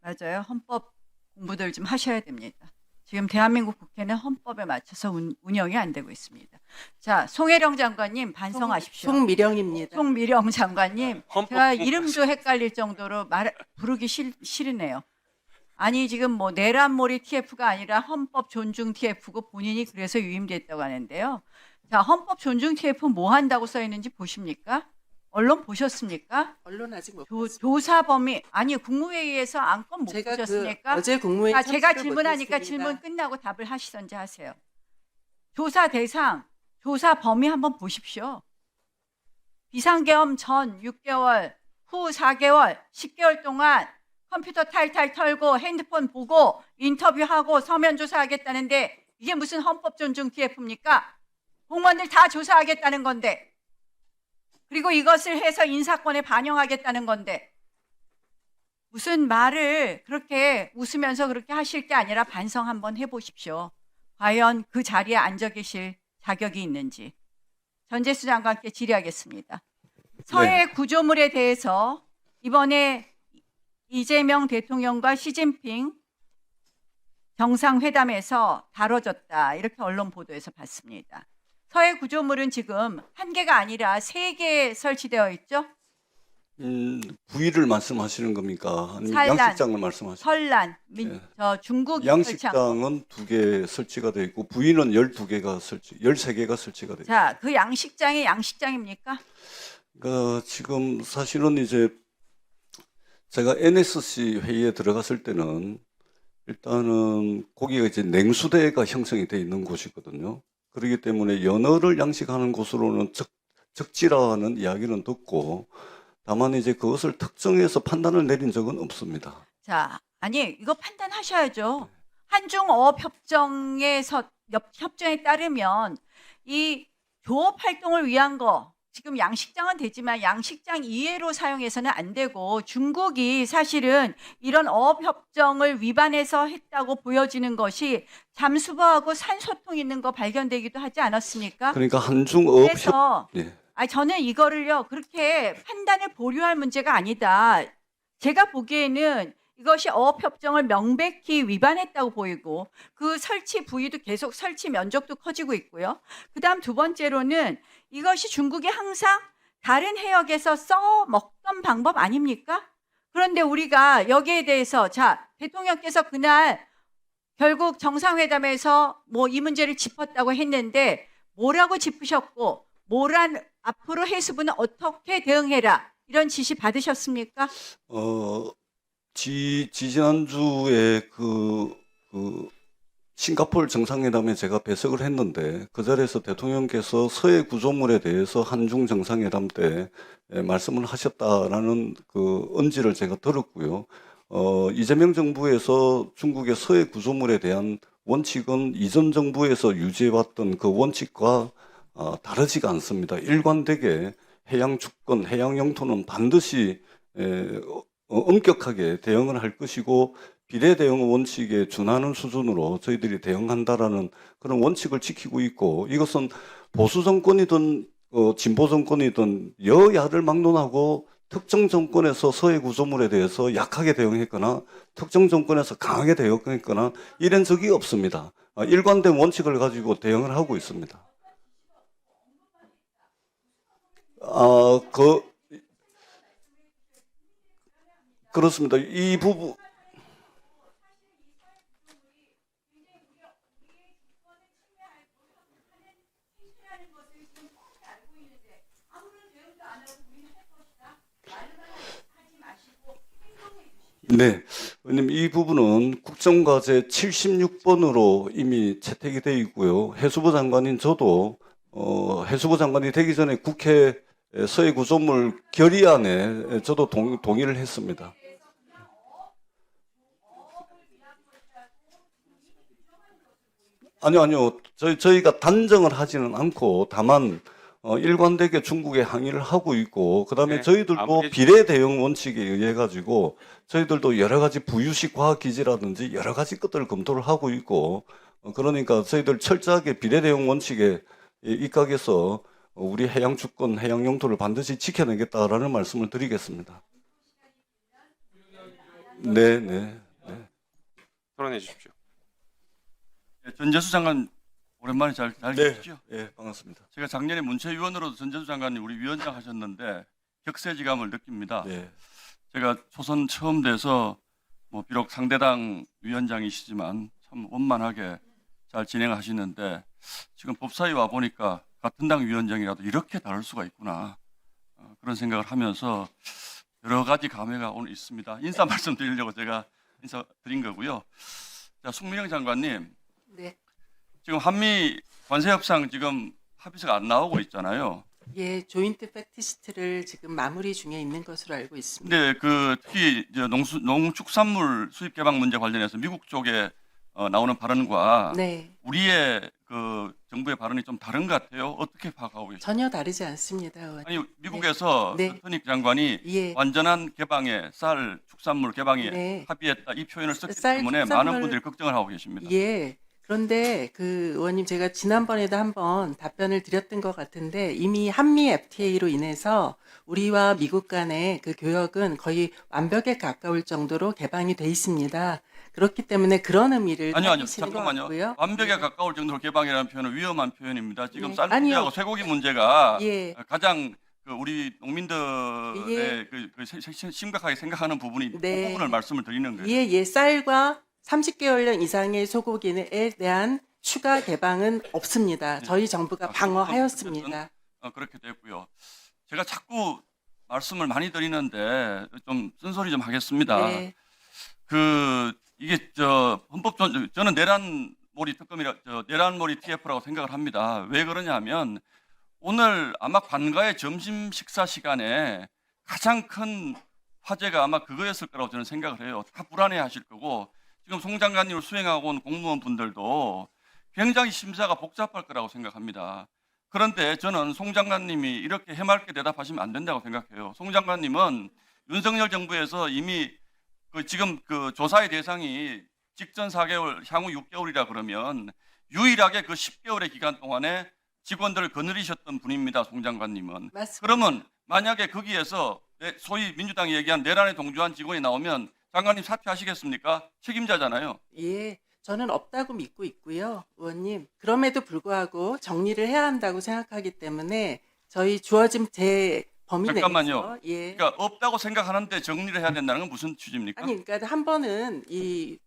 Speaker 1: 맞아요. 헌법 공부들 좀 하셔야 됩니다. 지금 대한민국 국회는 헌법에 맞춰서 운영이 안 되고 있습니다. 자, 송혜령 장관님 반성하십시오.
Speaker 4: 송미령입니다.
Speaker 1: 송미령 장관님,
Speaker 19: 헌법
Speaker 1: 제가
Speaker 19: 공부-
Speaker 1: 이름도 헷갈릴 정도로 부르기 싫으네요. 아니 지금 뭐 내란몰이 TF가 아니라 헌법 존중 TF고 본인이 그래서 유임됐다고 하는데요. 자, 헌법 존중 TF 뭐 한다고 써 있는지 보십니까? 언론 보셨습니까?
Speaker 4: 언론 아직 못
Speaker 1: 조사 범위 아니 국무회의에서 안건 못
Speaker 4: 제가
Speaker 1: 보셨습니까?
Speaker 4: 어제 국무회의
Speaker 1: 자, 제가
Speaker 4: 참석을
Speaker 1: 질문하니까
Speaker 4: 못했습니다.
Speaker 1: 질문 끝나고 답을 하시던지 하세요. 조사 대상, 조사 범위 한번 보십시오. 비상계엄 전 6개월, 후 4개월, 10개월 동안 컴퓨터 탈탈 털고 핸드폰 보고 인터뷰하고 서면 조사하겠다는데 이게 무슨 헌법 존중 TF입니까? 공무원들 다 조사하겠다는 건데, 그리고 이것을 해서 인사권에 반영하겠다는 건데, 무슨 말을 그렇게 웃으면서 그렇게 하실 게 아니라 반성 한번 해보십시오. 과연 그 자리에 앉아 계실 자격이 있는지. 전재수 장관께 질의하겠습니다. 서해 구조물에 대해서 이번에 이재명 대통령과 시진핑 정상회담에서 다뤄졌다, 이렇게 언론 보도에서 봤습니다. 서해 구조물은 지금 한 개가 아니라 3개 설치되어 있죠?
Speaker 18: 부위를 말씀하시는 겁니까? 아니면
Speaker 1: 산란,
Speaker 18: 양식장을 말씀하시는
Speaker 1: 설란, 중국 설치한 거.
Speaker 18: 양식장은 2개 설치가 되어 있고 부위는 13개가 설치가 되어 있습니다.
Speaker 1: 자, 그 양식장이 양식장입니까?
Speaker 18: 그러니까 지금 사실은 이제 제가 NSC 회의에 들어갔을 때는 일단은 거기가 이제 냉수대가 형성이 되어 있는 곳이거든요. 그렇기 때문에 연어를 양식하는 곳으로는 적지라는 이야기는 듣고, 다만 이제 그것을 특정해서 판단을 내린 적은 없습니다.
Speaker 1: 자, 아니 이거 판단하셔야죠. 한중어업 협정에 따르면 이 조업 활동을 위한 거 지금 양식장은 되지만 양식장 이외로 사용해서는 안 되고 중국이 사실은 이런 어업 협정을 위반해서 했다고 보여지는 것이 잠수부하고 산소통 있는 거 발견되기도 하지 않았습니까?
Speaker 18: 그러니까 한중어업
Speaker 1: 그래서
Speaker 18: 예.
Speaker 1: 저는 이거를요 그렇게 판단을 보류할 문제가 아니다. 제가 보기에는 이것이 어업협정을 명백히 위반했다고 보이고 그 설치 부위도 계속 설치 면적도 커지고 있고요. 그다음 두 번째로는 이것이 중국이 항상 다른 해역에서 써먹던 방법 아닙니까? 그런데 우리가 여기에 대해서 자 대통령께서 그날 결국 정상회담에서 뭐 이 문제를 짚었다고 했는데 뭐라고 짚으셨고 앞으로 해수부는 어떻게 대응해라 이런 지시 받으셨습니까?
Speaker 18: 지난주에 그 싱가포르 정상회담에 제가 배석을 했는데 그 자리에서 대통령께서 서해 구조물에 대해서 한중 정상회담 때 말씀을 하셨다라는 그 언지를 제가 들었고요. 이재명 정부에서 중국의 서해 구조물에 대한 원칙은 이전 정부에서 유지해왔던 그 원칙과 다르지가 않습니다. 일관되게 해양 주권, 해양 영토는 반드시 엄격하게 대응을 할 것이고 비례 대응 원칙에 준하는 수준으로 저희들이 대응한다라는 그런 원칙을 지키고 있고 이것은 보수 정권이든 진보 정권이든 여야를 막론하고 특정 정권에서 서해 구조물에 대해서 약하게 대응했거나 특정 정권에서 강하게 대응했거나 이런 적이 없습니다. 일관된 원칙을 가지고 대응을 하고 있습니다. 그렇습니다. 이 부분 네, 의원님 이 부분은 국정과제 76번으로 이미 채택이 되어 있고요. 해수부 장관인 저도 해수부 장관이 되기 전에 국회 서해 구조물 결의안에 저도 동의를 했습니다. 아니요. 저희가 단정을 하지는 않고 다만 일관되게 중국에 항의를 하고 있고 그다음에
Speaker 19: 네,
Speaker 18: 저희들도
Speaker 19: 마무리해
Speaker 18: 비례 대응 원칙에 의해 가지고 저희들도 여러 가지 부유식 과학 기지라든지 여러 가지 것들을 검토를 하고 있고 그러니까 저희들 철저하게 비례 대응 원칙에 입각해서 우리 해양 주권, 해양 영토를 반드시 지켜내겠다라는 말씀을 드리겠습니다. 네.
Speaker 19: 토론해 주십시오.
Speaker 8: 전재수 장관 오랜만에 잘 계시죠?
Speaker 18: 네, 반갑습니다.
Speaker 8: 제가 작년에 문체위원으로도 전재수 장관님 우리 위원장 하셨는데 격세지감을 느낍니다.
Speaker 18: 네.
Speaker 8: 제가 초선 처음 돼서 뭐 비록 상대당 위원장이시지만 참 원만하게 잘 진행하시는데 지금 법사위 와 보니까 같은 당 위원장이라도 이렇게 다를 수가 있구나 그런 생각을 하면서 여러 가지 감회가 오늘 있습니다. 인사 말씀드리려고 제가 인사 드린 거고요. 자, 송민영 장관님.
Speaker 20: 네.
Speaker 8: 지금 한미 관세 협상 지금 합의서가 안 나오고 있잖아요.
Speaker 20: 예, 조인트 팩트시트를 지금 마무리 중에 있는 것으로 알고 있습니다.
Speaker 8: 네, 특히 이제 농축산물 수입 개방 문제 관련해서 미국 쪽에 나오는 발언과
Speaker 20: 네.
Speaker 8: 우리의 그 정부의 발언이 좀 다른 것 같아요. 어떻게 파악하고 계세요?
Speaker 20: 전혀 다르지 않습니다, 의원님.
Speaker 8: 아니 미국에서
Speaker 20: 네.
Speaker 8: 터닉 장관이
Speaker 20: 예.
Speaker 8: 완전한 개방에 쌀 축산물 개방에
Speaker 20: 네.
Speaker 8: 합의했다 이 표현을 썼기
Speaker 20: 쌀,
Speaker 8: 때문에
Speaker 20: 축산물-
Speaker 8: 많은 분들이 걱정을 하고 계십니다.
Speaker 20: 예. 그런데 그 의원님 제가 지난번에도 한번 답변을 드렸던 것 같은데 이미 한미 FTA로 인해서 우리와 미국 간의 그 교역은 거의 완벽에 가까울 정도로 개방이 돼 있습니다. 그렇기 때문에 그런 의미를
Speaker 8: 아니요,
Speaker 20: 담으시는 것
Speaker 8: 잠깐만요.
Speaker 20: 같고요.
Speaker 8: 완벽에 가까울 정도로 개방이라는 표현은 위험한 표현입니다. 지금
Speaker 20: 네.
Speaker 8: 쌀
Speaker 20: 아니요.
Speaker 8: 문제하고 쇠고기 문제가
Speaker 20: 예.
Speaker 8: 가장 우리 농민들의
Speaker 20: 예.
Speaker 8: 심각하게 생각하는 부분이 그
Speaker 20: 네.
Speaker 8: 부분을 말씀을 드리는 거예요.
Speaker 20: 예, 쌀과 30개월령 이상의 소고기에 대한 추가 개방은 없습니다. 저희 정부가 방어하였습니다.
Speaker 8: 그렇게 됐고요. 제가 자꾸 말씀을 많이 드리는데 좀 쓴소리 좀 하겠습니다.
Speaker 20: 네.
Speaker 8: 이게 저는 내란몰이 TF라고 생각을 합니다. 왜 그러냐면 오늘 아마 관가의 점심 식사 시간에 가장 큰 화제가 아마 그거였을 거라고 저는 생각을 해요. 다 불안해하실 거고 지금 송 장관님을 수행하고 온 공무원 분들도 굉장히 심사가 복잡할 거라고 생각합니다. 그런데 저는 송 장관님이 이렇게 해맑게 대답하시면 안 된다고 생각해요. 송 장관님은 윤석열 정부에서 이미 지금 그 조사의 대상이 직전 4개월, 향후 6개월이라 그러면 유일하게 그 10개월의 기간 동안에 직원들을 거느리셨던 분입니다. 송 장관님은.
Speaker 20: 맞습니다.
Speaker 8: 그러면 만약에 거기에서 소위 민주당이 얘기한 내란에 동조한 직원이 나오면 장관님 사퇴하시겠습니까? 책임자잖아요.
Speaker 20: 예, 저는 없다고 믿고 있고요, 의원님. 그럼에도 불구하고 정리를 해야 한다고 생각하기 때문에 저희 주어진 제 범위
Speaker 8: 잠깐만요.
Speaker 20: 내에서 예.
Speaker 8: 그러니까 없다고 생각하는데 정리를 해야 된다는 건 무슨 취지입니까?
Speaker 20: 아니, 그러니까 한 번은 이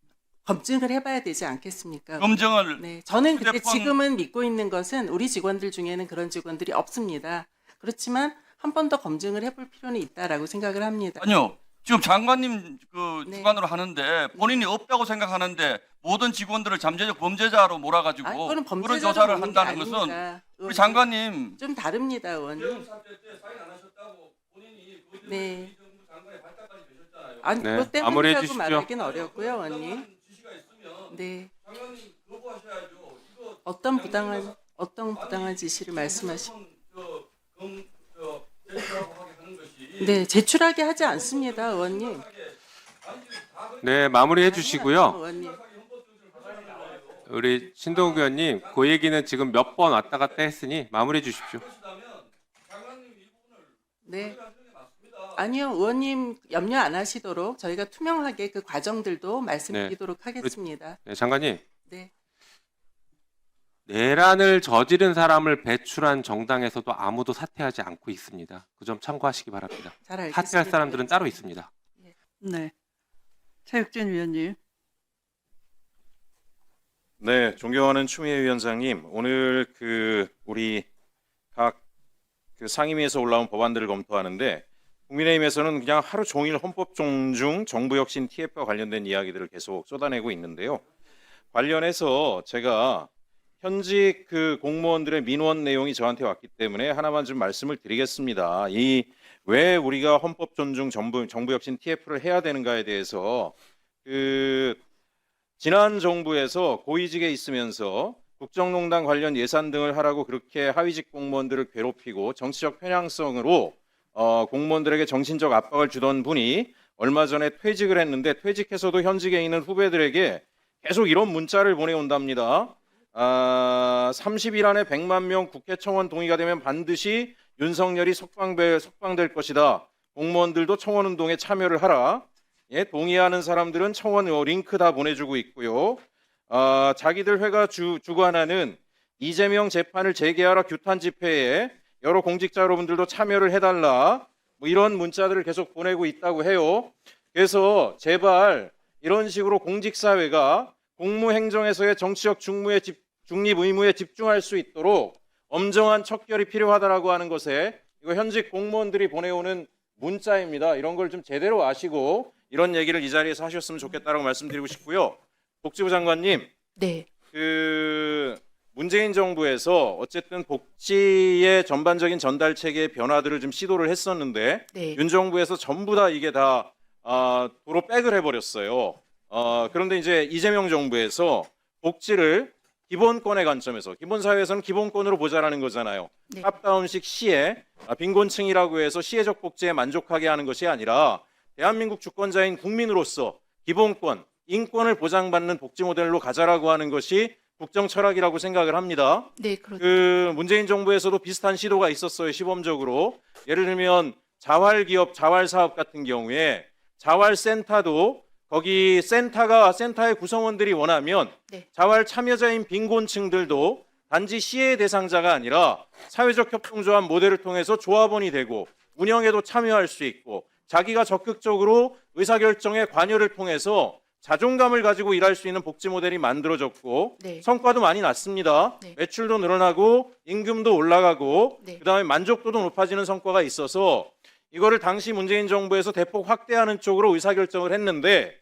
Speaker 20: 검증을 해봐야 되지 않겠습니까?
Speaker 8: 검증을
Speaker 20: 네, 저는 근데
Speaker 8: 휴대폰-
Speaker 20: 지금은 믿고 있는 것은 우리 직원들 중에는 그런 직원들이 없습니다. 그렇지만 한 번 더 검증을 해볼 필요는 있다라고 생각을 합니다.
Speaker 8: 아니요. 지금 장관님 그
Speaker 20: 네.
Speaker 8: 주관으로 하는데 본인이 없다고 생각하는데 모든 직원들을 잠재적 범죄자로 몰아가지고
Speaker 20: 아니, 그건
Speaker 8: 그런
Speaker 20: 범죄자로
Speaker 8: 조사를
Speaker 20: 보는 게
Speaker 8: 한다는 것은
Speaker 20: 아닙니다.
Speaker 8: 우리 장관님
Speaker 20: 좀 다릅니다, 의원님. 네. 아니,
Speaker 10: 네,
Speaker 20: 그것
Speaker 10: 마무리해
Speaker 20: 때문이라고
Speaker 10: 주십시오.
Speaker 20: 말하기는 어렵고요, 의원님. 네. 어떤 부당한 지시를 말씀하시? 네, 제출하게 하지 않습니다, 의원님.
Speaker 10: 네, 마무리해 주시고요.
Speaker 20: 의원님.
Speaker 10: 우리 신동욱 의원님, 그 얘기는 지금 몇 번 왔다 갔다 했으니 마무리해 주십시오.
Speaker 20: 네. 아니요, 의원님 염려 안 하시도록 저희가 투명하게 그 과정들도 말씀드리도록 하겠습니다.
Speaker 10: 네, 장관님.
Speaker 20: 네.
Speaker 10: 내란을 저지른 사람을 배출한 정당에서도 아무도 사퇴하지 않고 있습니다. 그 점 참고하시기 바랍니다.
Speaker 20: 잘 알겠습니다.
Speaker 10: 사퇴할 사람들은 따로 있습니다.
Speaker 1: 네. 최육진 위원님.
Speaker 2: 네, 존경하는 추미애 위원장님, 오늘 우리 각 상임위에서 올라온 법안들을 검토하는데 국민의힘에서는 그냥 하루 종일 헌법 존중, 정부 혁신 TF와 관련된 이야기들을 계속 쏟아내고 있는데요. 관련해서 제가 현직 공무원들의 민원 내용이 저한테 왔기 때문에 하나만 좀 말씀을 드리겠습니다. 왜 우리가 헌법 존중, 정부 혁신 TF를 해야 되는가에 대해서 지난 정부에서 고위직에 있으면서 국정농단 관련 예산 등을 하라고 그렇게 하위직 공무원들을 괴롭히고 정치적 편향성으로 공무원들에게 정신적 압박을 주던 분이 얼마 전에 퇴직을 했는데 퇴직해서도 현직에 있는 후배들에게 계속 이런 문자를 보내온답니다. 30일 안에 100만 명 국회 청원 동의가 되면 반드시 윤석열이 석방될 것이다. 공무원들도 청원 운동에 참여를 하라. 예, 동의하는 사람들은 청원 링크 다 보내주고 있고요. 자기들 회가 주관하는 이재명 재판을 재개하라 규탄 집회에 여러 공직자 여러분들도 참여를 해달라. 뭐 이런 문자들을 계속 보내고 있다고 해요. 그래서 제발 이런 식으로 공직사회가 공무행정에서의 정치적 중립 의무에 집중할 수 있도록 엄정한 척결이 필요하다라고 하는 것에 이거 현직 공무원들이 보내오는 문자입니다. 이런 걸 좀 제대로 아시고 이런 얘기를 이 자리에서 하셨으면 좋겠다라고 말씀드리고 싶고요. 복지부 장관님,
Speaker 15: 네.
Speaker 2: 문재인 정부에서 어쨌든 복지의 전반적인 전달 체계의 변화들을 좀 시도를 했었는데
Speaker 15: 네.
Speaker 2: 윤 정부에서 전부 다 이게 다 도로 백을 해버렸어요. 그런데 이제 이재명 정부에서 복지를 기본권의 관점에서 기본사회에서는 기본권으로 보자라는 거잖아요.
Speaker 15: 네.
Speaker 2: 탑다운식 시에 빈곤층이라고 해서 시혜적 복지에 만족하게 하는 것이 아니라 대한민국 주권자인 국민으로서 기본권, 인권을 보장받는 복지 모델로 가자라고 하는 것이 국정 철학이라고 생각을 합니다.
Speaker 15: 네, 그렇죠.
Speaker 2: 문재인 정부에서도 비슷한 시도가 있었어요. 시범적으로. 예를 들면 자활기업, 자활사업 같은 경우에 자활센터도 거기 센터의 구성원들이 원하면
Speaker 15: 네.
Speaker 2: 자활 참여자인 빈곤층들도 단지 시혜의 대상자가 아니라 사회적 협동조합 모델을 통해서 조합원이 되고 운영에도 참여할 수 있고 자기가 적극적으로 의사결정에 관여를 통해서 자존감을 가지고 일할 수 있는 복지 모델이 만들어졌고
Speaker 15: 네.
Speaker 2: 성과도 많이 났습니다.
Speaker 15: 네.
Speaker 2: 매출도 늘어나고 임금도 올라가고
Speaker 15: 네.
Speaker 2: 그다음에 만족도도 높아지는 성과가 있어서 이거를 당시 문재인 정부에서 대폭 확대하는 쪽으로 의사결정을 했는데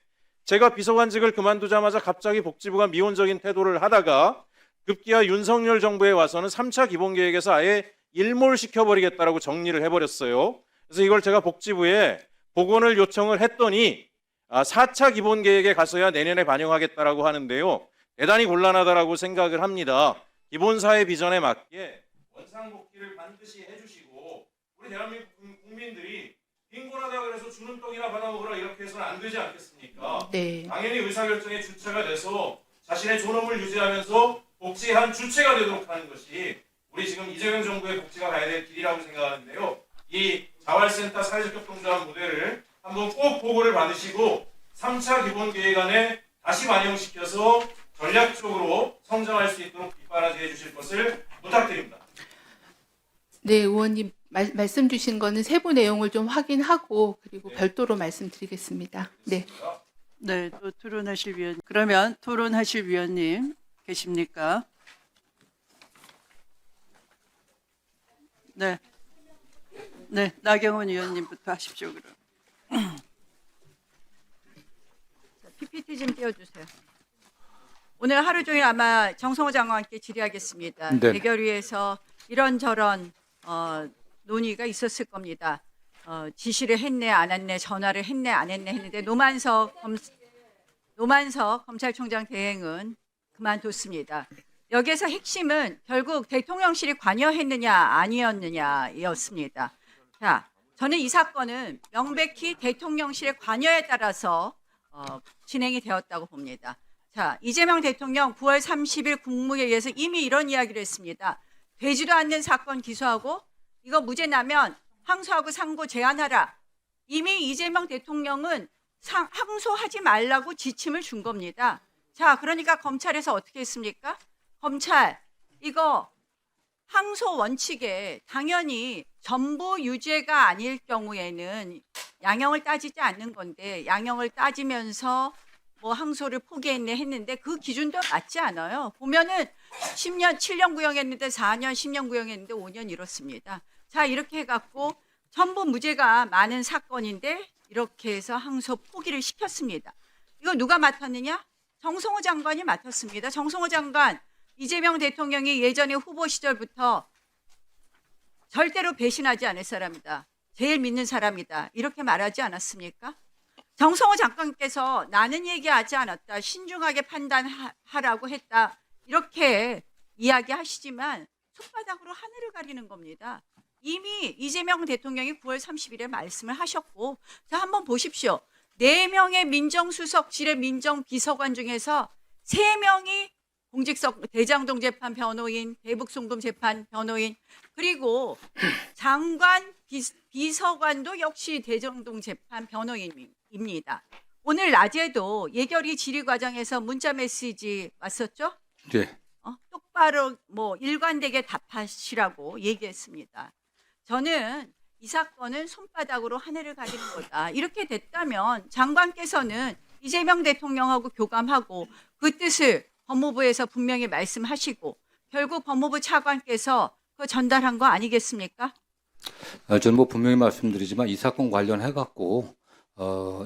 Speaker 2: 제가 비서관직을 그만두자마자 갑자기 복지부가 미온적인 태도를 하다가 급기야 윤석열 정부에 와서는 3차 기본계획에서 아예 일몰시켜버리겠다라고 정리를 해버렸어요. 그래서 이걸 제가 복지부에 복원을 요청을 했더니 4차 기본계획에 가서야 내년에 반영하겠다라고 하는데요. 대단히 곤란하다라고 생각을 합니다. 기본사회 비전에 맞게 원상복귀를 반드시 해주시고 우리 대한민국 국민들이 빈곤하다 그래서 주는 떡이나 받아먹으라 이렇게 해서는 안 되지 않겠습니까?
Speaker 5: 네.
Speaker 2: 당연히 의사결정의 주체가 돼서 자신의 존엄을 유지하면서 복지의 한 주체가 되도록 하는 것이 우리 지금 이재명 정부의 복지가 가야 될 길이라고 생각하는데요. 이 자활센터 사회적 협동조합 모델을 한번 꼭 보고를 받으시고 3차 기본계획안에 다시 반영시켜서 전략적으로 성장할 수 있도록 뒷바라지 해주실 것을 부탁드립니다.
Speaker 21: 네, 의원님 말씀 주신 거는 세부 내용을 좀 확인하고 그리고 별도로 말씀드리겠습니다. 네.
Speaker 4: 네, 또 토론하실 위원. 그러면 토론하실 위원님 계십니까? 네. 네, 나경원 의원님부터 하십시오, 그럼.
Speaker 1: PPT 좀 띄워주세요. 오늘 하루 종일 아마 정성호 장관께 질의하겠습니다.
Speaker 6: 네.
Speaker 1: 대결위에서 이런저런 논의가 있었을 겁니다. 지시를 했네 안 했네, 전화를 했네 안 했네 했는데 노만석 검찰총장 대행은 그만뒀습니다. 여기에서 핵심은 결국 대통령실이 관여했느냐 아니었느냐였습니다. 자, 저는 이 사건은 명백히 대통령실의 관여에 따라서 진행이 되었다고 봅니다. 자, 이재명 대통령 9월 30일 국무회의에서 이미 이런 이야기를 했습니다. 되지도 않는 사건 기소하고 이거 무죄 나면 항소하고 상고 제한하라. 이미 이재명 대통령은 항소하지 말라고 지침을 준 겁니다. 자, 그러니까 검찰에서 어떻게 했습니까? 검찰 이거 항소 원칙에 당연히 전부 유죄가 아닐 경우에는 양형을 따지지 않는 건데 양형을 따지면서 뭐 항소를 포기했네 했는데 그 기준도 맞지 않아요. 보면은 10년 7년 구형했는데 4년 10년 구형했는데 5년 이렇습니다. 자, 이렇게 해갖고 전부 무죄가 많은 사건인데 이렇게 해서 항소 포기를 시켰습니다. 이거 누가 맡았느냐? 정성호 장관이 맡았습니다. 정성호 장관 이재명 대통령이 예전에 후보 시절부터 절대로 배신하지 않을 사람이다. 제일 믿는 사람이다. 이렇게 말하지 않았습니까? 정성호 장관께서 나는 얘기하지 않았다. 신중하게 판단하라고 했다. 이렇게 이야기하시지만 손바닥으로 하늘을 가리는 겁니다. 이미 이재명 대통령이 9월 30일에 말씀을 하셨고 자, 한번 보십시오. 4명의 민정수석실의 민정비서관 중에서 3명이 공직석 대장동 재판 변호인, 대북송금 재판 변호인, 그리고 장관 비서관도 역시 대장동 재판 변호인입니다. 오늘 낮에도 예결위 질의 과정에서 문자 메시지 왔었죠?
Speaker 6: 네.
Speaker 1: 똑바로 일관되게 답하시라고 얘기했습니다. 저는 이 사건은 손바닥으로 하늘을 가리는 거다. 이렇게 됐다면 장관께서는 이재명 대통령하고 교감하고 그 뜻을 법무부에서 분명히 말씀하시고 결국 법무부 차관께서 그 전달한 거 아니겠습니까?
Speaker 22: 저는 분명히 말씀드리지만 이 사건 관련해 갖고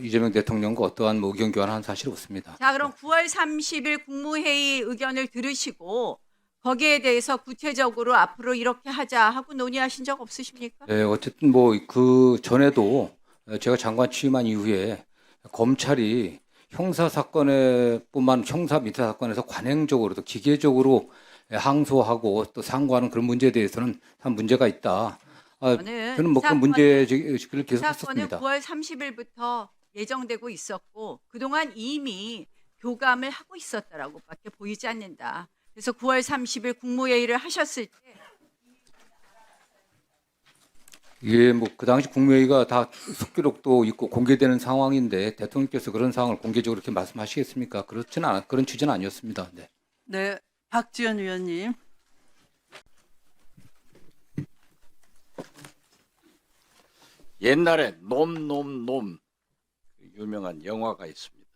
Speaker 22: 이재명 대통령과 어떠한 의견 교환한 사실이 없습니다.
Speaker 1: 자, 그럼 9월 30일 국무회의 의견을 들으시고 거기에 대해서 구체적으로 앞으로 이렇게 하자 하고 논의하신 적 없으십니까?
Speaker 22: 네, 어쨌든 그 전에도 제가 장관 취임한 이후에 검찰이 형사 사건뿐만 형사 민사 사건에서 관행적으로도 기계적으로 항소하고 또 상고하는 그런 문제에 대해서는 참 문제가 있다. 저는 그런 문제 제기를 계속 했었습니다.
Speaker 1: 사건은 9월 30일부터 예정되고 있었고 그동안 이미 교감을 하고 있었다라고밖에 보이지 않는다. 그래서 9월 30일 국무회의를 하셨을 때
Speaker 22: 이게 그 당시 국무회의가 다 속기록도 있고 공개되는 상황인데 대통령께서 그런 상황을 공개적으로 이렇게 말씀하시겠습니까? 그렇지는 않아, 그런 취지는 아니었습니다. 네.
Speaker 4: 네, 박지원 의원님.
Speaker 16: 옛날에 놈 유명한 영화가 있습니다.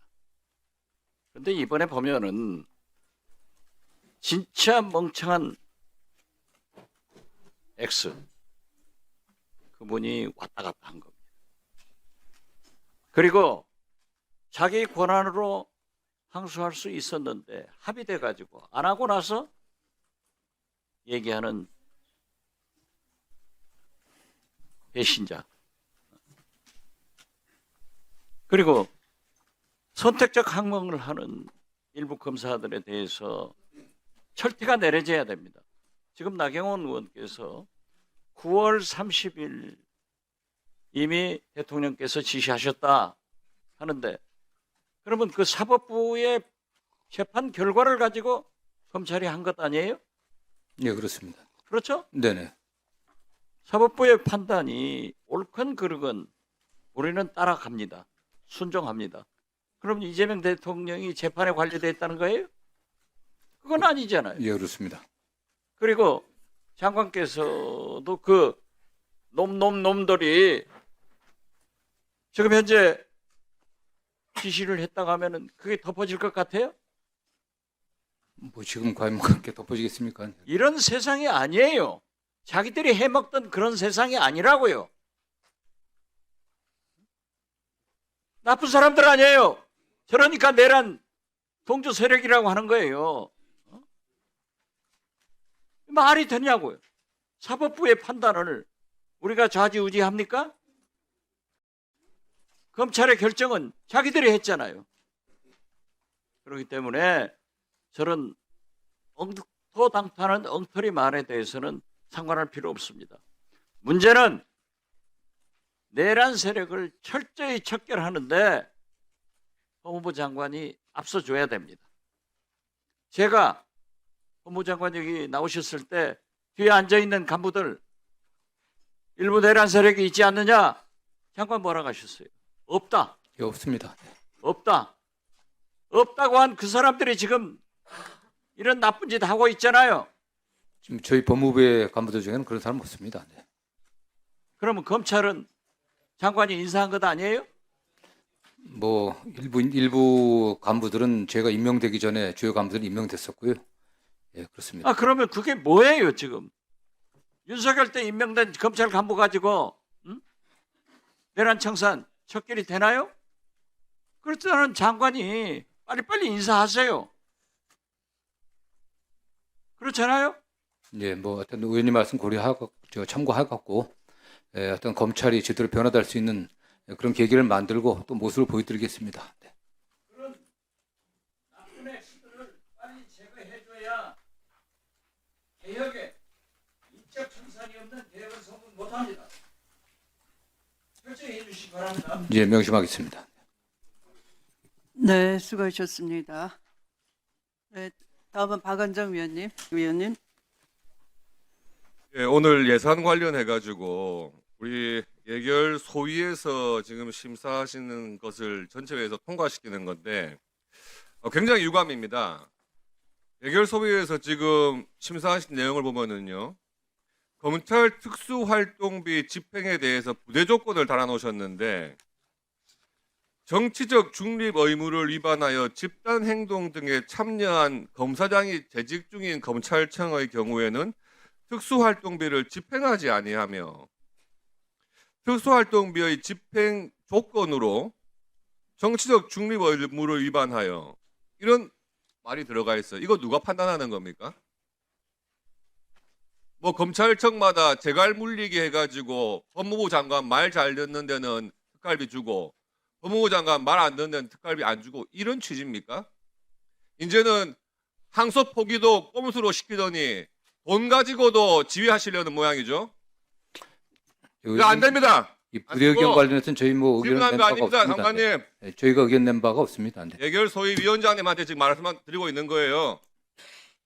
Speaker 16: 그런데 이번에 보면은 진짜 멍청한 X 그분이 왔다 갔다 한 겁니다. 그리고 자기 권한으로 항소할 수 있었는데 합의돼 가지고 안 하고 나서 얘기하는 배신자 그리고 선택적 항명을 하는 일부 검사들에 대해서 철퇴가 내려져야 됩니다. 지금 나경원 의원께서 9월 30일 이미 대통령께서 지시하셨다 하는데, 그러면 그 사법부의 재판 결과를 가지고 검찰이 한 것 아니에요?
Speaker 22: 예, 그렇습니다.
Speaker 16: 그렇죠?
Speaker 22: 네네.
Speaker 16: 사법부의 판단이 옳건 그르건 우리는 따라갑니다. 순종합니다. 그럼 이재명 대통령이 재판에 관여되어 있다는 거예요? 그건 아니잖아요.
Speaker 22: 예, 그렇습니다.
Speaker 16: 그리고 장관께서도 그 놈들이 지금 현재 지시를 했다고 하면은 그게 덮어질 것 같아요?
Speaker 22: 뭐 지금 과연 그렇게 덮어지겠습니까?
Speaker 16: 이런 세상이 아니에요. 자기들이 해먹던 그런 세상이 아니라고요. 나쁜 사람들 아니에요. 저러니까 내란 동조 세력이라고 하는 거예요. 말이 되냐고요. 사법부의 판단을 우리가 좌지우지합니까? 검찰의 결정은 자기들이 했잖아요. 그렇기 때문에 저런 엉터당탄한 엉터리 말에 대해서는 상관할 필요 없습니다. 문제는 내란 세력을 철저히 척결하는데 법무부 장관이 앞서줘야 됩니다. 제가 법무부 장관 여기 나오셨을 때 뒤에 앉아있는 간부들 일부 내란 세력이 있지 않느냐? 장관 뭐라고 하셨어요? 없다.
Speaker 22: 예, 없습니다.
Speaker 16: 없다. 없다고 한 그 사람들이 지금 이런 나쁜 짓 하고 있잖아요.
Speaker 22: 지금 저희 법무부의 간부들 중에는 그런 사람 없습니다. 네.
Speaker 16: 그러면 검찰은 장관이 인사한 것 아니에요?
Speaker 22: 뭐 일부 간부들은 제가 임명되기 전에 주요 간부들은 임명됐었고요. 예, 그렇습니다.
Speaker 16: 아, 그러면 그게 뭐예요, 지금? 윤석열 때 임명된 검찰 간부 가지고 내란 청산 척결이 되나요? 그렇다면 장관이 빨리빨리 인사하세요. 그렇잖아요?
Speaker 22: 예, 뭐 어떤 의원님 말씀 고려하고 참고하고 어떤 검찰이 제대로 변화될 수 있는 그런 계기를 만들고 또 모습을 보여드리겠습니다. 네.
Speaker 16: 그런 나쁜 액수들을 빨리 제거해줘야 개혁에 인적 청산이 없는 개혁은 성공 못합니다. 결정해 주시기 바랍니다.
Speaker 22: 예, 명심하겠습니다.
Speaker 1: 네, 수고하셨습니다. 네, 다음은 박원정 위원님.
Speaker 17: 예, 오늘 예산 관련해 가지고 우리 예결 소위에서 지금 심사하시는 것을 전체회에서 통과시키는 건데 굉장히 유감입니다. 예결 소위에서 지금 심사하신 내용을 보면은요, 검찰 특수활동비 집행에 대해서 부대 조건을 달아놓으셨는데 정치적 중립 의무를 위반하여 집단 행동 등에 참여한 검사장이 재직 중인 검찰청의 경우에는 특수활동비를 집행하지 아니하며 특수활동비의 집행 조건으로 정치적 중립 의무를 위반하여, 이런 말이 들어가 있어요. 이거 누가 판단하는 겁니까? 뭐 검찰청마다 재갈 물리기 해가지고 법무부 장관 말 잘 듣는 데는 특갈비 주고 법무부 장관 말 안 듣는 데는 특갈비 안 주고, 이런 취지입니까? 이제는 항소 포기도 꼼수로 시키더니 돈 가지고도 지휘하시려는 모양이죠. 이거 안 됩니다.
Speaker 22: 이 부대 의견 관련해서는 저희 뭐 의견 낸 바가
Speaker 17: 아닙니다,
Speaker 22: 없습니다.
Speaker 17: 장관님.
Speaker 22: 네, 저희가 의견 낸 바가 없습니다. 네.
Speaker 17: 예결 소위 위원장님한테 지금 말씀만 드리고 있는 거예요.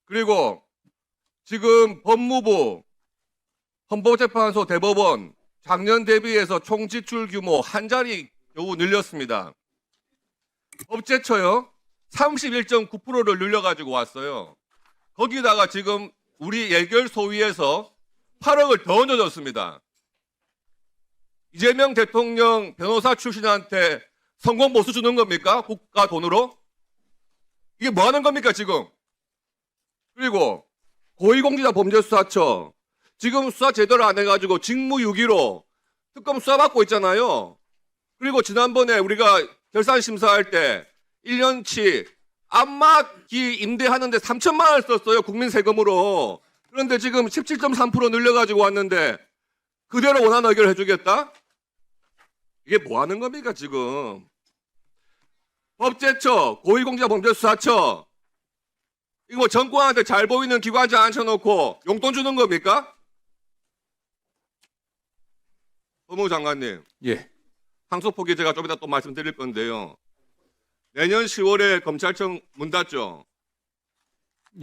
Speaker 17: 그리고 지금 법무부, 헌법재판소, 대법원 작년 대비해서 총 지출 규모 한 자리 겨우 늘렸습니다. 법제처요 31.9%를 늘려가지고 왔어요. 거기다가 지금 우리 예결 소위에서 8억을 더 얹어줬습니다. 이재명 대통령 변호사 출신한테 성공 보수 주는 겁니까? 국가 돈으로? 이게 뭐 하는 겁니까, 지금? 그리고 고위공직자 범죄수사처 지금 수사 제대로 안 해가지고 직무유기로 특검 수사받고 있잖아요. 그리고 지난번에 우리가 결산 심사할 때 1년치 안마기 임대하는데 3천만 원을 썼어요, 국민 세금으로. 그런데 지금 17.3% 늘려가지고 왔는데 그대로 원하는 의결을 해주겠다? 이게 뭐 하는 겁니까, 지금? 법제처, 고위공직자범죄수사처 이거 뭐 정권한테 잘 보이는 기관장 앉혀놓고 용돈 주는 겁니까? 법무부 장관님.
Speaker 22: 예.
Speaker 17: 항소 포기 제가 좀 이따 또 말씀드릴 건데요. 내년 10월에 검찰청 문 닫죠.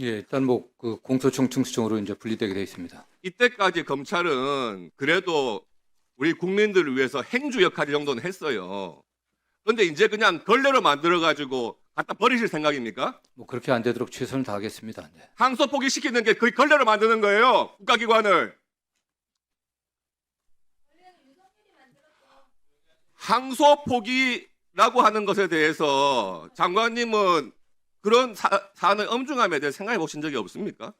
Speaker 22: 예, 일단 뭐 그 공소청 충수청으로 이제 분리되게 되어 있습니다.
Speaker 17: 이때까지 검찰은 그래도 우리 국민들을 위해서 행주 역할 정도는 했어요. 그런데 이제 그냥 걸레로 만들어가지고 갖다 버리실 생각입니까?
Speaker 22: 뭐 그렇게 안 되도록 최선을 다하겠습니다. 네.
Speaker 17: 항소 포기시키는 게 그 걸레로 만드는 거예요. 국가기관을. 항소 포기라고 하는 것에 대해서 장관님은 그런 사안의 엄중함에 대해 생각해 보신 적이 없습니까?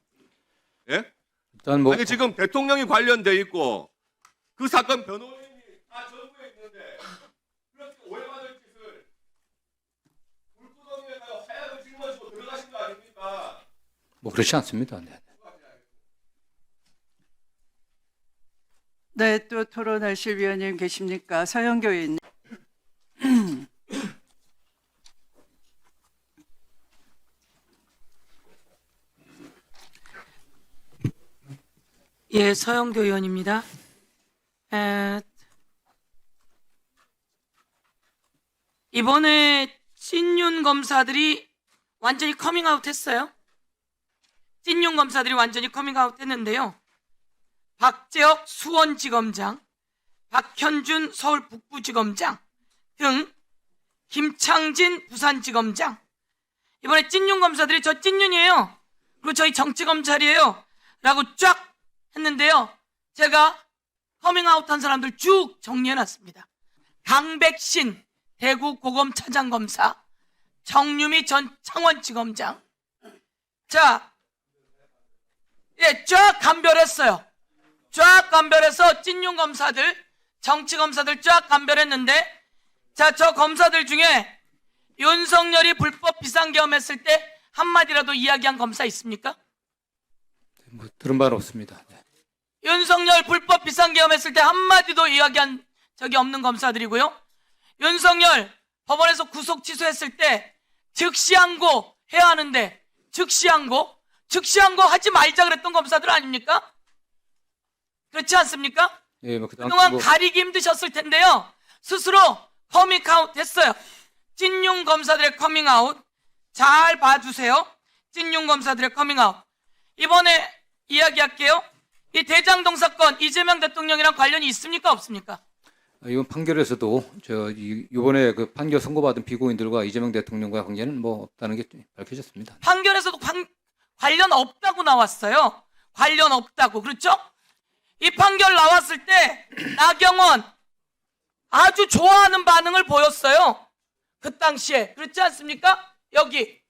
Speaker 17: 예?
Speaker 22: 일단 뭐
Speaker 17: 아니 지금 대통령이 관련돼 있고 그 사건 변호인이 다 전부에 있는데 그렇게 오해받을 짓을 불구덩이에다가 화약을 짊어지고 들어가신 거 아닙니까?
Speaker 22: 뭐 그렇지 않습니다. 네.
Speaker 4: 네, 또 토론하실 위원님 계십니까? 서영교 의원님.
Speaker 15: 예, 서영교 의원입니다. 이번에 찐윤 검사들이 완전히 커밍아웃 했어요. 찐윤 검사들이 완전히 커밍아웃 했는데요. 박재혁 수원지검장, 박현준 서울 북부지검장 등 김창진 부산지검장. 이번에 찐윤 검사들이 저 찐윤이에요. 그리고 저희 정치검찰이에요. 라고 쫙 했는데요. 제가 커밍아웃한 사람들 쭉 정리해놨습니다. 강백신 대구 고검 차장검사, 정유미 전 창원지검장. 자, 예, 쫙 감별했어요. 쫙 감별해서 찐윤 검사들, 정치 검사들 쫙 감별했는데, 자, 저 검사들 중에 윤석열이 불법 비상계엄했을 때 한마디라도 이야기한 검사 있습니까?
Speaker 22: 뭐 들은 바는 없습니다. 네.
Speaker 15: 윤석열 불법 비상계엄했을 때 한마디도 이야기한 적이 없는 검사들이고요. 윤석열 법원에서 구속 취소했을 때 즉시 항고 해야 하는데 즉시 항고 하지 말자 그랬던 검사들 아닙니까? 그렇지 않습니까?
Speaker 22: 예, 뭐
Speaker 15: 그동안 가리기 힘드셨을 텐데요. 스스로 커밍아웃 했어요. 찐윤 검사들의 커밍아웃 잘 봐주세요. 찐윤 검사들의 커밍아웃. 이번에 이야기할게요. 이 대장동 사건 이재명 대통령이랑 관련이 있습니까 없습니까?
Speaker 22: 이번 판결에서도 이번에 그 판결 선고받은 피고인들과 이재명 대통령과 관계는 뭐 없다는 게 밝혀졌습니다.
Speaker 15: 판결에서도 관련 없다고 나왔어요. 관련 없다고. 그렇죠? 이 판결 나왔을 때 나경원 아주 좋아하는 반응을 보였어요. 그 당시에. 그렇지 않습니까? 여기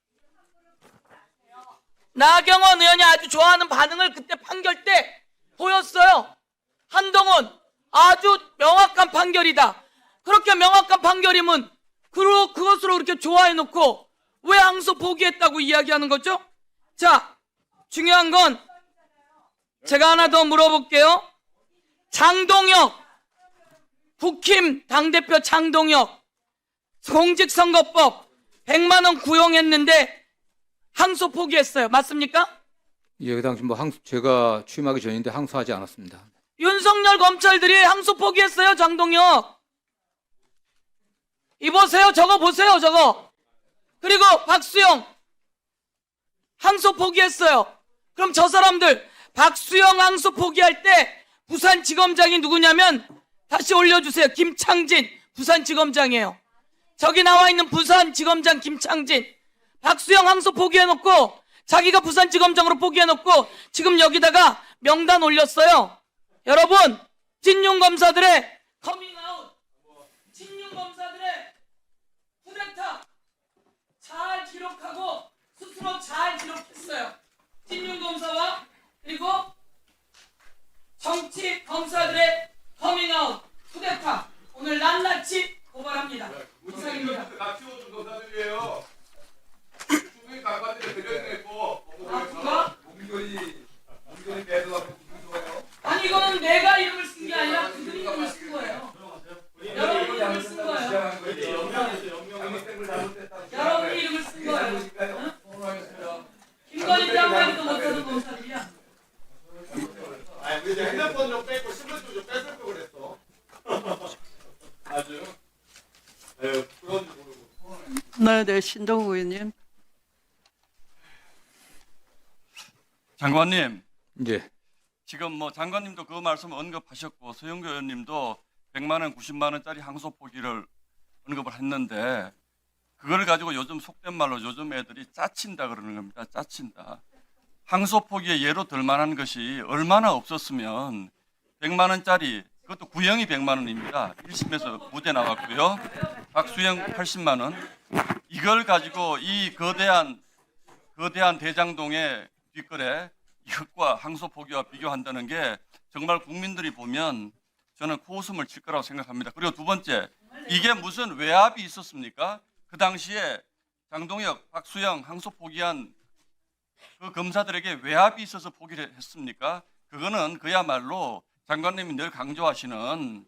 Speaker 15: 나경원 의원이 아주 좋아하는 반응을 그때 판결 때 보였어요. 한동훈 아주 명확한 판결이다. 그렇게 명확한 판결이면 그것으로 그렇게 좋아해놓고 왜 항소 포기했다고 이야기하는 거죠? 자, 중요한 건 제가 하나 더 물어볼게요. 장동혁, 국힘 당대표 장동혁 공직선거법 100만 원 구형했는데 항소 포기했어요. 맞습니까?
Speaker 22: 예, 그 당시 뭐 제가 취임하기 전인데 항소하지 않았습니다.
Speaker 15: 윤석열 검찰들이 항소 포기했어요. 장동혁. 이보세요. 저거 보세요. 저거. 그리고 박수영 항소 포기했어요. 그럼 저 사람들 박수영 항소 포기할 때 부산지검장이 누구냐면 다시 올려주세요. 김창진 부산지검장이에요. 저기 나와 있는 부산지검장 김창진. 박수영 항소 포기해놓고 자기가 부산지검장으로 포기해놓고 지금 여기다가 명단 올렸어요. 여러분, 찐윤 검사들의 커밍아웃, 찐윤 검사들의 쿠데타 잘 기록하고 스스로 잘 기록했어요. 찐윤 검사와 그리고 정치 검사들의 커밍아웃, 쿠데타 오늘 낱낱이 고발합니다. 이상입니다.
Speaker 17: 다 키워준 검사들이에요. 충분히 강관들이 들려있고 문건이 배도하고
Speaker 15: 아니 이거는 내가 이름을 쓴 게 아니라 그들이 이름을 쓴 거예요. 여러분 이름을 쓴 거예요.
Speaker 17: 영명에서 영명 잘못됐다고 핸드폰 좀 뺏고 신분증 좀 뺏을 거 그랬어. 아주. 그런지 모르고.
Speaker 4: 네, 신동욱 의원님.
Speaker 8: 장관님,
Speaker 22: 예.
Speaker 8: 지금 뭐 장관님도 그 말씀 언급하셨고 서영교 의원님도 100만 원, 90만 원짜리 항소 포기를 언급을 했는데 그걸 가지고 요즘 속된 말로 요즘 애들이 짜친다 그러는 겁니다. 짜친다. 항소 포기의 예로 들 만한 것이 얼마나 없었으면 100만 원짜리 그것도 구형이 100만 원입니다. 1심에서 무죄 나왔고요. 박수형 80만 원. 이걸 가지고 이 거대한 대장동의 뒷거래 이것과 항소 포기와 비교한다는 게 정말 국민들이 보면 저는 코웃음을 칠 거라고 생각합니다. 그리고 두 번째, 이게 무슨 외압이 있었습니까? 그 당시에 장동혁, 박수영 항소 포기한 그 검사들에게 외압이 있어서 포기를 했습니까? 그거는 그야말로 장관님이 늘 강조하시는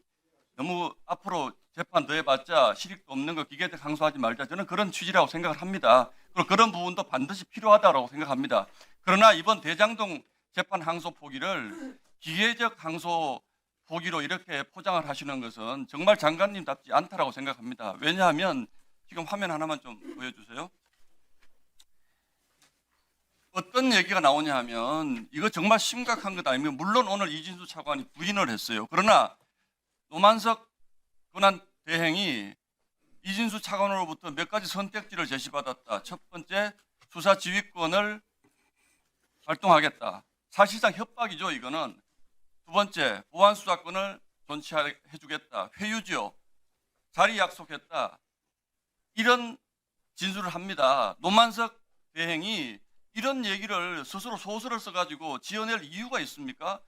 Speaker 8: 너무 앞으로 재판 더 해봤자 실익도 없는 거 기계적 항소하지 말자. 저는 그런 취지라고 생각을 합니다. 그리고 그런 부분도 반드시 필요하다고 생각합니다. 그러나 이번 대장동 재판 항소 포기를 기계적 항소 포기로 이렇게 포장을 하시는 것은 정말 장관님답지 않다라고 생각합니다. 왜냐하면 지금 화면 하나만 좀 보여주세요. 어떤 얘기가 나오냐 하면 이거 정말 심각한 것 아니면 물론 오늘 이진수 차관이 부인을 했어요. 그러나 노만석 권한 대행이 이진수 차관으로부터 몇 가지 선택지를 제시받았다. 첫 번째, 수사 지휘권을 발동하겠다. 사실상 협박이죠, 이거는. 두 번째, 보안 수사권을 존치해주겠다. 회유지요. 자리 약속했다. 이런 진술을 합니다. 노만석 대행이 이런 얘기를 스스로 소설을 써가지고 지어낼 이유가 있습니까?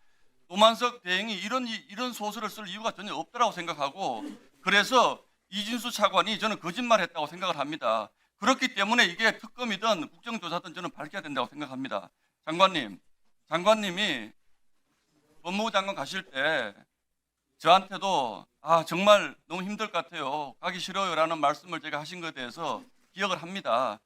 Speaker 8: 노만석 대행이 이런 소설을 쓸 이유가 전혀 없다라고 생각하고 그래서 이진수 차관이 저는 거짓말했다고 생각을 합니다. 그렇기 때문에 이게 특검이든 국정조사든 저는 밝혀야 된다고 생각합니다. 장관님이 법무부 장관 가실 때 저한테도 정말 너무 힘들 것 같아요. 가기 싫어요라는 말씀을 제가 하신 것에 대해서 기억을 합니다.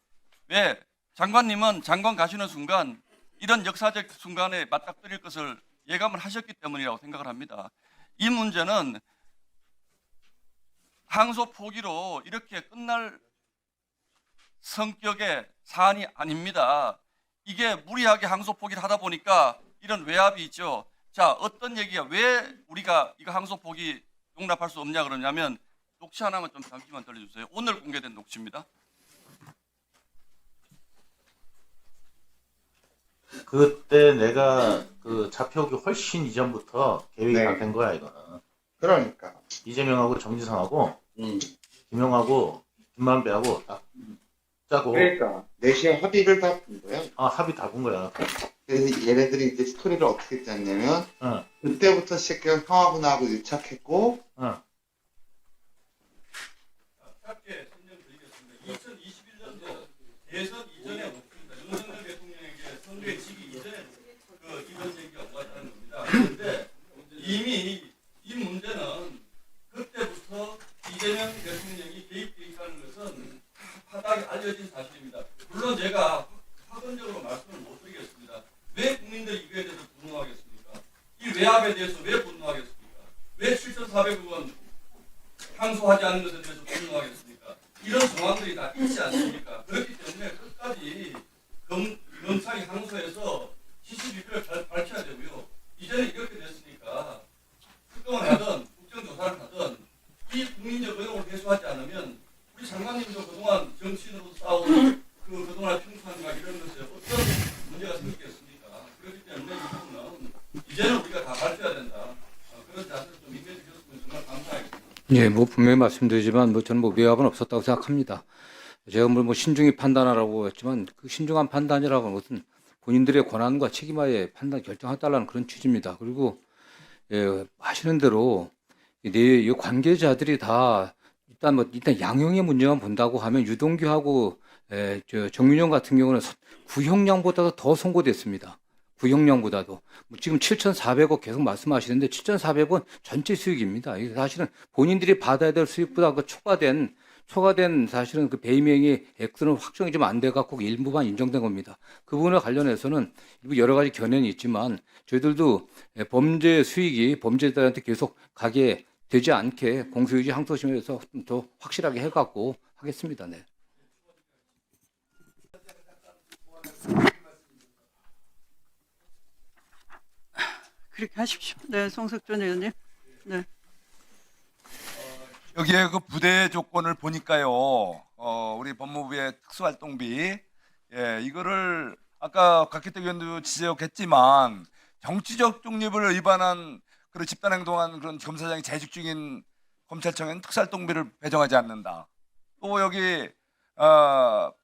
Speaker 8: 왜? 장관님은 장관 가시는 순간 이런 역사적 순간에 맞닥뜨릴 것을 예감을 하셨기 때문이라고 생각을 합니다. 이 문제는 항소 포기로 이렇게 끝날 성격의 사안이 아닙니다. 이게 무리하게 항소 포기를 하다 보니까 이런 외압이 있죠. 자, 어떤 얘기야? 왜 우리가 이거 항소 포기 용납할 수 없냐 그러냐면 녹취 하나만 좀 잠시만 들려주세요. 오늘 공개된 녹취입니다.
Speaker 3: 그때 내가 그 잡혀오기 훨씬 이전부터 계획이 다 된 거야 이거는.
Speaker 11: 그러니까
Speaker 3: 이재명하고 정지상하고 김용하고 김만배하고 다 짜고.
Speaker 11: 그러니까 4시에 합의를 다 본 거야.
Speaker 3: 합의 다 본 거야.
Speaker 11: 그래서 얘네들이 이제 스토리를 어떻게 짰냐면 그때부터 시작해서 형하고 나하고 유착했고
Speaker 8: 2021년도 대선 이전에 없습니다. 윤석열 대통령에게 선거에 지기 이전에 이런 얘기가 오갔다는 겁니다. 그런데 이미 이 문제는 그때부터 이재명 대통령이 개입돼 있다는 것은 바닥에 알려진 사실입니다. 물론 제가 확언적으로 말씀을 못 드리겠습니다. 왜 국민들이 이거에 대해서 분노하겠습니까? 이 외압에 대해서 왜 분노하겠습니까? 왜 7,400억 원 항소하지 않은 것에 대해서 분노하겠습니까? 이런 정황들이 다 있지 않습니까? 그렇기 때문에 끝까지 검찰이 항소해서 시시비비를 밝혀야 되고요. 이제는 이렇게 됐으니까 특검을 하든 국정조사를 하든 이 국민적 의혹을 해소하지 않으면 우리 장관님도 그동안 정치인으로 싸운 그동안 평판과 이런 것에 어떤 문제가 생기겠습니까? 그렇기 때문에 이 부분은 이제는 우리가 다 밝혀야 된다. 그런 자세를 좀 임해 주셨으면 정말 감사하겠습니다.
Speaker 22: 예, 분명히 말씀드리지만 저는 외압은 없었다고 생각합니다. 제가 신중히 판단하라고 했지만 그 신중한 판단이라고 하는 것은 본인들의 권한과 책임하에 판단 결정해달라는 그런 취지입니다. 그리고 하시는 대로 이 관계자들이 다 일단 양형의 문제만 본다고 하면 유동규하고 정윤영 같은 경우는 구형량보다도 더 선고됐습니다. 구형량보다도. 지금 7,400억 계속 말씀하시는데 7,400원 전체 수익입니다. 이게 사실은 본인들이 받아야 될 수익보다 초과된 초과된 사실은 그 배임행위 액수는 확정이 좀 안 돼 갖고 일부만 인정된 겁니다. 그 부분에 관련해서는 일부 여러 가지 견해는 있지만 저희들도 범죄 수익이 범죄자들한테 계속 가게 되지 않게 공소유지 항소심에서 좀 더 확실하게 해갖고 하겠습니다. 네.
Speaker 4: 그렇게 하십시오. 네, 송석준 의원님. 네.
Speaker 6: 여기에 그 부대 조건을 보니까요. 우리 법무부의 특수활동비, 이거를 아까 박기택 의원도 지적했지만 정치적 중립을 위반한 그런 집단행동한 그런 검사장이 재직 중인 검찰청에는 특수활동비를 배정하지 않는다. 또 여기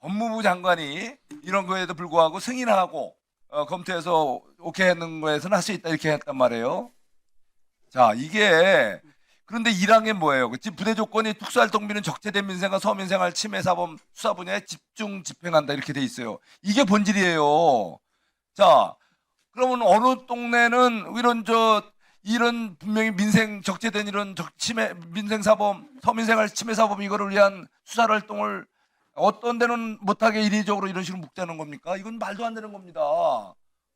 Speaker 6: 법무부 장관이 이런 거에도 불구하고 승인하고 검토해서 오케이 하는 거에서는 할 수 있다 이렇게 했단 말이에요. 자, 이게 그런데 1항에 뭐예요? 지금 부대 조건이 특수활동비는 적재된 민생과 서민생활 침해 사범 수사 분야에 집중 집행한다 이렇게 돼 있어요. 이게 본질이에요. 자, 그러면 어느 동네는 이런 분명히 민생 적재된 이런 침해 민생 사범 서민생활 침해 사범 이거를 위한 수사 활동을 어떤 데는 못하게 인위적으로 이런 식으로 묵자는 겁니까? 이건 말도 안 되는 겁니다.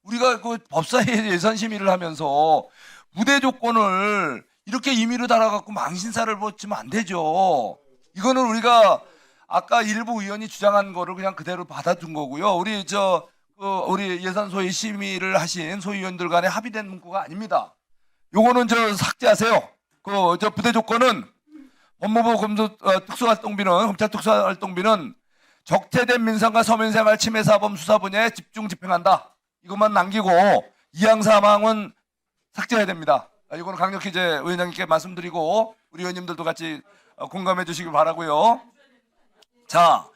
Speaker 6: 우리가 그 법사위에 예산 심의를 하면서 부대 조건을 이렇게 임의로 달아갖고 망신사를 붙이면 안 되죠. 이거는 우리가 아까 일부 의원이 주장한 거를 그냥 그대로 받아준 거고요. 우리 예산 소위 심의를 하신 소위원들 간에 합의된 문구가 아닙니다. 요거는 삭제하세요. 부대 조건은 법무부 특수활동비는 검찰 특수활동비는 적재된 민생과 서민생활 침해 사범 수사 분야에 집중 집행한다. 이것만 남기고 2항 3항은 삭제해야 됩니다. 이거는 강력히 이제 의원장님께 말씀드리고 우리 의원님들도 같이 공감해 주시기 바라고요. 자,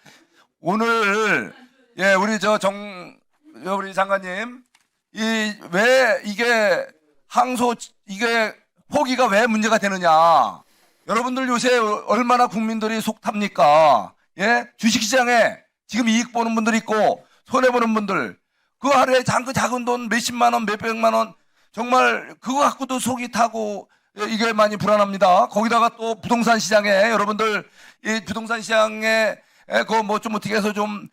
Speaker 6: 오늘 우리 장관님 왜 이게 이게 포기가 왜 문제가 되느냐? 여러분들 요새 얼마나 국민들이 속 탑니까? 주식시장에 지금 이익 보는 분들 있고 손해 보는 분들 그 하루에 작은 돈 몇십만 원, 몇백만 원 정말 그거 갖고도 속이 타고 이게 많이 불안합니다. 거기다가 또 부동산 시장에 여러분들 이 부동산 시장에 그거 뭐 좀 어떻게 해서 좀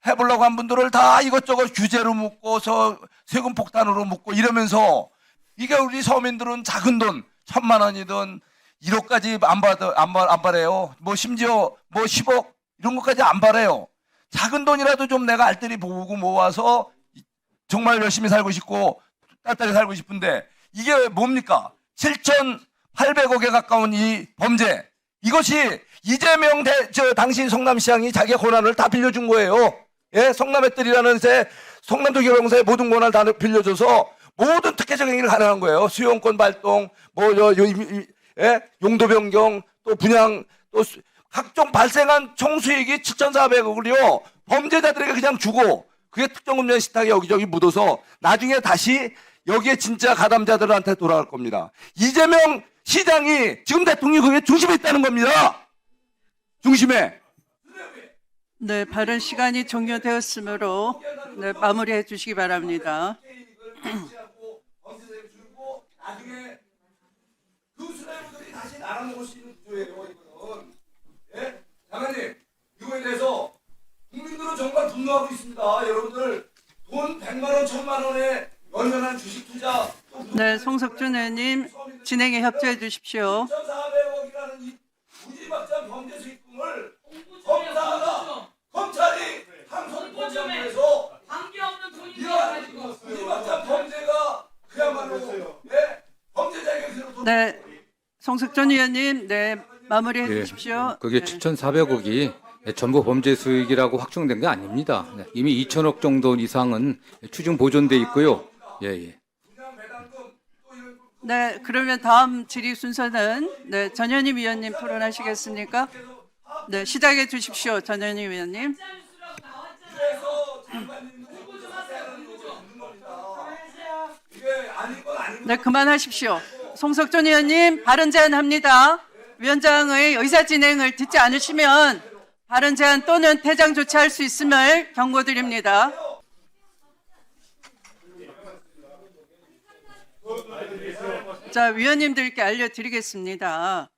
Speaker 6: 해보려고 한 분들을 다 이것저것 규제로 묶고서 세금 폭탄으로 묶고 이러면서 이게 우리 서민들은 작은 돈 1,000만 원이든 1억까지 안 바래요. 뭐 심지어 뭐 10억 이런 것까지 안 바래요. 작은 돈이라도 좀 내가 알뜰히 보고 모아서 정말 열심히 살고 싶고 딸딸이 살고 싶은데 이게 뭡니까? 7,800억에 가까운 이 범죄. 이것이 이재명 당시 성남시장이 자기의 권한을 다 빌려준 거예요. 성남의뜰이라는 성남도시경사의 모든 권한을 다 빌려줘서 모든 특혜적 행위를 가능한 거예요. 수용권 발동, 용도 변경, 또 분양, 또 각종 발생한 총수익이 7,400억을요 범죄자들에게 그냥 주고 그게 특정금융 식탁에 여기저기 묻어서 나중에 다시 여기에 진짜 가담자들한테 돌아갈 겁니다. 이재명 시장이 지금 대통령이 그게 중심에 있다는 겁니다. 중심에.
Speaker 4: 네, 발언 시간이 종료되었으므로 네, 마무리해 주시기 바랍니다.
Speaker 6: 나중에 그 수뇌부들이 다시 날아먹을 수 있는 구조예요. 이거는. 장관님, 이거에 대해서 국민들은 정말 분노하고 있습니다. 여러분들 돈 100만 원, 1,000만 원에 연연한 주식 투자.
Speaker 4: 네, 송석준 의원님 진행에 협조해 주십시오.
Speaker 6: 1,400억이라는 이 무지막지한 범죄 수익금을 검찰이 항소법원에서
Speaker 15: 관계없는 돈이
Speaker 6: 이런 무지막지한 범죄가 그야말로 범죄자에게
Speaker 4: 네, 송석준 의원님, 네 마무리해 주십시오.
Speaker 22: 그게 7,400억이 전부 범죄 수익이라고 확정된 게 아닙니다. 이미 2,000억 정도 이상은 추징 보존돼 있고요. 예.
Speaker 4: 네, 그러면 다음 질의 순서는 네, 전현희 위원님 토론하시겠습니까? 네, 시작해 주십시오, 전현희 위원님. 네, 그만하십시오. 송석준 의원님 발언 제한합니다. 위원장의 의사 진행을 듣지 않으시면 발언 제한 또는 퇴장 조치할 수 있음을 경고드립니다. 자, 위원님들께 알려드리겠습니다.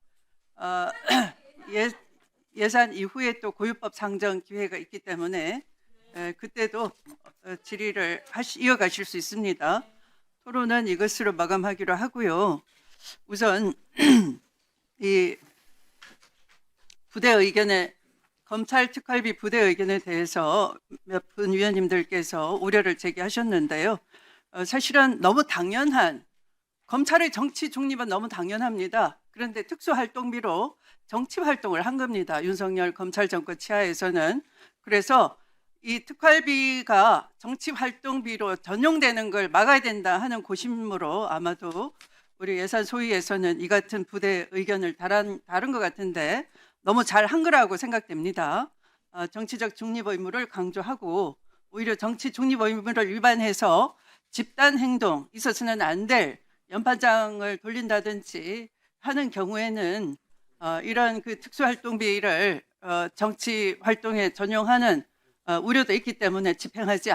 Speaker 4: 예산 이후에 또 고유법 상정 기회가 있기 때문에 그때도 질의를 이어가실 수 있습니다. 토론은 이것으로 마감하기로 하고요. 우선 이 부대 의견에 검찰 특활비 부대 의견에 대해서 몇 분 위원님들께서 우려를 제기하셨는데요. 사실은 너무 당연한 검찰의 정치 중립은 너무 당연합니다. 그런데 특수활동비로 정치 활동을 한 겁니다. 윤석열 검찰 정권 치하에서는. 그래서 이 특활비가 정치 활동비로 전용되는 걸 막아야 된다 하는 고심으로 아마도 우리 예산 소위에서는 이 같은 부대 의견을 다른 것 같은데 너무 잘 한 거라고 생각됩니다. 정치적 중립 의무를 강조하고 오히려 정치 중립 의무를 위반해서 집단 행동 있어서는 안 될 연판장을 돌린다든지 하는 경우에는 이런 그 특수활동비를 정치 활동에 전용하는 우려도 있기 때문에 집행하지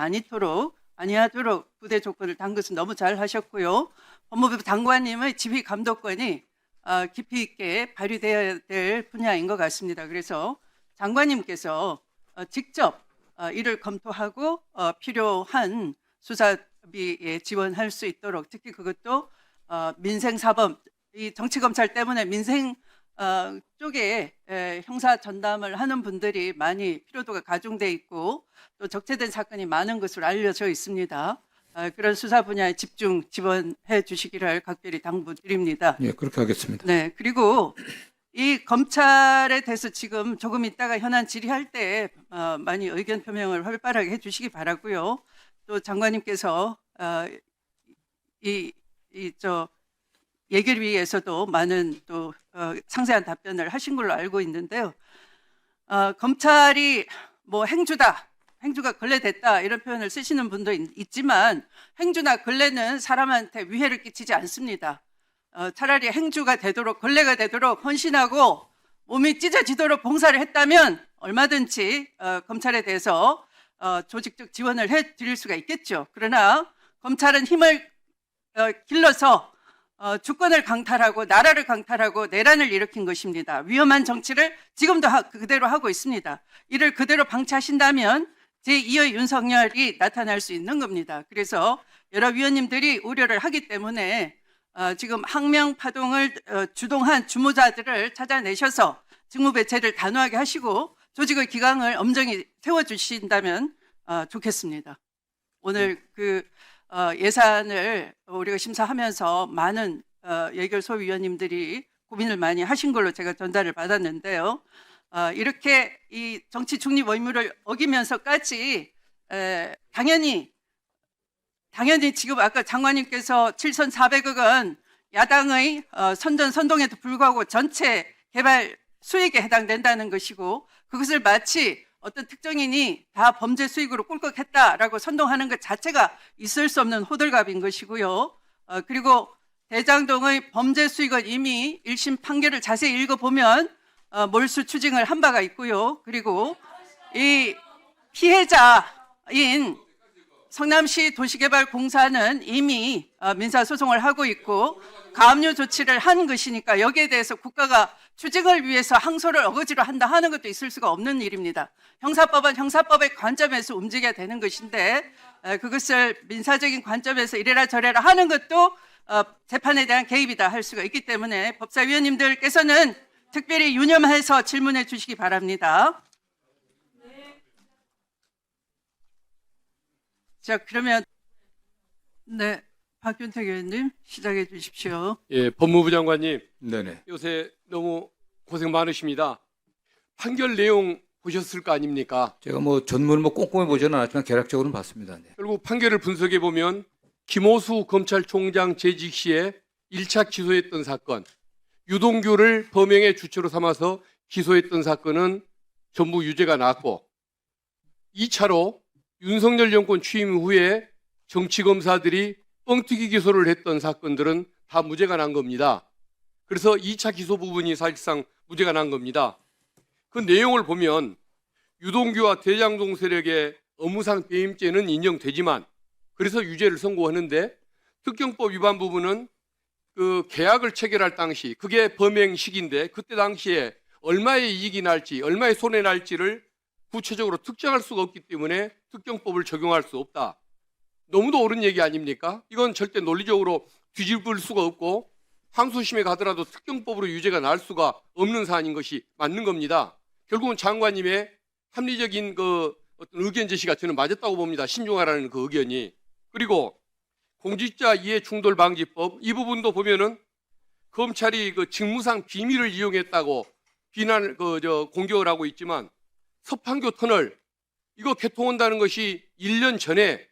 Speaker 4: 아니하도록 부대 조건을 단 것은 너무 잘 하셨고요. 법무부 장관님의 지휘 감독권이 깊이 있게 발휘되어야 될 분야인 것 같습니다. 그래서 장관님께서 직접 이를 검토하고 필요한 수사비에 지원할 수 있도록 특히 그것도 민생사범, 이 정치검찰 때문에 민생 쪽에 형사 전담을 하는 분들이 많이 필요도가 가중돼 있고 또 적재된 사건이 많은 것으로 알려져 있습니다. 그런 수사 분야에 집중 지원해 주시기를 각별히 당부드립니다.
Speaker 22: 예, 그렇게 하겠습니다.
Speaker 4: 네, 그리고 이 검찰에 대해서 지금 조금 있다가 현안 질의할 때 많이 의견 표명을 활발하게 해주시기 바라고요. 또 장관님께서 예결위에서도 많은 또 상세한 답변을 하신 걸로 알고 있는데요. 검찰이 뭐 행주가 걸레됐다 이런 표현을 쓰시는 분도 있지만 행주나 걸레는 사람한테 위해를 끼치지 않습니다. 차라리 행주가 되도록 걸레가 되도록 헌신하고 몸이 찢어지도록 봉사를 했다면 얼마든지 검찰에 대해서 조직적 지원을 해드릴 수가 있겠죠. 그러나 검찰은 힘을 길러서 주권을 강탈하고 나라를 강탈하고 내란을 일으킨 것입니다. 위험한 정치를 지금도 그대로 하고 있습니다. 이를 그대로 방치하신다면 제2의 윤석열이 나타날 수 있는 겁니다. 그래서 여러 위원님들이 우려를 하기 때문에 지금 항명 파동을 주동한 주모자들을 찾아내셔서 직무 배치를 단호하게 하시고 조직의 기강을 엄정히 세워주신다면 좋겠습니다. 오늘 예산을 우리가 심사하면서 많은 예결소위원님들이 고민을 많이 하신 걸로 제가 전달을 받았는데요. 이렇게 이 정치 중립 의무를 어기면서까지 당연히 지금 아까 장관님께서 7,400억 원 야당의 선전선동에도 불구하고 전체 개발 수익에 해당된다는 것이고 그것을 마치 어떤 특정인이 다 범죄 수익으로 꿀꺽했다라고 선동하는 것 자체가 있을 수 없는 호들갑인 것이고요. 그리고 대장동의 범죄 수익은 이미 1심 판결을 자세히 읽어보면 몰수 추징을 한 바가 있고요. 그리고 이 피해자인 성남시 도시개발공사는 이미 민사소송을 하고 있고 가압류 조치를 한 것이니까 여기에 대해서 국가가 추징을 위해서 항소를 어거지로 한다 하는 것도 있을 수가 없는 일입니다. 형사법은 형사법의 관점에서 움직여야 되는 것인데 그것을 민사적인 관점에서 이래라 저래라 하는 것도 재판에 대한 개입이다 할 수가 있기 때문에 법사위원님들께서는 특별히 유념해서 질문해 주시기 바랍니다. 자, 그러면 네, 박균택 의원님 시작해 주십시오.
Speaker 9: 예, 법무부 장관님.
Speaker 22: 네네.
Speaker 9: 요새 너무 고생 많으십니다. 판결 내용 보셨을 거 아닙니까?
Speaker 22: 제가 뭐 전문을 꼼꼼히 보지는 않았지만 개략적으로는 봤습니다. 네.
Speaker 9: 결국 판결을 분석해 보면 김호수 검찰총장 재직 시에 1차 기소했던 사건, 유동규를 범행의 주체로 삼아서 기소했던 사건은 전부 유죄가 나왔고 2차로 윤석열 정권 취임 후에 정치검사들이 뻥튀기 기소를 했던 사건들은 다 무죄가 난 겁니다. 그래서 2차 기소 부분이 사실상 무죄가 난 겁니다. 그 내용을 보면 유동규와 대장동 세력의 업무상 배임죄는 인정되지만 그래서 유죄를 선고하는데 특경법 위반 부분은 그 계약을 체결할 당시 그게 범행 시기인데 그때 당시에 얼마의 이익이 날지, 얼마의 손해 날지를 구체적으로 특정할 수가 없기 때문에 특경법을 적용할 수 없다. 너무도 옳은 얘기 아닙니까? 이건 절대 논리적으로 뒤집을 수가 없고 항소심에 가더라도 특경법으로 유죄가 날 수가 없는 사안인 것이 맞는 겁니다. 결국은 장관님의 합리적인 그 어떤 의견 제시가 저는 맞았다고 봅니다. 신중하라는 그 의견이. 그리고 공직자 이해 충돌 방지법 이 부분도 보면은 검찰이 그 직무상 비밀을 이용했다고 공격을 하고 있지만 서판교 터널 이거 개통한다는 것이 1년 전에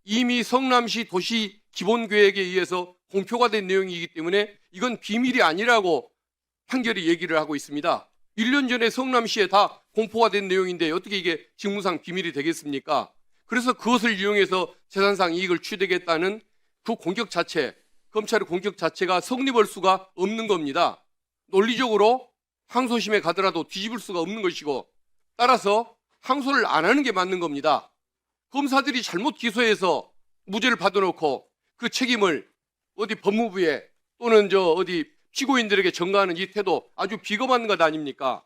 Speaker 9: 이미 성남시 도시 기본계획에 의해서 공표가 된 내용이기 때문에 이건 비밀이 아니라고 판결이 얘기를 하고 있습니다. 1년 전에 성남시에 다 공포가 된 내용인데 어떻게 이게 직무상 비밀이 되겠습니까? 그래서 그것을 이용해서 재산상 이익을 취득했다는 그 공격 자체, 검찰의 공격 자체가 성립할 수가 없는 겁니다. 논리적으로 항소심에 가더라도 뒤집을 수가 없는 것이고 따라서 항소를 안 하는 게 맞는 겁니다. 검사들이 잘못 기소해서 무죄를 받아놓고 그 책임을 어디 법무부에 또는 어디 피고인들에게 전가하는 이 태도 아주 비겁한 것 아닙니까?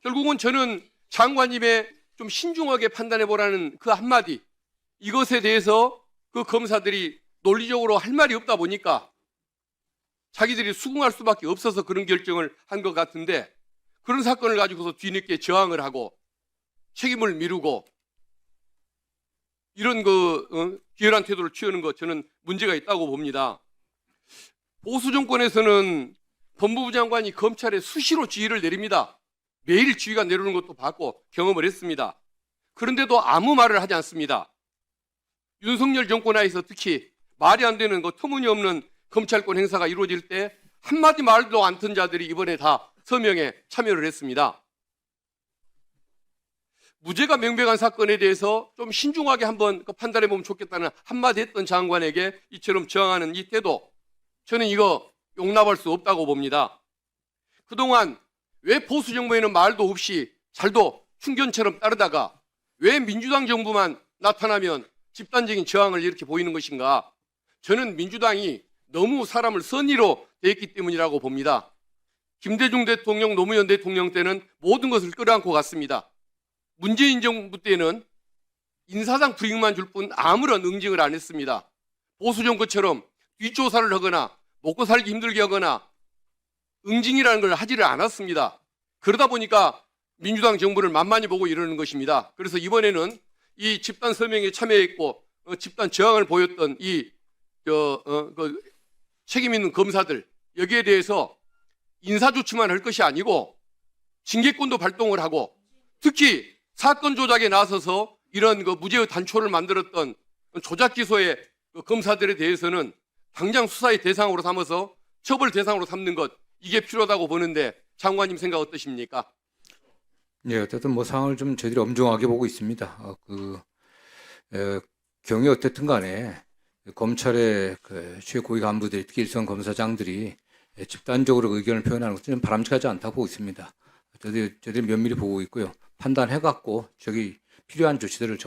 Speaker 9: 결국은 저는 장관님의 좀 신중하게 판단해 보라는 그 한마디 이것에 대해서 그 검사들이 논리적으로 할 말이 없다 보니까 자기들이 수긍할 수밖에 없어서 그런 결정을 한 것 같은데 그런 사건을 가지고서 뒤늦게 저항을 하고 책임을 미루고 이런 비열한 태도를 취하는 것 저는 문제가 있다고 봅니다. 보수 정권에서는 법무부 장관이 검찰에 수시로 지휘를 내립니다. 매일 지휘가 내려오는 것도 봤고 경험을 했습니다. 그런데도 아무 말을 하지 않습니다. 윤석열 정권 하에서 특히 말이 안 되는 터무니없는 검찰권 행사가 이루어질 때 한마디 말도 안 튼 자들이 이번에 다 서명에 참여를 했습니다. 무죄가 명백한 사건에 대해서 좀 신중하게 한번 판단해 보면 좋겠다는 한마디 했던 장관에게 이처럼 저항하는 이 태도 저는 이거 용납할 수 없다고 봅니다. 그동안 왜 보수 정부에는 말도 없이 잘도 충견처럼 따르다가 왜 민주당 정부만 나타나면 집단적인 저항을 이렇게 보이는 것인가? 저는 민주당이 너무 사람을 선의로 대했기 때문이라고 봅니다. 김대중 대통령, 노무현 대통령 때는 모든 것을 끌어안고 갔습니다. 문재인 정부 때는 인사상 불이익만 줄 뿐 아무런 응징을 안 했습니다. 보수 정부처럼 뒷조사를 하거나 먹고 살기 힘들게 하거나 응징이라는 걸 하지를 않았습니다. 그러다 보니까 민주당 정부를 만만히 보고 이러는 것입니다. 그래서 이번에는 이 집단 서명에 참여했고 집단 저항을 보였던 이 책임 있는 검사들 여기에 대해서 인사 조치만 할 것이 아니고 징계권도 발동을 하고 특히 사건 조작에 나서서 이런 무죄의 단초를 만들었던 조작 기소의 검사들에 대해서는 당장 수사의 대상으로 삼아서 처벌 대상으로 삼는 것 이게 필요하다고 보는데 장관님 생각 어떠십니까?
Speaker 22: 네, 어쨌든 상황을 좀 저희들이 엄중하게 보고 있습니다. 경위 어쨌든 간에 검찰의 최고위 간부들이 특히 일선 검사장들이 집단적으로 의견을 표현하는 것은 바람직하지 않다고 보고 있습니다. 저희들이 면밀히 보고 있고요. 판단해갖고 필요한 조치들을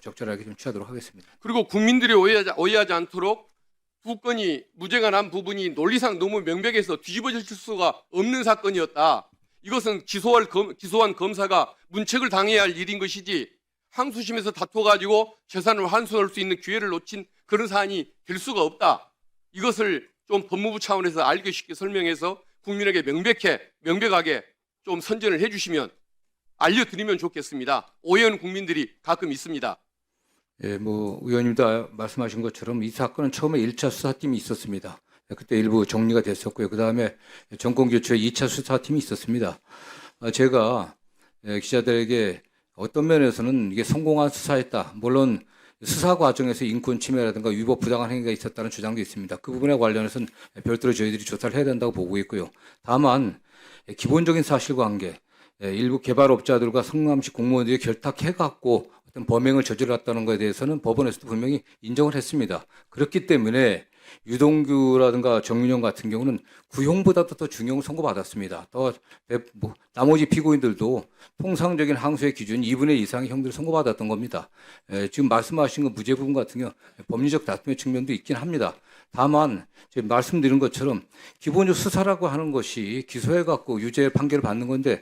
Speaker 22: 적절하게 좀 취하도록 하겠습니다.
Speaker 9: 그리고 국민들이 오해하지 않도록 두 건이 무죄가 난 부분이 논리상 너무 명백해서 뒤집어질 수가 없는 사건이었다. 이것은 기소한 검사가 문책을 당해야 할 일인 것이지 항소심에서 다퉈가지고 재산을 환수할 수 있는 기회를 놓친 그런 사안이 될 수가 없다. 이것을 좀 법무부 차원에서 알기 쉽게 설명해서 국민에게 명백하게 좀 선전을 해주시면 알려드리면 좋겠습니다. 오해하는 국민들이 가끔 있습니다.
Speaker 22: 예, 의원님도 말씀하신 것처럼 이 사건은 처음에 1차 수사팀이 있었습니다. 그때 일부 정리가 됐었고요. 그 다음에 정권교체 2차 수사팀이 있었습니다. 제가 기자들에게 어떤 면에서는 이게 성공한 수사였다. 물론 수사 과정에서 인권 침해라든가 위법 부당한 행위가 있었다는 주장도 있습니다. 그 부분에 관련해서는 별도로 저희들이 조사를 해야 된다고 보고 있고요. 다만 기본적인 사실관계, 일부 개발업자들과 성남시 공무원들이 결탁해갖고 어떤 범행을 저질렀다는 것에 대해서는 법원에서도 분명히 인정을 했습니다. 그렇기 때문에 유동규라든가 정윤영 같은 경우는 구형보다도 더 중형 선고받았습니다. 나머지 피고인들도 통상적인 항소의 기준 2분의 1 이상의 형들을 선고받았던 겁니다. 지금 말씀하신 그 무죄 부분 같은 경우 법리적 다툼의 측면도 있긴 합니다. 다만 지금 말씀드린 것처럼 기본적으로 수사라고 하는 것이 기소해갖고 유죄 판결을 받는 건데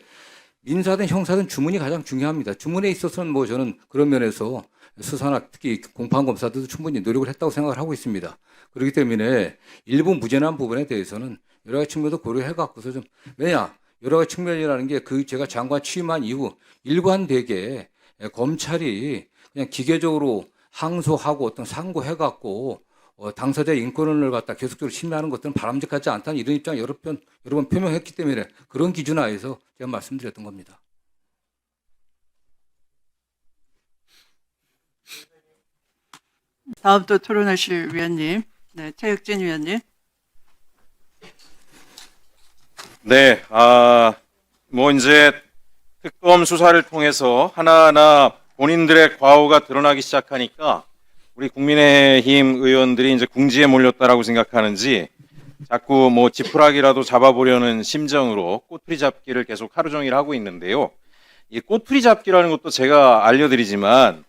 Speaker 22: 민사든 형사든 주문이 가장 중요합니다. 주문에 있어서는 뭐 저는 그런 면에서 수사나 특히 공판검사들도 충분히 노력을 했다고 생각을 하고 있습니다. 그렇기 때문에 일부 무죄난 부분에 대해서는 여러 가지 측면도 고려해 갖고서 좀 왜냐 여러 가지 측면이라는 게 그 제가 장관 취임한 이후 일관되게 검찰이 그냥 기계적으로 항소하고 어떤 상고해 갖고 당사자의 인권을 갖다 계속적으로 침해하는 것들은 바람직하지 않다는 이런 입장 여러 번 표명했기 때문에 그런 기준 하에서 제가 말씀드렸던 겁니다.
Speaker 4: 다음 또 토론하실 위원님, 네, 최혁진 위원님.
Speaker 2: 네, 뭐 이제 특검 수사를 통해서 하나하나 본인들의 과오가 드러나기 시작하니까 우리 국민의힘 의원들이 이제 궁지에 몰렸다라고 생각하는지 자꾸 뭐 지푸라기라도 잡아보려는 심정으로 꼬투리 잡기를 계속 하루 종일 하고 있는데요. 이 꼬투리 잡기라는 것도 제가 알려드리지만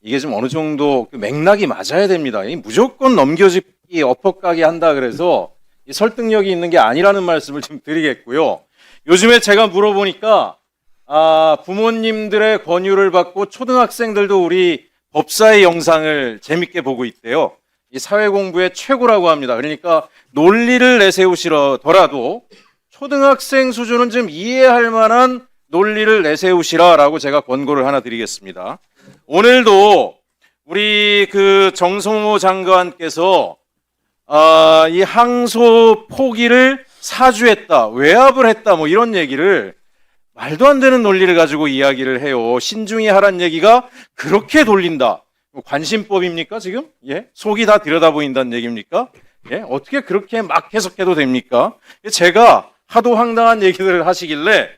Speaker 2: 이게 좀 어느 정도 그 맥락이 맞아야 됩니다. 이 무조건 넘겨짚기, 엎어가기 한다 그래서 이 설득력이 있는 게 아니라는 말씀을 좀 드리겠고요. 요즘에 제가 물어보니까 부모님들의 권유를 받고 초등학생들도 우리 법사의 영상을 재밌게 보고 있대요. 이 사회 공부의 최고라고 합니다. 그러니까 논리를 내세우시더라도 초등학생 수준은 좀 이해할 만한 논리를 내세우시라라고 제가 권고를 하나 드리겠습니다. 오늘도 우리 그 정성호 장관께서 이 항소 포기를 사주했다, 외압을 했다, 뭐 이런 얘기를 말도 안 되는 논리를 가지고 이야기를 해요. 신중히 하란 얘기가 그렇게 돌린다. 관심법입니까 지금? 예? 속이 다 들여다보인다는 얘기입니까? 예? 어떻게 그렇게 막 해석해도 됩니까? 제가 하도 황당한 얘기들을 하시길래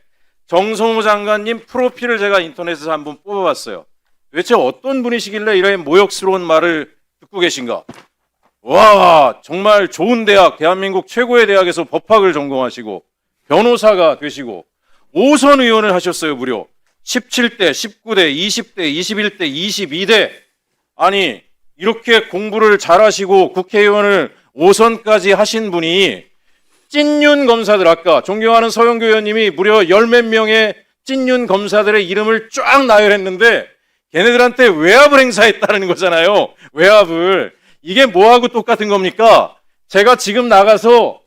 Speaker 2: 정성호 장관님 프로필을 제가 인터넷에서 한번 뽑아봤어요. 도대체 어떤 분이시길래 이런 모욕스러운 말을 듣고 계신가? 와, 정말 좋은 대학, 대한민국 최고의 대학에서 법학을 전공하시고 변호사가 되시고 5선 의원을 하셨어요. 무려 17대, 19대, 20대, 21대, 22대. 아니 이렇게 공부를 잘하시고 국회의원을 5선까지 하신 분이 찐윤 검사들, 아까 존경하는 서영교 의원님이 무려 10몇 명의 찐윤 검사들의 이름을 쫙 나열했는데 걔네들한테 외압을 행사했다는 거잖아요. 외압을. 이게 뭐하고 똑같은 겁니까? 제가 지금 나가서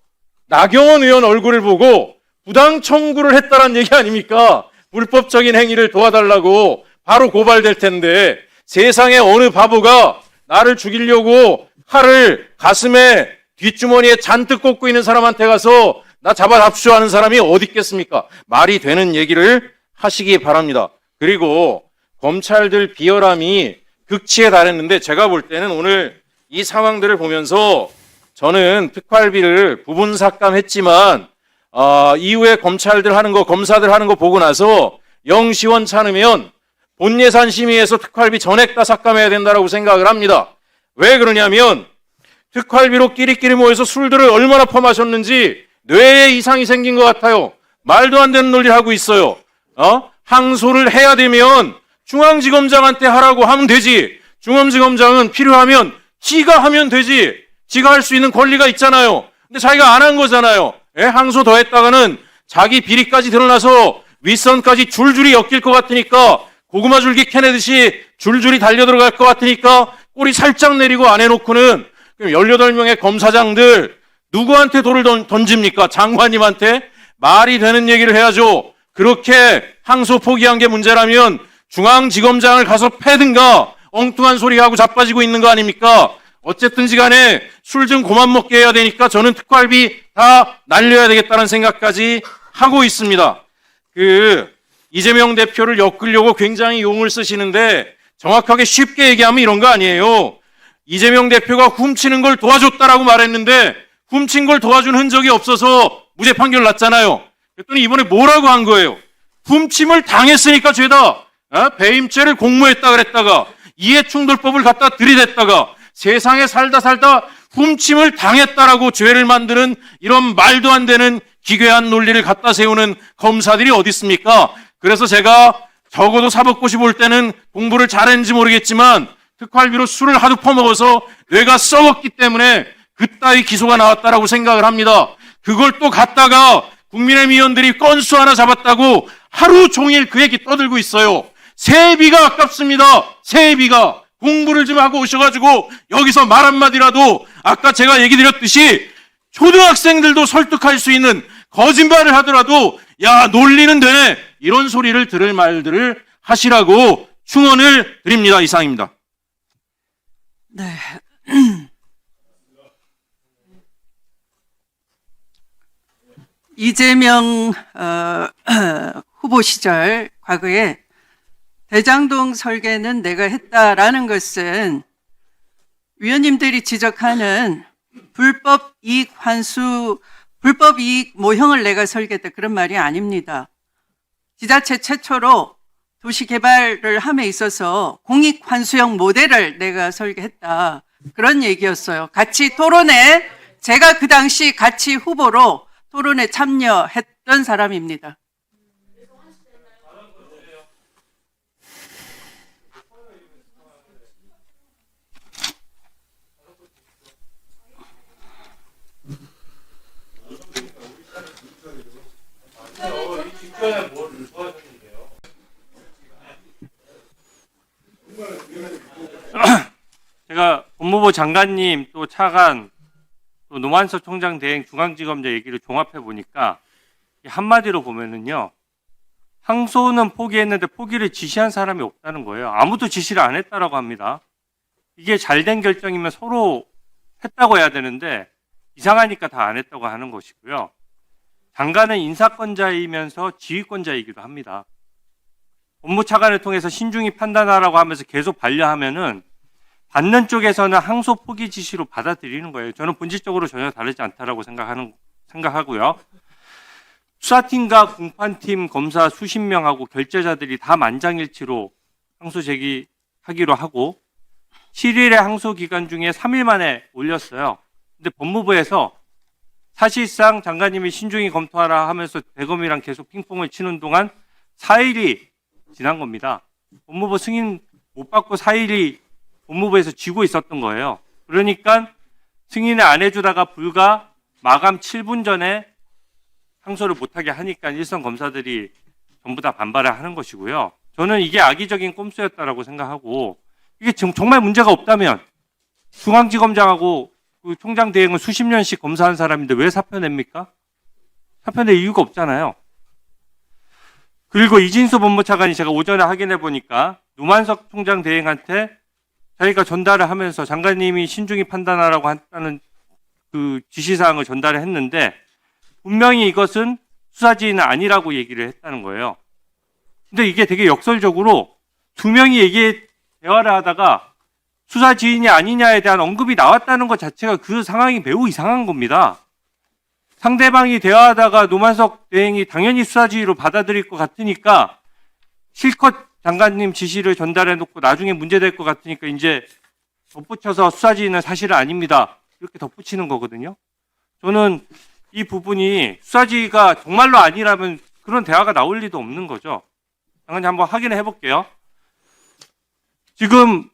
Speaker 2: 나경원 의원 얼굴을 보고 부당 청구를 했다는 얘기 아닙니까? 불법적인 행위를 도와달라고 바로 고발될 텐데 세상에 어느 바보가 나를 죽이려고 칼을 가슴에 뒷주머니에 잔뜩 꽂고 있는 사람한테 가서 나 잡아잡쇼 하는 사람이 어디 있겠습니까? 말이 되는 얘기를 하시기 바랍니다. 그리고 검찰들 비열함이 극치에 달했는데 제가 볼 때는 오늘 이 상황들을 보면서 저는 특활비를 부분 삭감했지만 이후에 검찰들 하는 거, 검사들 하는 거 보고 나서 영 시원찮으면 본예산 심의에서 특활비 전액 다 삭감해야 된다고 생각을 합니다. 왜 그러냐면 특활비로 끼리끼리 모여서 술들을 얼마나 퍼마셨는지 뇌에 이상이 생긴 것 같아요. 말도 안 되는 논리를 하고 있어요. 항소를 해야 되면 중앙지검장한테 하라고 하면 되지. 중앙지검장은 필요하면 지가 하면 되지. 지가 할 수 있는 권리가 있잖아요. 근데 자기가 안 한 거잖아요. 예? 항소 더 했다가는 자기 비리까지 드러나서 윗선까지 줄줄이 엮일 것 같으니까 고구마 줄기 캐내듯이 줄줄이 달려 들어갈 것 같으니까 꼬리 살짝 내리고 안 해놓고는 18명의 검사장들 누구한테 돌을 던집니까? 장관님한테? 말이 되는 얘기를 해야죠. 그렇게 항소 포기한 게 문제라면 중앙지검장을 가서 패든가 엉뚱한 소리하고 자빠지고 있는 거 아닙니까? 어쨌든지 간에 술 좀 그만 먹게 해야 되니까 저는 특활비 다 날려야 되겠다는 생각까지 하고 있습니다. 이재명 대표를 엮으려고 굉장히 용을 쓰시는데 정확하게 쉽게 얘기하면 이런 거 아니에요. 이재명 대표가 훔치는 걸 도와줬다라고 말했는데 훔친 걸 도와준 흔적이 없어서 무죄 판결 났잖아요. 그랬더니 이번에 뭐라고 한 거예요? 훔침을 당했으니까 죄다. 배임죄를 공모했다 그랬다가 이해충돌법을 갖다 들이댔다가 세상에 살다 품침을 당했다라고 죄를 만드는 이런 말도 안 되는 기괴한 논리를 갖다 세우는 검사들이 어디 있습니까? 그래서 제가 적어도 사법고시 볼 때는 공부를 잘했는지 모르겠지만 특활비로 술을 하도 퍼먹어서 뇌가 썩었기 때문에 그따위 기소가 나왔다라고 생각을 합니다. 그걸 또 갖다가 국민의힘 의원들이 건수 하나 잡았다고 하루 종일 그 얘기 떠들고 있어요. 세비가 아깝습니다. 세비가. 공부를 좀 하고 오셔가지고 여기서 말 한마디라도 아까 제가 얘기 드렸듯이 초등학생들도 설득할 수 있는 거짓말을 하더라도 야 논리는 되네 이런 소리를 들을 말들을 하시라고 충언을 드립니다. 이상입니다.
Speaker 4: 네. 이재명 후보 시절 과거에 대장동 설계는 내가 했다라는 것은 위원님들이 지적하는 불법 이익 환수, 불법 이익 모형을 내가 설계했다 그런 말이 아닙니다. 지자체 최초로 도시 개발을 함에 있어서 공익 환수형 모델을 내가 설계했다 그런 얘기였어요. 같이 토론에 제가 그 당시 같이 후보로 토론에 참여했던 사람입니다.
Speaker 10: 제가 법무부 장관님 또 차관 또 노만석 총장 대행 중앙지검장 얘기를 종합해 보니까 한마디로 보면은요. 항소는 포기했는데 포기를 지시한 사람이 없다는 거예요. 아무도 지시를 안 했다라고 합니다. 이게 잘된 결정이면 서로 했다고 해야 되는데 이상하니까 다 안 했다고 하는 것이고요. 장관은 인사권자이면서 지휘권자이기도 합니다. 법무차관을 통해서 신중히 판단하라고 하면서 계속 반려하면은 받는 쪽에서는 항소 포기 지시로 받아들이는 거예요. 저는 본질적으로 전혀 다르지 않다라고 생각하고요. 수사팀과 공판팀 검사 수십 명하고 결재자들이 다 만장일치로 항소 제기하기로 하고 7일의 항소 기간 중에 3일 만에 올렸어요. 근데 법무부에서 사실상 장관님이 신중히 검토하라 하면서 대검이랑 계속 핑퐁을 치는 동안 4일이 지난 겁니다. 법무부 승인 못 받고 4일이 법무부에서 쥐고 있었던 거예요. 그러니까 승인을 안 해주다가 불과 마감 7분 전에 항소를 못하게 하니까 일선 검사들이 전부 다 반발을 하는 것이고요. 저는 이게 악의적인 꼼수였다라고 생각하고 이게 정말 문제가 없다면 중앙지검장하고 그 총장 대행은 수십 년씩 검사한 사람인데 왜 사표 냅니까? 사표 낼 이유가 없잖아요. 그리고 이진수 법무차관이 제가 오전에 확인해 보니까 노만석 총장 대행한테 자기가 전달을 하면서 장관님이 신중히 판단하라고 한다는 그 지시사항을 전달을 했는데 분명히 이것은 수사지휘는 아니라고 얘기를 했다는 거예요. 근데 이게 되게 역설적으로 두 명이 대화를 하다가 수사지휘냐 아니냐에 대한 언급이 나왔다는 것 자체가 그 상황이 매우 이상한 겁니다. 상대방이 대화하다가 노만석 대행이 당연히 수사지휘로 받아들일 것 같으니까 실컷 장관님 지시를 전달해놓고 나중에 문제될 것 같으니까 이제 덧붙여서 수사지휘는 사실은 아닙니다. 이렇게 덧붙이는 거거든요. 저는 이 부분이 수사지휘가 정말로 아니라면 그런 대화가 나올 리도 없는 거죠. 장관님 한번 확인해 볼게요. 지금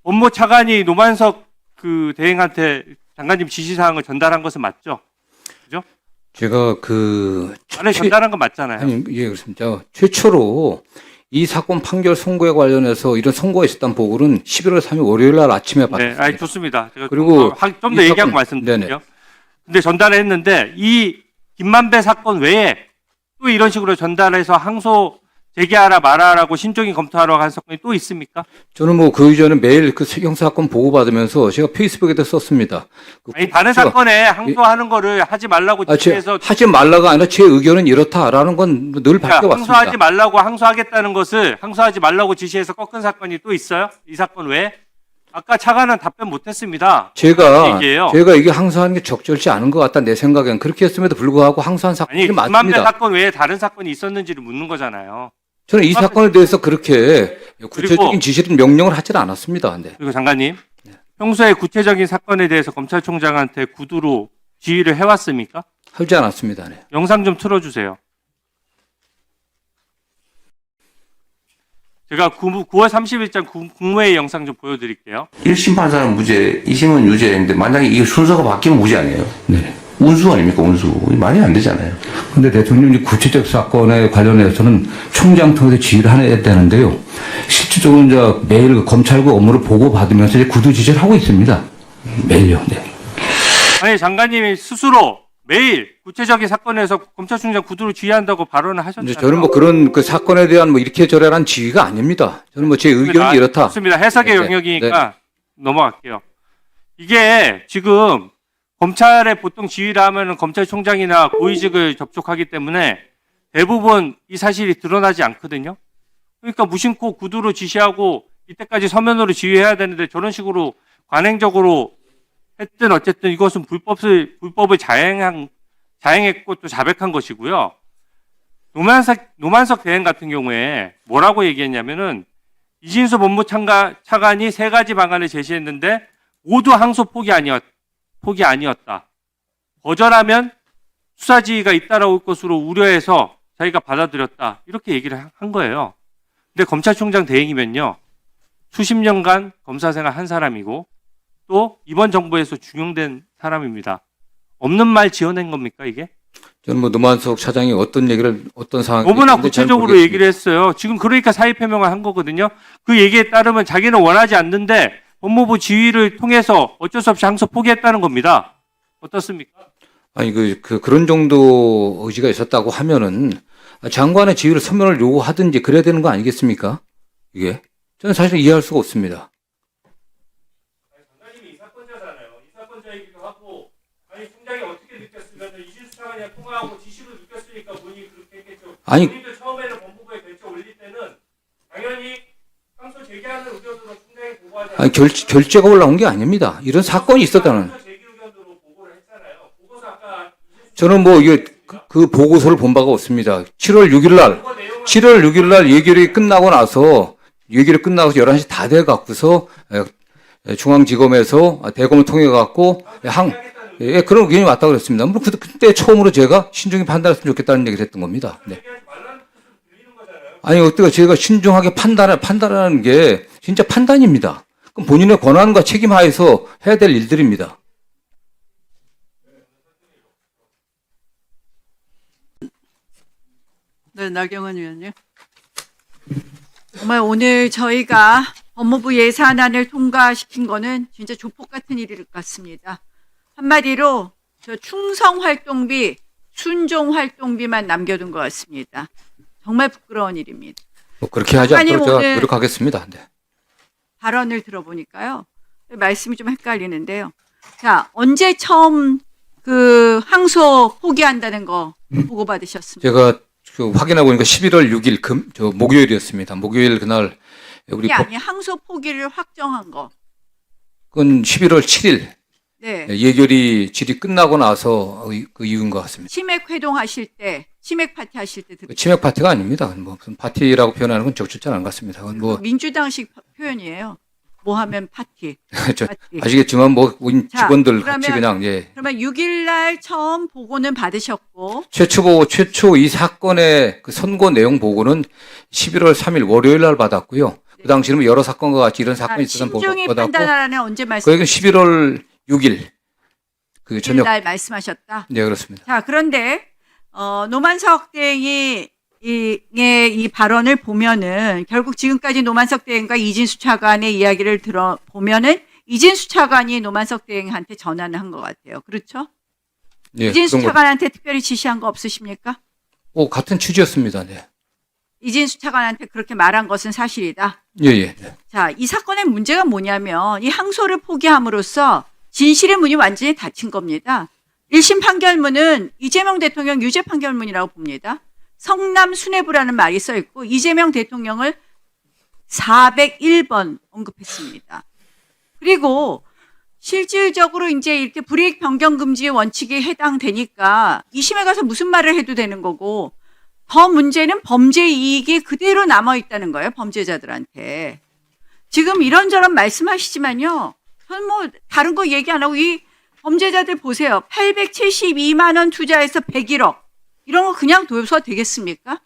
Speaker 10: 법무차관이 노만석 그 대행한테 장관님 지시사항을 전달한 것은 맞죠? 그죠?
Speaker 22: 제가
Speaker 10: 안에 전달한 건 맞잖아요.
Speaker 22: 아니, 예, 그렇습니다. 최초로 이 사건 판결 선고에 관련해서 이런 선고가 있었다는 보고는 11월 3일 월요일 날 아침에 받았습니다.
Speaker 10: 네, 좋습니다. 제가
Speaker 22: 그리고
Speaker 10: 좀 더 얘기하고 말씀드릴게요. 근데 전달을 했는데 이 김만배 사건 외에 또 이런 식으로 전달해서 항소 제기하라 말하라고 신중히 검토하라고 한 사건이 또 있습니까?
Speaker 22: 저는 뭐 그 이전에 매일 그 형사사건 보고받으면서 제가 페이스북에다 썼습니다.
Speaker 10: 아니, 다른 사건에 항소하는 거를 하지 말라고 지시해서
Speaker 22: 하지 말라가 아니라 제 의견은 이렇다라는 건 늘 밝혀왔습니다.
Speaker 10: 항소하지 말라고 항소하겠다는 것을 항소하지 말라고 지시해서 꺾은 사건이 또 있어요? 이 사건 외에? 아까 차관은 답변 못했습니다.
Speaker 22: 제가 이게 항소하는 게 적절치 않은 것 같다 내 생각엔 그렇게 했음에도 불구하고 항소한 사건이
Speaker 10: 아니,
Speaker 22: 맞습니다.
Speaker 10: 김만배 사건 외에 다른 사건이 있었는지를 묻는 거잖아요.
Speaker 22: 저는 이 사건에 대해서 그렇게 구체적인 지시를 명령을 하질 않았습니다. 네.
Speaker 10: 그리고 장관님, 평소에 구체적인 사건에 대해서 검찰총장한테 구두로 지휘를 해왔습니까?
Speaker 22: 하지 않았습니다. 네.
Speaker 10: 영상 좀 틀어주세요. 제가 9월 30일장 국무회의 영상 좀 보여드릴게요.
Speaker 13: 1심 판사는 무죄, 2심은 유죄인데 만약에 이 순서가 바뀌면 무죄 아니에요?
Speaker 22: 네.
Speaker 13: 운수 아닙니까, 운수? 말이 안 되잖아요.
Speaker 22: 근데 대통령이 구체적 사건에 관련해서는 총장 통해서 지휘를 해야 되는데요. 실질적으로 이제 매일 그 검찰국 업무를 보고받으면서 이제 구두 지시를 하고 있습니다. 매일요. 네.
Speaker 10: 아니 장관님이 스스로 매일 구체적인 사건에서 검찰총장 구두로 지휘한다고 발언을 하셨잖아요.
Speaker 22: 저는 뭐 그런 그 사건에 대한 뭐 이렇게 저래란 지휘가 아닙니다. 저는 뭐 제 의견이 이렇다.
Speaker 10: 좋습니다. 해석의
Speaker 22: 네,
Speaker 10: 영역이니까 넘어갈게요. 이게 지금 검찰에 보통 지휘를 하면은 검찰총장이나 고위직을 접촉하기 때문에 대부분 이 사실이 드러나지 않거든요. 그러니까 무심코 구두로 지시하고 이때까지 서면으로 지휘해야 되는데 저런 식으로 관행적으로 했든 어쨌든 이것은 불법을 자행했고 또 자백한 것이고요. 노만석 대행 같은 경우에 뭐라고 얘기했냐면은 이진수 법무차관이 3가지 방안을 제시했는데 모두 항소 포기 아니었다. 거절하면 수사지휘가 잇따라올 것으로 우려해서 자기가 받아들였다. 이렇게 얘기를 한 거예요. 근데 검찰총장 대행이면요. 수십 년간 검사 생활 한 사람이고 또 이번 정부에서 중용된 사람입니다. 없는 말 지어낸 겁니까 이게?
Speaker 22: 저는 뭐 노만석 차장이 어떤 얘기를 어떤 상황에
Speaker 10: 너무나 구체적으로 얘기를 했어요. 지금 그러니까 사의 표명을 한 거거든요. 그 얘기에 따르면 자기는 원하지 않는데 법무부 지휘를 통해서 어쩔 수 없이 항소 포기했다는 겁니다. 어떻습니까?
Speaker 22: 아니 그런 정도 의지가 있었다고 하면은 장관의 지휘를 서면을 요구하든지 그래야 되는 거 아니겠습니까? 이게 저는 사실 이해할 수가 없습니다.
Speaker 10: 장관님이 이 사건자잖아요. 이 사건자이기도 하고 아니 총장이 어떻게 느꼈으면 이진수 차관이랑 통화하고 지시로 느꼈으니까 본인이 그렇게 했겠죠.
Speaker 22: 아니
Speaker 10: 본인도 처음에는 법무부에 결재 올릴 때는 당연히 항소 제기하는 의견으로 총장이 보고하지
Speaker 22: 아니 결재가 올라온 게 아닙니다. 이런 사건이 있었다는. 저는 뭐 이게 그 보고서를 본 바가 없습니다. 7월 6일 날 예결이 끝나고 나서 11시 다 돼 갖고서 중앙지검에서 대검을 통해 갖고 그런 의견이 왔다고 그랬습니다. 뭐 그때 처음으로 제가 신중히 판단했으면 좋겠다는 얘기를 했던 겁니다. 네. 아니 어때가 제가 신중하게 판단하는 게 진짜 판단입니다. 그럼 본인의 권한과 책임 하에서 해야 될 일들입니다.
Speaker 4: 네, 나경원 의원님.
Speaker 1: 정말 오늘 저희가 법무부 예산안을 통과시킨 거는 진짜 조폭 같은 일일 것 같습니다. 한마디로 저 충성활동비, 순종활동비만 남겨둔 것 같습니다. 정말 부끄러운 일입니다.
Speaker 22: 뭐 그렇게 하지 않도록 제가
Speaker 1: 오늘
Speaker 22: 노력하겠습니다. 네.
Speaker 1: 발언을 들어보니까요. 말씀이 좀 헷갈리는데요. 자, 언제 처음 그 항소 포기한다는 거 보고받으셨습니까?
Speaker 22: 제가 확인해 보니까 11월 6일 목요일이었습니다. 목요일 그날 우리
Speaker 1: 아니 항소 포기를 확정한 거.
Speaker 22: 그건 11월 7일
Speaker 1: 네.
Speaker 22: 예결위 질의 끝나고 나서 그 이유인 것 같습니다.
Speaker 1: 치맥 회동하실 때, 치맥 파티 하실 때
Speaker 22: 치맥 파티가 아닙니다. 뭐 무슨 파티라고 표현하는 건 적절치 않은 것 같습니다. 그건 뭐
Speaker 1: 민주당식 표현이에요. 뭐 하면 파티.
Speaker 22: 아시겠지만 뭐 우리 직원들
Speaker 1: 그러면,
Speaker 22: 같이 그냥
Speaker 1: 그러면 6일 날 처음 보고는 받으셨고
Speaker 22: 최초 이 사건의 그 선고 내용 보고는 11월 3일 월요일 날 받았고요. 그 당시는 여러 사건과 같이 이런 사건이 있었던 보고
Speaker 1: 신중히
Speaker 22: 받았고
Speaker 1: 판단하라는 언제 말씀?
Speaker 22: 그게 11월 6일 그 저녁
Speaker 1: 날 말씀하셨다.
Speaker 22: 네, 그렇습니다.
Speaker 1: 자, 그런데 노만석 대행이 이 발언을 보면은 결국 지금까지 노만석 대행과 이진수 차관의 이야기를 들어보면은 이진수 차관이 노만석 대행한테 전화를 한 것 같아요. 그렇죠?
Speaker 22: 네,
Speaker 1: 이진수 차관한테 특별히 지시한 거 없으십니까?
Speaker 22: 같은 취지였습니다. 네.
Speaker 1: 이진수 차관한테 그렇게 말한 것은 사실이다.
Speaker 22: 예. 네.
Speaker 1: 자, 이 사건의 문제가 뭐냐면 이 항소를 포기함으로써 진실의 문이 완전히 닫힌 겁니다. 1심 판결문은 이재명 대통령 유죄 판결문이라고 봅니다. 성남 수뇌부라는 말이 써 있고 이재명 대통령을 401번 언급했습니다. 그리고 실질적으로 이제 이렇게 불이익 변경 금지 원칙에 해당되니까 2심에 가서 무슨 말을 해도 되는 거고 더 문제는 범죄 이익이 그대로 남아 있다는 거예요. 범죄자들한테. 지금 이런저런 말씀하시지만요. 저는 뭐 다른 거 얘기 안 하고 이 범죄자들 보세요. 872만 원 투자해서 101억. 이런 거 그냥 둬서 되겠습니까?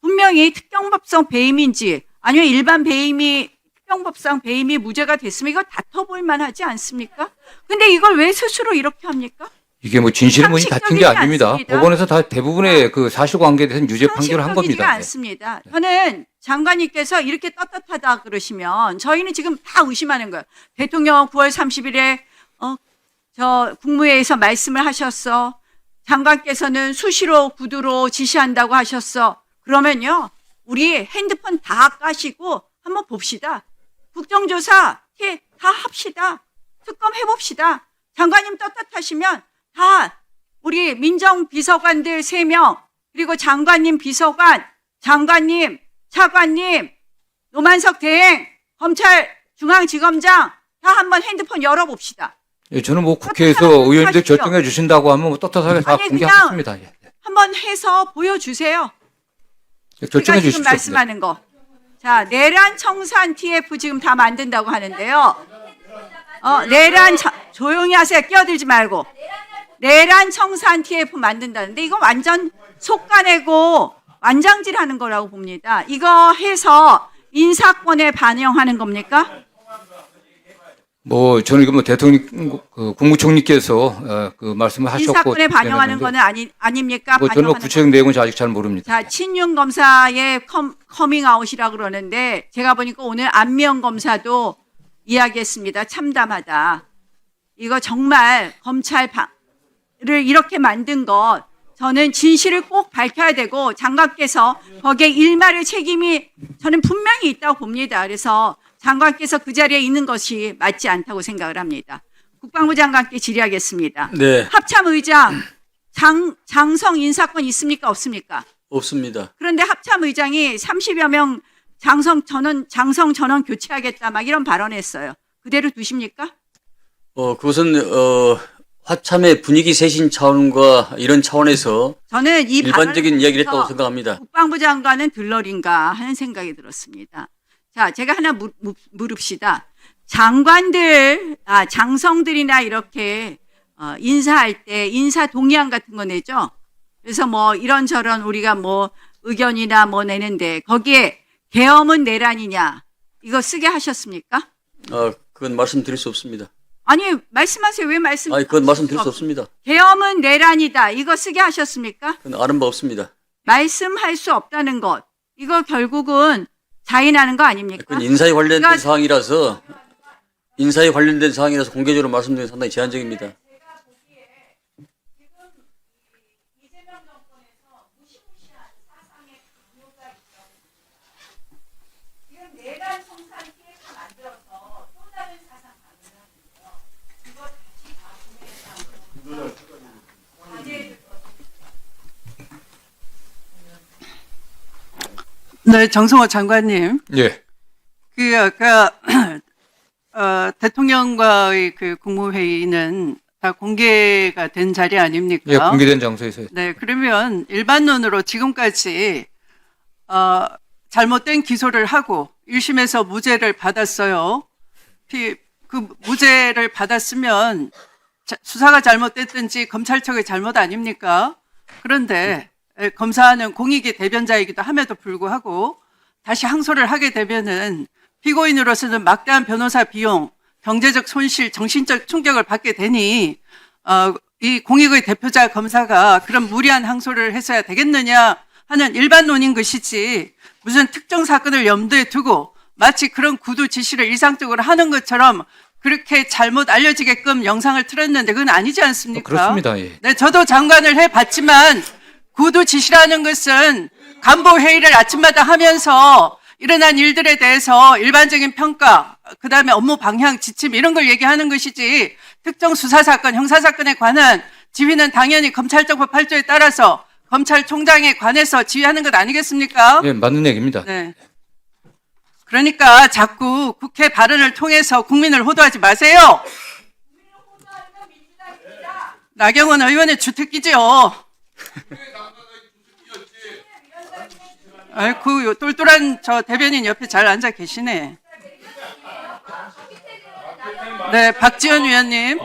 Speaker 1: 분명히 특경법상 배임인지 아니면 일반 배임이 특경법상 배임이 무죄가 됐으면 이거 다퉈볼 만하지 않습니까? 근데 이걸 왜 스스로 이렇게 합니까?
Speaker 22: 이게 뭐 진실의 문이 닫힌 게
Speaker 1: 상식적이지
Speaker 22: 아닙니다.
Speaker 1: 않습니다.
Speaker 22: 법원에서 다 대부분의 그 사실관계에 대해서는 유죄 판결을 한
Speaker 1: 상식적이지가
Speaker 22: 겁니다. 네.
Speaker 1: 않습니다. 저는 장관님께서 이렇게 떳떳하다 그러시면 저희는 지금 다 의심하는 거예요. 대통령 9월 30일에 저 국무회의에서 말씀을 하셨어. 장관께서는 수시로 구두로 지시한다고 하셨어. 그러면요, 우리 핸드폰 다 까시고 한번 봅시다. 국정조사 다 합시다. 특검 해봅시다. 장관님 떳떳하시면 다 우리 민정비서관들 3명 그리고 장관님 비서관, 장관님, 차관님, 노만석 대행, 검찰 중앙지검장 다 한번 핸드폰 열어봅시다.
Speaker 22: 예, 저는 뭐 국회에서 의원님들 결정해 주신다고 하면 뭐 떳떳하게 다
Speaker 1: 아니,
Speaker 22: 공개하겠습니다. 예.
Speaker 1: 한번 해서 보여주세요.
Speaker 22: 결정해
Speaker 1: 제가 지금
Speaker 22: 주십시오.
Speaker 1: 말씀하는 거. 자, 내란 청산 TF 지금 다 만든다고 하는데요. 조용히 하세요. 끼어들지 말고. 내란 청산 TF 만든다는데 이거 완전 속가내고 완장질하는 거라고 봅니다. 이거 해서 인사권에 반영하는 겁니까?
Speaker 22: 뭐 저는 이거 뭐 대통령 그 국무총리께서 그 말씀을 하셨고
Speaker 1: 인사권에 반영하는 거는 아닙니까?
Speaker 22: 뭐 저는 뭐 구체적 내용은 아직 잘 모릅니다.
Speaker 1: 자, 친윤 검사의 커밍아웃이라 그러는데 제가 보니까 오늘 안미영 검사도 이야기했습니다. 참담하다. 이거 정말 검찰을 이렇게 만든 것 저는 진실을 꼭 밝혀야 되고 장관께서 거기에 일말의 책임이 저는 분명히 있다고 봅니다. 그래서 장관께서 그 자리에 있는 것이 맞지 않다고 생각을 합니다. 국방부 장관께 질의하겠습니다.
Speaker 12: 네.
Speaker 1: 합참의장 장성 인사권 있습니까? 없습니까?
Speaker 12: 없습니다.
Speaker 1: 그런데 합참의장이 30여 명 장성 전원 교체하겠다 막 이런 발언했어요. 그대로 두십니까?
Speaker 12: 그것은 화참의 분위기 쇄신 차원과 이런 차원에서
Speaker 1: 저는 이
Speaker 12: 일반적인 이야기를
Speaker 1: 발언에서
Speaker 12: 했다고 생각합니다.
Speaker 1: 국방부 장관은 들러린가 하는 생각이 들었습니다. 자, 제가 하나 물읍시다. 장관들, 장성들이나 이렇게 인사할 때 인사 동의안 같은 거 내죠. 그래서 뭐 이런저런 우리가 뭐 의견이나 뭐 내는데 거기에 계엄은 내란이냐 이거 쓰게 하셨습니까?
Speaker 12: 그건 말씀드릴 수 없습니다.
Speaker 1: 아니 말씀하세요. 왜 말씀?
Speaker 12: 그건 말씀드릴 수 없습니다.
Speaker 1: 계엄은 내란이다 이거 쓰게 하셨습니까?
Speaker 12: 그건 아는 바 없습니다.
Speaker 1: 말씀할 수 없다는 것 이거 결국은 자인하는 거 아닙니까?
Speaker 12: 그건 인사에 관련된 사항이라서 공개적으로 말씀드리는 상당히 제한적입니다.
Speaker 4: 네, 정성호 장관님.
Speaker 22: 예.
Speaker 4: 그 아까 대통령과의 그 국무회의는 다 공개가 된 자리 아닙니까?
Speaker 22: 예, 공개된 장소에서.
Speaker 4: 네, 그러면 일반론으로 지금까지 잘못된 기소를 하고 1심에서 무죄를 받았어요. 그 무죄를 받았으면 수사가 잘못됐든지 검찰 측의 잘못 아닙니까? 그런데 검사는 공익의 대변자이기도 함에도 불구하고 다시 항소를 하게 되면은 피고인으로서는 막대한 변호사 비용, 경제적 손실, 정신적 충격을 받게 되니 이 공익의 대표자 검사가 그런 무리한 항소를 했어야 되겠느냐 하는 일반론인 것이지 무슨 특정 사건을 염두에 두고 마치 그런 구두 지시를 일상적으로 하는 것처럼 그렇게 잘못 알려지게끔 영상을 틀었는데 그건 아니지 않습니까?
Speaker 22: 그렇습니다. 예.
Speaker 4: 네, 저도 장관을 해봤지만 구두 지시라는 것은 간부 회의를 아침마다 하면서 일어난 일들에 대해서 일반적인 평가, 그 다음에 업무 방향, 지침 이런 걸 얘기하는 것이지 특정 수사사건, 형사사건에 관한 지휘는 당연히 검찰정법 8조에 따라서 검찰총장에 관해서 지휘하는 것 아니겠습니까?
Speaker 22: 예, 맞는 얘기입니다.
Speaker 4: 네. 그러니까 자꾸 국회 발언을 통해서 국민을 호도하지 마세요. 나경원 의원의 주특기죠. 아이고, 똘똘한 저 대변인 옆에 잘 앉아 계시네. 네, 박지원 위원님.